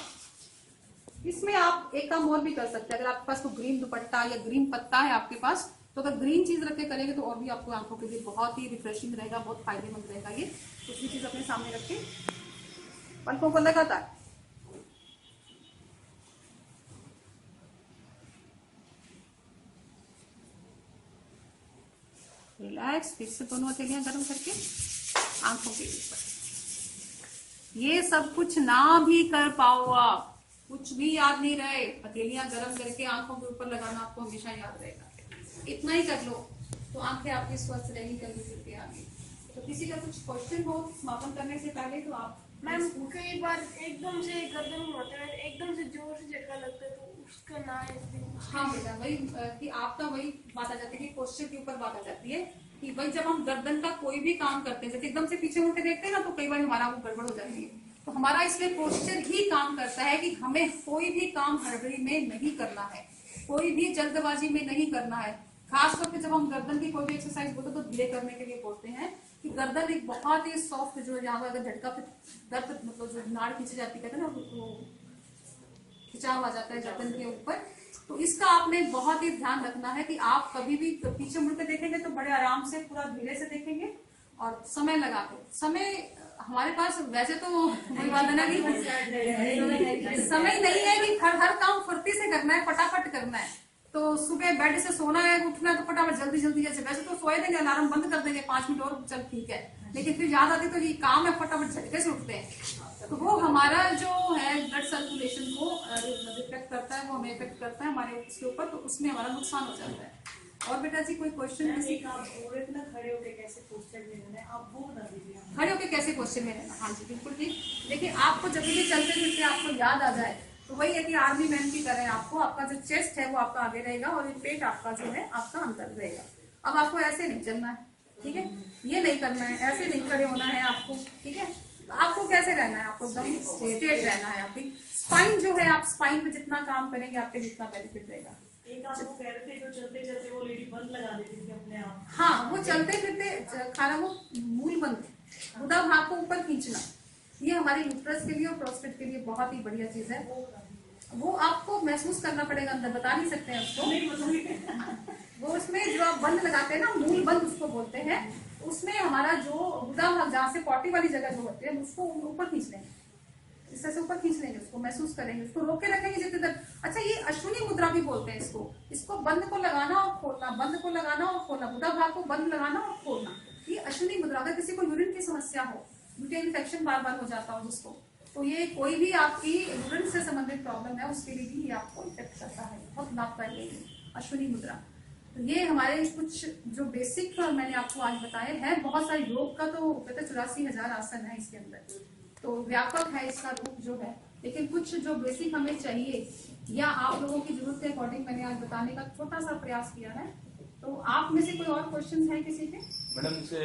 इसमें आप एक काम और भी कर सकते हैं, अगर आपके पास कोई ग्रीन दुपट्टा या ग्रीन पत्ता है आपके पास, तो अगर ग्रीन चीज रख के करेंगे तो और भी आपको आंखों के लिए बहुत ही रिफ्रेशिंग रहेगा, बहुत फायदेमंद रहेगा ये। दूसरी चीज अपने सामने रख के पलकों को लगातार, रिलैक्स। फिर से दोनों हथेलियां गर्म करके आंखों के ऊपर। ये सब कुछ ना भी कर पाओ आप, कुछ भी याद नहीं रहे, हथेलियां गर्म करके आंखों के ऊपर लगाना आपको हमेशा याद रहेगा। इतना ही कर लो तो आंखें आपकी स्वस्थ रहेगी कभी फिर के आगे। तो किसी का कुछ क्वेश्चन हो समापन करने से पहले तो आप। मैम कई बार एकदम से गर्दन में होता है, एकदम से जोर से झटका लगता है, तो उसका ना है। हाँ बेटा, वही कि आपका वही बात आ जाती है कि पोस्चर के ऊपर बात आ जाती है कि भाई जब हम गर्दन का कोई भी काम करते हैं, जैसे एकदम से पीछे मुड़ के देखते हैं ना, तो कई बार हमारा वो गड़बड़ हो जाती है। तो हमारा इसलिए पोस्चर ही काम करता है कि हमें कोई भी काम हड़बड़ी में नहीं करना है, कोई भी जल्दबाजी में नहीं करना है। खासतौर पे जब हम गर्दन की कोई भी एक्सरसाइज बोलते हैं तो धीरे करने के लिए बोलते हैं कि गर्दन एक बहुत ही सॉफ्ट जो है, यहाँ अगर झटका दर्द मतलब जो नाड़ खींची जाती है ना, वो खिंचाव आ जाता है गर्दन के ऊपर। तो इसका आपने बहुत ही ध्यान रखना है कि आप कभी भी पीछे मुड़ के देखेंगे तो बड़े आराम से पूरा धीरे से देखेंगे और समय लगा के। समय हमारे पास वैसे तो वही बात है ना कि समय नहीं है कि हर काम फुर्ती से करना है, फटाफट करना है। तो सुबह बेड से सोना है, उठना है तो फटाफट जल्दी जल्दी, जैसे वैसे तो सोए देंगे, अलार्म बंद कर देंगे 5 मिनट और चल ठीक है, लेकिन फिर याद आती तो ये काम है, फटाफट झटके से उठते हैं। तो वो हमारा जो है ब्लड सर्कुलेशन को इफेक्ट करता है, वो हमें इफेक्ट करता है हमारे उसके ऊपर, तो उसमें हमारा नुकसान हो जाता है। और बेटा जी कोई क्वेश्चन किसी का? खड़े होकर कैसे पोस्चर में रहना है आप वो बता दीजिए। खड़े होकर कैसे क्वेश्चन में रहना? हाँ जी बिल्कुल ठीक। देखिए आपको जब भी चलते फिरते आपको याद आ जाए तो वही है कि आर्मी मैन की तरह आपको आपका जो चेस्ट है वो आपका आगे रहेगा और ये पेट आपका जो है आपका अंदर रहेगा। अब आपको ऐसे नहीं चलना है, ठीक है, ये नहीं करना है, ऐसे नहीं खड़े होना है आपको, ठीक है। आपको कैसे रहना है? आपको एकदम स्ट्रेट रहना है। आपकी स्पाइन जो है, आप स्पाइन पे जितना काम करेंगे आपके जितना बेनिफिट रहेगा। एक आप वो कह रहे थे जो चलते चलते वो लेडी बंद लगा देती थी अपने आप। हाँ, वो चलते फिरते खाना वो मूल बंद, गुदा भाग को ऊपर खींचना, ये हमारे यूट्रस के लिए और प्रोस्टेट के लिए बहुत ही बढ़िया चीज है। वो आपको महसूस करना पड़ेगा, अंदर बता नहीं सकते हैं उसको। वो उसमें जो आप बंद लगाते हैं ना, मूल बंद उसको बोलते हैं, उसमें हमारा जो गुदा भाग जहाँ से पॉटी वाली जगह जो होती है उसको ऊपर खींच लेंगे, इस तरह से ऊपर खींच लेंगे, उसको महसूस करेंगे, उसको रोक के रखेंगे जितने देर। अच्छा, ये अश्विनी मुद्रा भी बोलते हैं इसको बंद को लगाना और खोलना, बंद को लगाना और खोलना, गुदा भाग को बंद लगाना और खोलना, ये अश्विनी मुद्रा। अगर किसी को यूरिन की समस्या हो, यूरिन इन्फेक्शन बार बार हो जाता हो जिसको, तो ये कोई भी आपकी यूरिन से संबंधित प्रॉब्लम है उसके लिए भी ये आपको इफेक्ट करता है, बहुत लाभकारी है अश्विनी मुद्रा। तो ये हमारे कुछ जो बेसिक मैंने आपको आज बताए हैं। बहुत सारे योग का तो 84,000 आसन है इसके अंदर, तो व्यापक है इसका रूप जो है, लेकिन कुछ जो बेसिक हमें चाहिए या आप लोगों की जरूरत के अकॉर्डिंग मैंने आज बताने का छोटा सा प्रयास किया है। तो आप में से कोई और क्वेश्चन है किसी के? मैडम, जैसे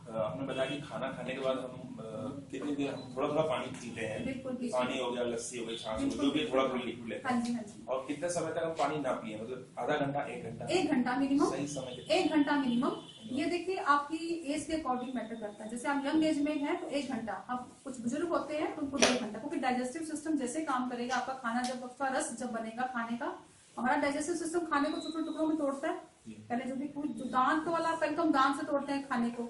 आपने बताया कि खाना खाने के बाद हम कितनी देर हम थोड़ा थोड़ा पानी पीते हैं? बिल्कुल पीते पानी हो गया, लस्सी हो गई, छाछ हो गई, बिल्कुल। जो भी थोड़ा थोड़ा लिक्विड लेते हाँ हैं। जी हाँ जी। और कितने समय तक हम पानी ना पिए, मतलब आधा घंटा, 1 घंटा? 1 घंटा मिनिमम। सही समय कितना? 1 घंटा मिनिमम। ये देखिए आपकी एज के अकॉर्डिंग मैटर करता है। जैसे आप यंग एज में हैं तो 1 घंटा, अब कुछ बुजुर्ग होते हैं तो उनको 1.5 घंटा, क्योंकि डाइजेस्टिव सिस्टम जैसे काम करेगा, आपका खाना जब आपका रस जब बनेगा खाने का, हमारा डाइजेस्टिव सिस्टम खाने को छोटे टुकड़ों में तोड़ता है। पहले जो भी कुछ जो दांत वाला, पहले तो हम दांत से तोड़ते हैं खाने को,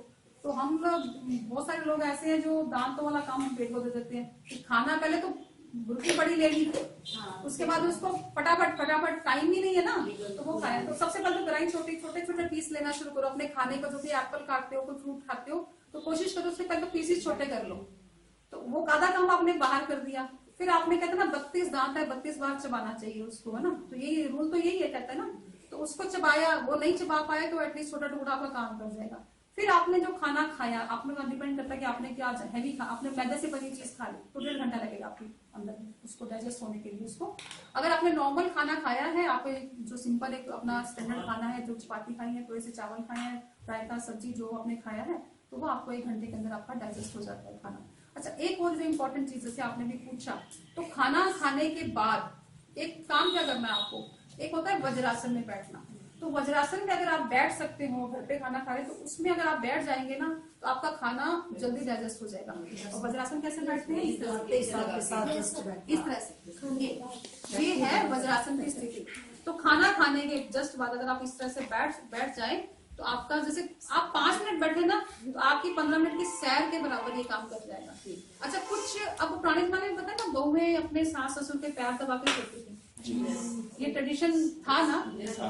तो हम लोग बहुत सारे लोग ऐसे हैं जो दांतों वाला काम हम पेट को दे देते हैं कि खाना पहले तो बुर्की बड़ी ले ली, उसके बाद उसको फटाफट टाइम ही नहीं है ना तो वो खाए। तो सबसे पहले तो ग्राइंड छोटे पीस लेना शुरू करो अपने खाने को। जो भी एप्पल काटते हो, कोई फ्रूट खाते हो तो कोशिश करो उसके पहले तो पीसेस छोटे कर लो। तो वो आधा काम आपने बाहर कर दिया। फिर आपने कहते ना 32 दांत है, 32 बार चबाना चाहिए उसको, है ना। तो यही रूल तो यही है, कहता है ना। तो उसको चबाया, वो नहीं चबा पाया तो एटलीस्ट छोटा टुकड़ा आपका काम कर जाएगा। फिर आपने जो खाना खाया, आपने डिपेंड करता है कि आपने क्या हैवी खा, आपने मैदे से बनी चीज खा ली तो 1.5 घंटा लगेगा आपके अंदर उसको डाइजेस्ट होने के लिए। उसको अगर आपने नॉर्मल खाना खाया है, आप जो सिंपल एक अपना स्टैंडर्ड खाना है, जो चपाती खाई है, थोड़े से चावल खाए हैं, रायता सब्जी जो आपने खाया है, तो वो आपको 1 घंटे के अंदर आपका डाइजेस्ट हो जाता है खाना। अच्छा, एक और जो इम्पोर्टेंट चीज जैसे आपने भी पूछा, तो खाना खाने के बाद एक काम क्या करना है आपको, एक होता है वज्रासन में बैठना। तो वज्रासन में अगर आप बैठ सकते हो, घर पे खाना खा रहे तो उसमें अगर आप बैठ जाएंगे ना तो आपका खाना जल्दी डाइजेस्ट हो जाएगा। और वज्रासन कैसे बैठते हैं? इस तरह से। ये है वज्रासन की स्थिति। तो खाना खाने के जस्ट बाद अगर आप इस तरह से बैठ जाए तो आपका, जैसे आप 5 मिनट बैठे ना तो आपकी 15 मिनट की सैर के बराबर ये काम कर जाएगा। अच्छा, कुछ अब पुराने जमाने में पता है ना, बहुएं अपने सास ससुर के पैर दबा के सोती थी, ये ट्रेडिशन था ना,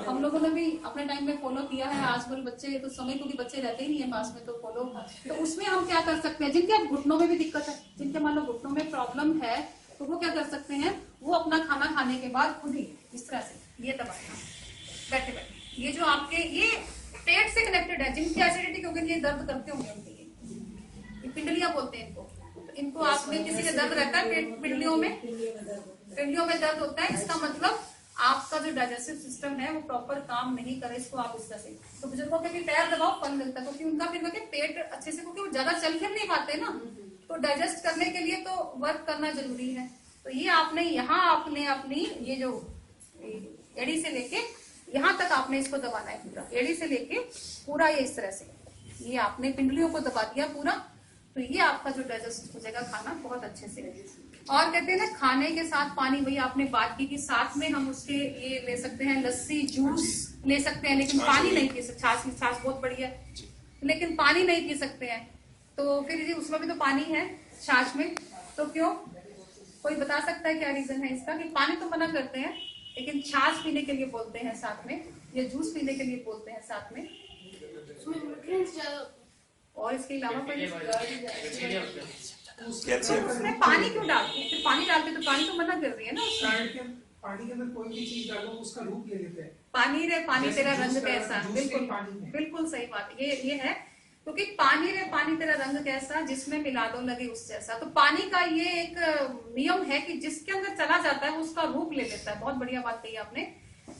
हम लोगों ने भी अपने टाइम में फॉलो किया है। आजकल बच्चे तो समय को भी बच्चे रहते ही नहीं है पास में, तो फॉलो। तो उसमें हम क्या कर सकते हैं, जिनके अब घुटनों में भी दिक्कत है, जिनके मान लो घुटनों में प्रॉब्लम है, तो वो क्या कर सकते हैं, वो अपना खाना खाने के बाद खुद ही इस तरह से ये दबाना, बैठे बैठे। ये जो आपके ये पेट से कनेक्टेड है, जिनकी एसिडिटी क्योंकि ये दर्द करते होंगे उनके, ये पिंडलियां बोलते हैं इनको। तो इनको आपने किसी का दर्द रहता है पिंडलियों में दर्द होता है, इसका मतलब आपका जो डाइजेस्टिव सिस्टम है वो प्रॉपर काम नहीं करे। इसको आप इस तरह से, तो बुजुर्गों के भी पैर दबाओ, फल मिलता है, क्योंकि उनका फिर पेट अच्छे से, क्योंकि वो ज्यादा चल फिर नहीं पाते ना, तो डाइजेस्ट करने के लिए तो वर्क करना जरूरी है। तो ये आपने यहाँ आपने अपनी ये जो एड़ी से लेके यहाँ तक आपने इसको दबाना है पूरा, एड़ी से लेके पूरा ये इस तरह से, ये आपने पिंडलियों को दबा दिया पूरा। तो ये आपका जो डाइजेस्ट हो जाएगा खाना बहुत अच्छे से। और कहते हैं ना, खाने के साथ पानी, वही आपने बात की कि साथ में हम उसके ये ले सकते हैं, लस्सी जूस ले सकते हैं, लेकिन पानी नहीं पी सकते। छाछ बहुत बढ़िया है, लेकिन पानी नहीं पी सकते हैं। तो फिर उसमें भी तो पानी है छाछ में, तो क्यों, कोई बता सकता है क्या रीजन है इसका? कि पानी तो मना करते हैं लेकिन छाछ पीने के लिए बोलते हैं साथ में, या जूस पीने के लिए बोलते हैं साथ में। और इसके अलावा उसमें पानी क्यों डालते हैं? फिर पानी डालते तो पानी तो मना कर रही है ना, पानी के अंदर कोई भी चीज डालो उसका रूप ले लेते हैं। पानी रे पानी तेरा रंग कैसा, बिल्कुल सही बात ये है, क्योंकि पानी रे पानी तेरा रंग कैसा, जिसमें मिला दो लगे उस जैसा। तो पानी का ये एक नियम है कि जिसके अंदर चला जाता है उसका रूप ले लेता है। बहुत बढ़िया बात कही आपने।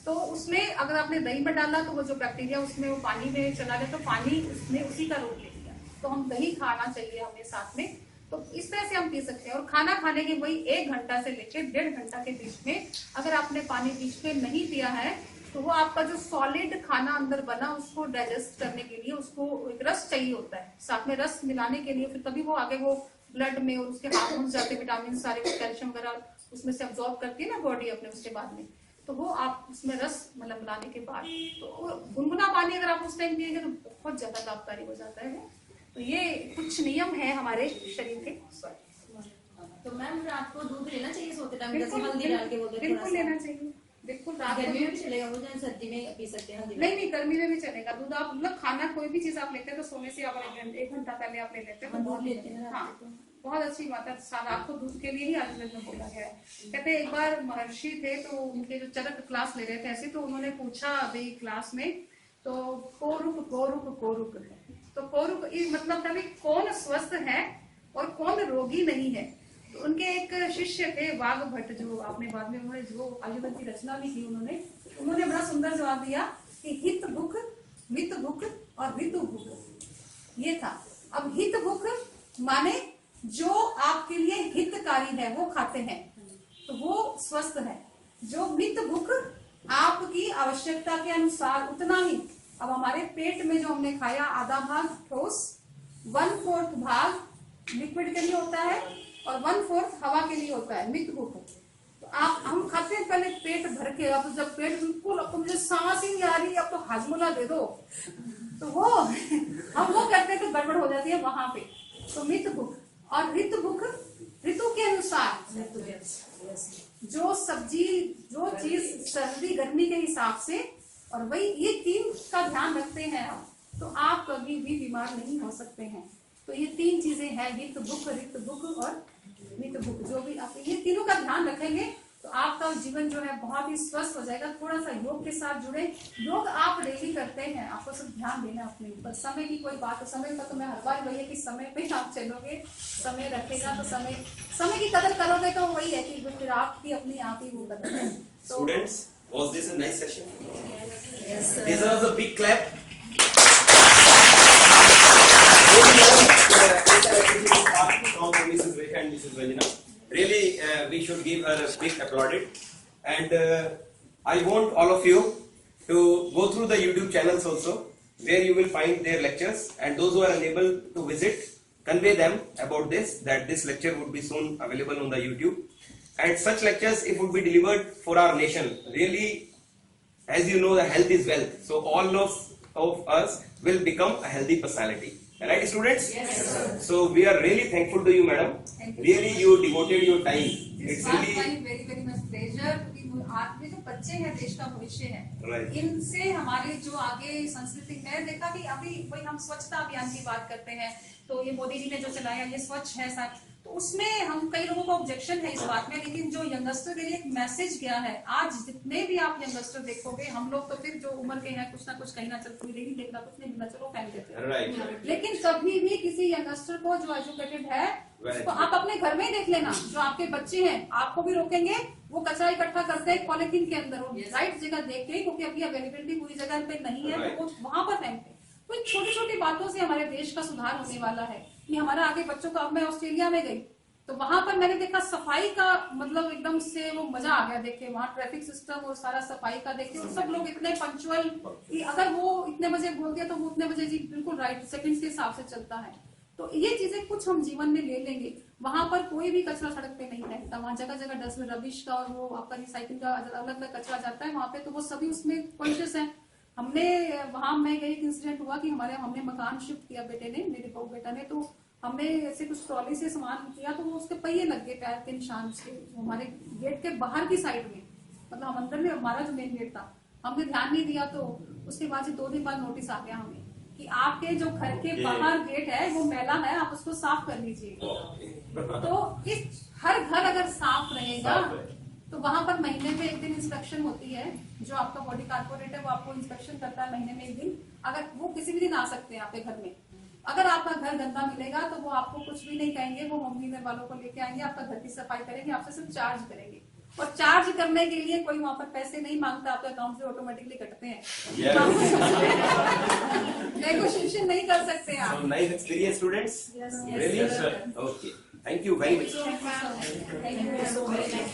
तो उसमें अगर आपने दही में डाला तो वो जो बैक्टीरिया उसमें वो पानी में चला गया, तो पानी उसने उसी का रूप ले लिया। तो हम दही खाना चाहिए हमें साथ में, तो इस तरह से हम पी सकते हैं। और खाना खाने के वही 1 घंटा से लेकर 1.5 घंटा के बीच में अगर आपने पानी बीच में नहीं पिया है तो वो आपका जो सॉलिड खाना अंदर बना उसको डाइजेस्ट करने के लिए उसको एक रस चाहिए होता है, साथ में रस मिलाने के लिए, फिर तभी वो आगे वो ब्लड में और उसके हार्मोन्स जाते, विटामिन सारे, कैल्शियम वगैरह उसमें से अब्सॉर्ब करती है ना बॉडी अपने, उसके बाद में तो वो आप उसमें रस मतलब मिलाने के बाद, तो गुनगुना पानी अगर आप उस टाइम पिएंगे तो बहुत ज्यादा लाभकारी हो जाता है वो। तो ये कुछ नियम है हमारे शरीर के। तो मैम रात को दूध लेना चाहिए सोते टाइम, जैसे हल्दी डाल के बोलते हैं, बिल्कुल लेना चाहिए, बिल्कुल। रात गर्मी में भी चलेगा वो, जैसे सर्दी में पी सकते हैं हल्दी? नहीं, गर्मी में भी चलेगा दूध। आप मतलब खाना कोई भी चीज आप लेते हैं तो सोने से आप 1 घंटा पहले आप ले लेते हैं, दूध लेते हैं। हाँ, बहुत अच्छी बात है। रात को दूध के लिए ही आयुर्वेद में बोला गया है। कहते हैं एक बार महर्षि थे तो उनके जो चरक क्लास ले रहे थे ऐसे, तो उन्होंने पूछा अभी क्लास में, तो कोरुक तो कोरुक मतलब था कौन स्वस्थ है और कौन रोगी नहीं है। तो उनके एक शिष्य थे वाघ भट्ट, जो आपने बाद में उन्होंने जो आयुर्वेद की रचना भी की, उन्होंने बड़ा सुंदर जवाब दिया कि हित भुख, मित भुख और ऋतु भुख, ये था। अब हित भुख माने जो आपके लिए हितकारी है वो खाते हैं तो वो स्वस्थ है। जो मित भूख आपकी आवश्यकता के अनुसार उतना ही, अब हमारे पेट में जो हमने खाया आधा भाग ठोस, 1/4 भाग लिक्विड के लिए होता है और 1/4 हवा के लिए होता है मित भूख। तो आप हम खाते हैं पहले पेट भर के, अब जब पेट बिल्कुल अब तो मुझे सांस ही नहीं आ रही, अब तो हाजमोला दे दो, तो वो हम वो करते हैं तो गड़बड़ हो जाती है वहां पे। तो मित भूख और ऋत भूख ऋतु के अनुसार, जो सब्जी जो चीज सर्दी गर्मी के हिसाब से, और वही ये 3 का ध्यान रखते हैं आप, तो आप कभी भी बीमार नहीं हो सकते हैं। तो ये 3 चीजें हैं, हित भूख, ऋत भूख और मित भूख। जो भी आप ये तीनों का ध्यान रखेंगे तो आपका जीवन जो है बहुत ही स्वस्थ हो जाएगा। थोड़ा सा योग के साथ जुड़े, योग आप डेली करते हैं, आपको सब ध्यान देना अपने ऊपर। समय की कोई बात है, समय का तो मैं हर बार वही है कि समय पे आप चलोगे, समय रखेगा तो समय की कदर करोगे तो वही है कि फिर आपकी अपनी आप ही वो कदर है। Students, was this a nice session? Yes, sir. Deserves a big clap. From Mrs. Rekha and Mrs. Ranjana. Really, we should give her a big applaudit. And I want all of you to go through the YouTube channels also, where you will find their lectures. And those who are unable to visit, convey them about this, that this lecture would be soon available on the YouTube. And such lectures, if would be delivered for our nation, really, as you know, the health is wealth. So all of us will become a healthy personality. Right, students? Yes, sir. So we are really thankful to you, madam. Really, you devoted your time. It's really very much pleasure, क्योंकि आज में जो बच्चे हैं देश का भविष्य है, Right. इनसे हमारे जो आगे संस्कृति है, देखा कि अभी वही हम स्वच्छता अभियान की बात करते हैं, तो ये मोदी जी ने जो चलाया ये स्वच्छ है साथ, तो उसमें हम कई लोगों का ऑब्जेक्शन है इस बात में, लेकिन जो यंगस्टर के लिए एक मैसेज गया है, आज जितने भी आप यंगस्टर देखोगे, हम लोग तो फिर जो उम्र के हैं कुछ ना कुछ कहीं ना चल कोई नहीं देखना, कुछ नहीं मिलना, चलो फेंक देते हैं। Right. लेकिन कभी भी किसी यंगस्टर को जो एजुकेटेड है, उसको आप अपने घर में ही देख लेना, जो आपके बच्चे हैं आपको भी रोकेंगे, वो कचरा इकट्ठा करते हैं पॉलिथीन के अंदर, राइट जगह देख के, क्योंकि अभी अवेलेबिलिटी पूरी जगह पे नहीं है, तो वो वहां पर फेंकते हैं। तो छोटी छोटी बातों से हमारे देश का सुधार होने वाला है। कि हमारा आगे बच्चों का, अब मैं ऑस्ट्रेलिया में गई तो वहां पर मैंने देखा सफाई का, मतलब एकदम से वो मजा आ गया देख के, वहाँ ट्रैफिक सिस्टम और सारा सफाई का देख के, और सब लोग इतने पंक्चुअल कि अगर वो इतने बजे बोल दिया तो वो उतने बजे जी बिल्कुल राइट सेकंड्स के हिसाब से चलता है। तो ये चीजें कुछ हम जीवन में ले लेंगे। वहां पर कोई भी कचरा सड़क पे नहीं रहता, वहाँ जगह जगह डस्टबिन, रबिश का और वो आपका रिसाइकिल का अलग अलग कचरा जाता है वहां पे, तो वो सभी उसमें कॉन्शियस है। हमने वहां मैं गई, एक इंसिडेंट हुआ कि हमने मकान शिफ्ट किया बेटे ने, मेरे बेटा ने, तो हमने ऐसे कुछ ट्रॉली से सामान किया तो वो उसके पहिए लग गए, पैर के निशान उसके हमारे गेट के बाहर की साइड में, मतलब हम अंदर में, हमारा जो मेन गेट था, हमने ध्यान नहीं दिया, तो उसके बाद से 2 दिन बाद नोटिस आ गया हमें कि आपके जो घर के बाहर गेट है वो मैला है, आप उसको साफ कर लीजिए। तो इस हर घर अगर साफ रहेगा तो वहां पर महीने में 1 दिन इंस्पेक्शन होती है, जो आपका बॉडी कारपोरेट है वो आपको इंस्पेक्शन करता है महीने में 1 दिन। अगर वो किसी भी दिन आ सकते हैं आपके घर में, अगर आपका घर गंदा मिलेगा तो वो आपको कुछ भी नहीं कहेंगे, वो मम्मी घर वालों को लेके आएंगे, आपका घर की सफाई करेंगे, आपसे सिर्फ चार्ज करेंगे, और चार्ज करने के लिए कोई वहां पर पैसे नहीं मांगता, आपके अकाउंट से ऑटोमेटिकली कटते हैं। नेगोशिएशन नहीं कर सकते आप। nice experience, students. Yes, Really? sir. Okay. Thank you very much. Thank you so much.